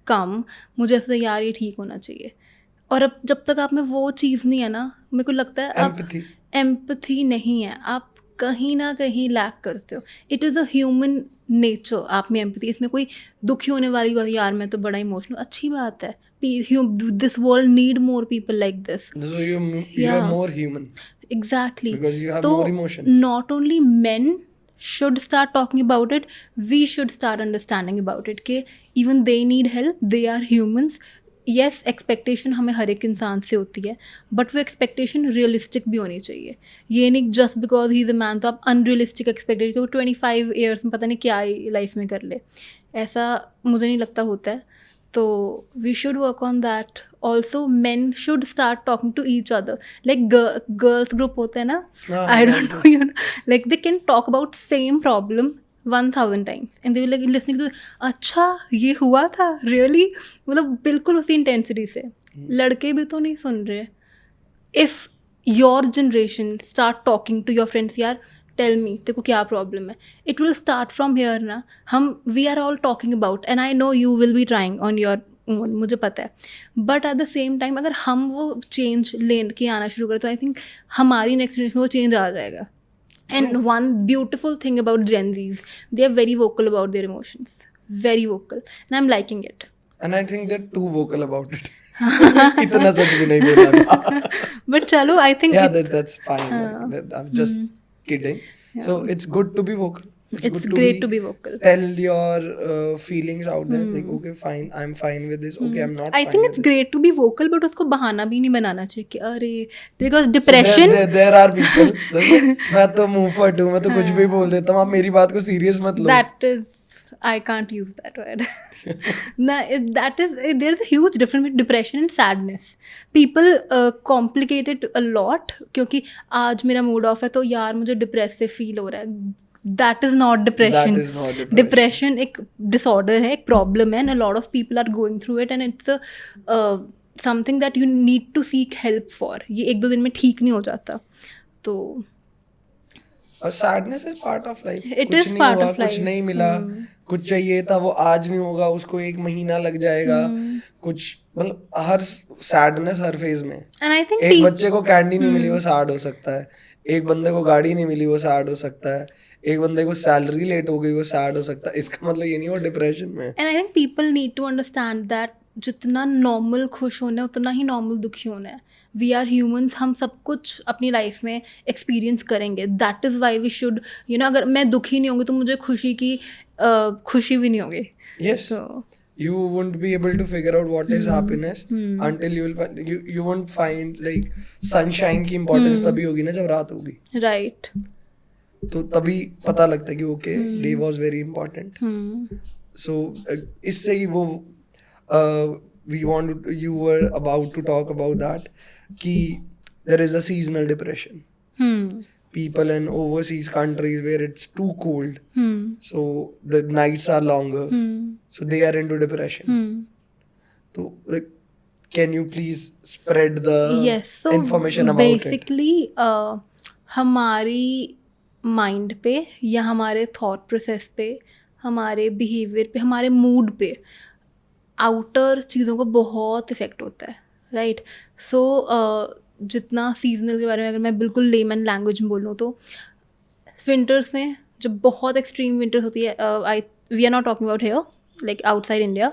कम, मुझे ऐसा यार ये ठीक होना चाहिए. और अब जब तक आप में वो चीज़ नहीं है ना, मेरे को लगता है आप एम्पथी नहीं है, आप कहीं ना कहीं लैक करते हो. It is a human nature, आप में एम्पैथी, इसमें कोई दुखी होने वाली बात, यार मैं तो बड़ा इमोशनल, अच्छी बात है, this world need more people like this. So you are Yeah. more human Exactly. because you have So more emotions. not only men should start talking about it, we should start understanding about it कि even they need help, they are humans. yes, expectation हमें हर एक इंसान से होती है, बट वो एक्सपेक्टेशन रियलिस्टिक भी होनी चाहिए. ये नहीं just because he is a man तो आप अनरियलिस्टिक एक्सपेक्टेशन कि वो 25 ईयर्स में पता नहीं क्या लाइफ में कर ले, ऐसा मुझे नहीं लगता होता है. तो we should work on that. Also man should start talking to each other, like girls group होते हैं ना, I don't know, you know, like they can talk about same problem 1000 times and they will like listening to, अच्छा ये हुआ था रियली, मतलब बिल्कुल उसी इंटेंसिटी से. लड़के भी तो नहीं सुन रहे. If your generation start talking to your friends, यार टेल मी तेरे को क्या प्रॉब्लम है, it will start from here ना. हम we are all talking about and I know you will be trying on your own, मुझे पता है, but at the same time अगर हम वो चेंज ले के आना शुरू करें तो आई थिंक हमारी नेक्स्ट जनरेशन में वो चेंज आ जाएगा. And one beautiful thing about Gen Zs, they are very vocal about their emotions, very vocal, and I'm liking it. And I think they're too vocal about it. इतना सच भी नहीं बोला था. But चलो, I think Yeah, that's fine. I'm just kidding. So it's good to be vocal. it's great to be vocal. Tell your feelings out there. Like, okay, fine, I'm fine with this. Okay, I'm not I fine think with it's this. great to be vocal, but उसको बहाना भी नहीं बनाना चाहिए कि अरे because So depression. there are people. मैं तो मुंह फट हूँ, मैं तो कुछ भी बोल देता हूँ, आप मेरी बात को सीरियस मत लो. That is, I can't use that word. That is, there's a huge difference between depression and sadness. People complicate it a lot, क्योंकि आज मेरा मूड ऑफ है तो यार मुझे डिप्रेसिव फील हो रहा है. That is not depression. That is not depression. Depression एक disorder है, एक problem है, and a lot of people are going through it, and it's a something that you need to seek help for. ये एक दो दिन में ठीक नहीं हो जाता. तो और sadness is part of life. It कुछ is नहीं part हुआ, of कुछ life. नहीं मिला, कुछ चाहिए था वो आज नहीं होगा, उसको 1 महीना लग जाएगा. कुछ मतलब हर सैडनेस हर फेज में. and I think एक बच्चे को कैंडी नहीं मिली वो सैड हो सकता है, एक बंदे को गाड़ी नहीं मिली वो सैड हो सकता है, एक बंदे को सैलरी लेट हो गई वो सैड हो सकता है. इसका मतलब ये नहीं वो डिप्रेशन में. and I think people need to understand that जितना नॉर्मल खुश होना है उतना ही नॉर्मल दुखी होना है. वी आर ह्यूमंस, हम सब कुछ अपनी लाइफ में एक्सपीरियंस करेंगे. That is why we should, you know, अगर मैं दुखी नहीं होंगी तो मुझे खुशी की खुशी भी नहीं होगी. Yes. So You won't be able to figure out what is happiness until you won't find like sunshine की importance तभी होगी ना जब रात होगी. right. तो तभी पता लगता है कि okay day was very important. So इससे ही वो we want you were about to talk about that कि there is a seasonal depression. People in overseas countries where it's too cold, so the nights are longer, so they are into depression. So like, can you please spread the yes, so information about it? basically हमारी माइंड पे या हमारे थॉट प्रोसेस पे, हमारे बिहेवियर पे, हमारे मूड पे आउटर चीज़ों का बहुत इफ़ेक्ट होता है. राइट. सो जितना सीजनल के बारे में अगर मैं बिल्कुल लेमन लैंग्वेज में बोलूँ तो विंटर्स में जब बहुत एक्सट्रीम विंटर्स होती है, we are not talking about here, like outside India,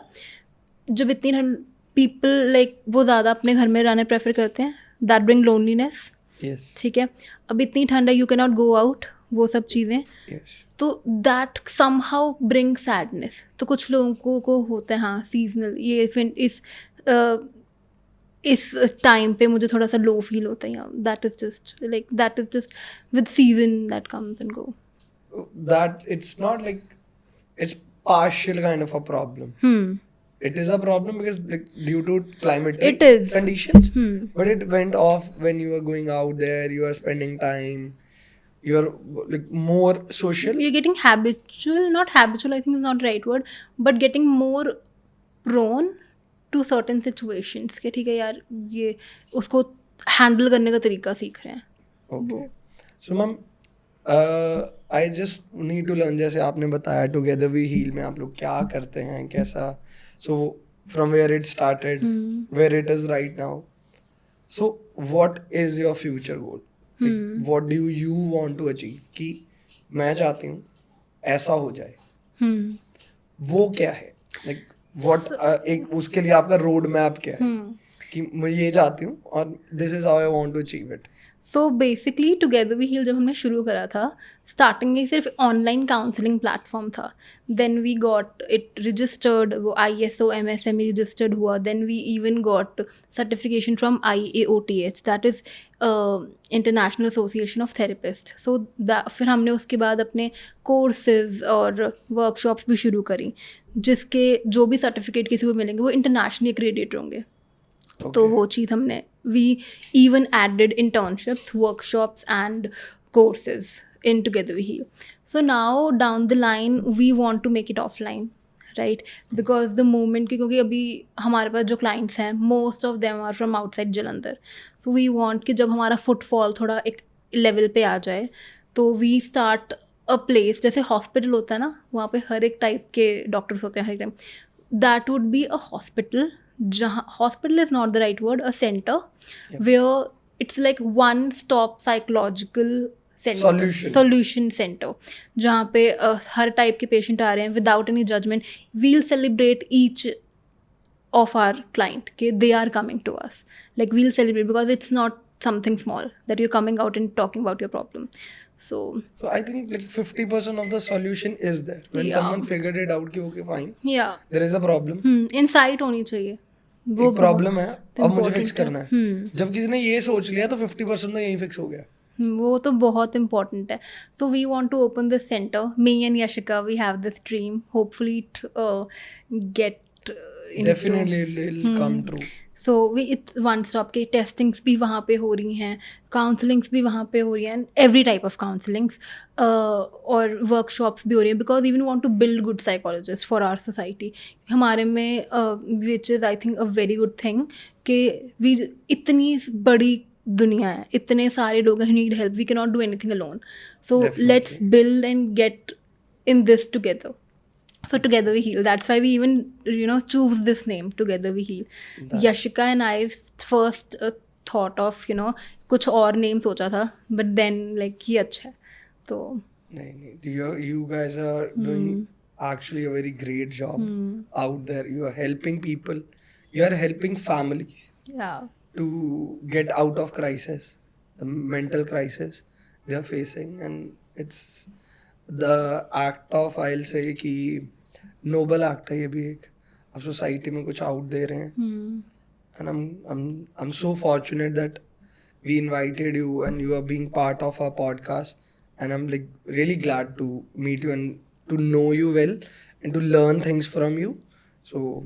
जब इतनी ठंड, पीपल लाइक वो ज़्यादा अपने घर में रहना प्रेफर करते हैं. That bring loneliness. Yes. ठीक है. अब इतनी ठंड है, you can not go out, वो सब चीज़ें. Yes. तो दैट समहाउ ब्रिंग सैडनेस. तो कुछ लोगों को होता है हाँ सीजनल, ये इस टाइम पे मुझे थोड़ा सा लो फील होता है. That is just with season that comes and go. That it's not like it's partial kind of a problem. It is a problem because like due to climatic It is. conditions, but it went off when you are going out there, you are spending time, you are like more social. You're getting habitual, not habitual, I think is not the right word, but getting more prone to certain situations कि ठीक है यार ये उसको हैंडल करने का तरीका सीख रहे हैं. Okay. So ma'am, I just need to learn, जैसे आपने बताया Together We Heal में आप लोग क्या करते हैं, कैसा, so from where it started, where it is right now. So what is your future goal? Like, what do you want to achieve? कि मैं चाहती हूँ ऐसा हो जाए. वो क्या है, लाइक व्हाट, एक उसके लिए आपका रोड मैप क्या है कि मैं ये चाहती हूँ और this is how I want to achieve it? So basically together we heal जब हमने शुरू करा था, स्टार्टिंग में सिर्फ ऑनलाइन काउंसलिंग प्लेटफॉर्म था. Then we got it registered, वो ISO MSME रजिस्टर्ड हुआ. Then we even got certification from IAOTH, that is international association of therapist. So फिर हमने उसके बाद अपने कोर्सेज और वर्कशॉप्स भी शुरू करी, जिसके जो भी सर्टिफिकेट किसी को मिलेंगे वो इंटरनेशनली एक्रेडिटेड होंगे. तो वो चीज़ हमने, we even added internships, workshops and courses in together we heal. So now down the line we want to make it offline, right, because the moment की, क्योंकि अभी हमारे पास जो क्लाइंट्स हैं most of them are from outside Jalandhar. So we want कि जब हमारा फुटफॉल थोड़ा एक लेवल पे आ जाए तो वी स्टार्ट अ प्लेस, जैसे हॉस्पिटल होता है ना, वहाँ पे हर एक टाइप के डॉक्टर्स होते हैं हर एक time. That would be a hospital, जहाँ hospital is not the right word, a centre where it's like one stop psychological solution centre, जहाँ पे हर टाइप के पेशेंट आ रहे हैं without any judgement. We'll celebrate each of our client, okay, they are coming to us, like we'll celebrate, because it's not something small that you're coming out and talking about your problem. So I think like 50% of the solution is there when someone figured it out कि okay fine, yeah, there is a problem, insight होनी चाहिए, वो एक प्रॉब्लम है अब मुझे फिक्स करना है. जब किसी ने ये सोच लिया तो 50% तो यहीं फिक्स हो गया. वो तो बहुत important है. So we want to open this center. Me and Yashika, we have this dream. Hopefully it get Definitely it will come true. So we it's one stop के टेस्टिंग्स भी वहाँ पे हो रही हैं, काउंसलिंग्स भी वहाँ पे हो रही हैं, एवरी टाइप ऑफ काउंसलिंग्स और वर्कशॉप्स भी हो रही हैं, because even want to build good psychologist for our society. हमारे में which is I think a very good thing कि वी, इतनी बड़ी दुनिया है, इतने सारे लोग हैं, need help, we can not do anything alone. So let's build and get in this together. So Together We Heal. That's why we even, choose this name, Together We Heal. Yashika and I first thought of, कुछ और name सोचा था, but then like ये अच्छा है, तो नहीं, you guys are doing actually a very great job out there. You are helping people. You are helping families. Yeah. To get out of crisis, the mental crisis they are facing, and it's the act of, I'll say कि noble act है ये भी एक, अब सोसाइटी में कुछ आउट दे रहे हैं. and I'm so fortunate that we invited you and you are being part of our podcast, and I'm like really glad to meet you and to know you well and to learn things from you. So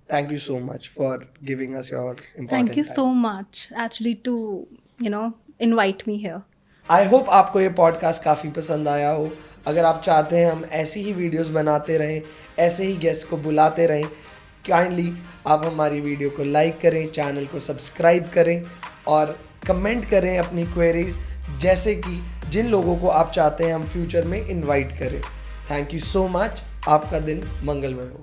thank you so much for giving us your important thank you time. so much actually to invite me here. I hope आपको ये पॉडकास्ट काफ़ी पसंद आया हो. अगर आप चाहते हैं हम ऐसी ही वीडियोस बनाते रहें, ऐसे ही गेस्ट को बुलाते रहें, काइंडली आप हमारी वीडियो को लाइक करें, चैनल को सब्सक्राइब करें और कमेंट करें अपनी क्वेरीज, जैसे कि जिन लोगों को आप चाहते हैं हम फ्यूचर में इनवाइट करें. Thank you so much. आपका दिन मंगलमय हो.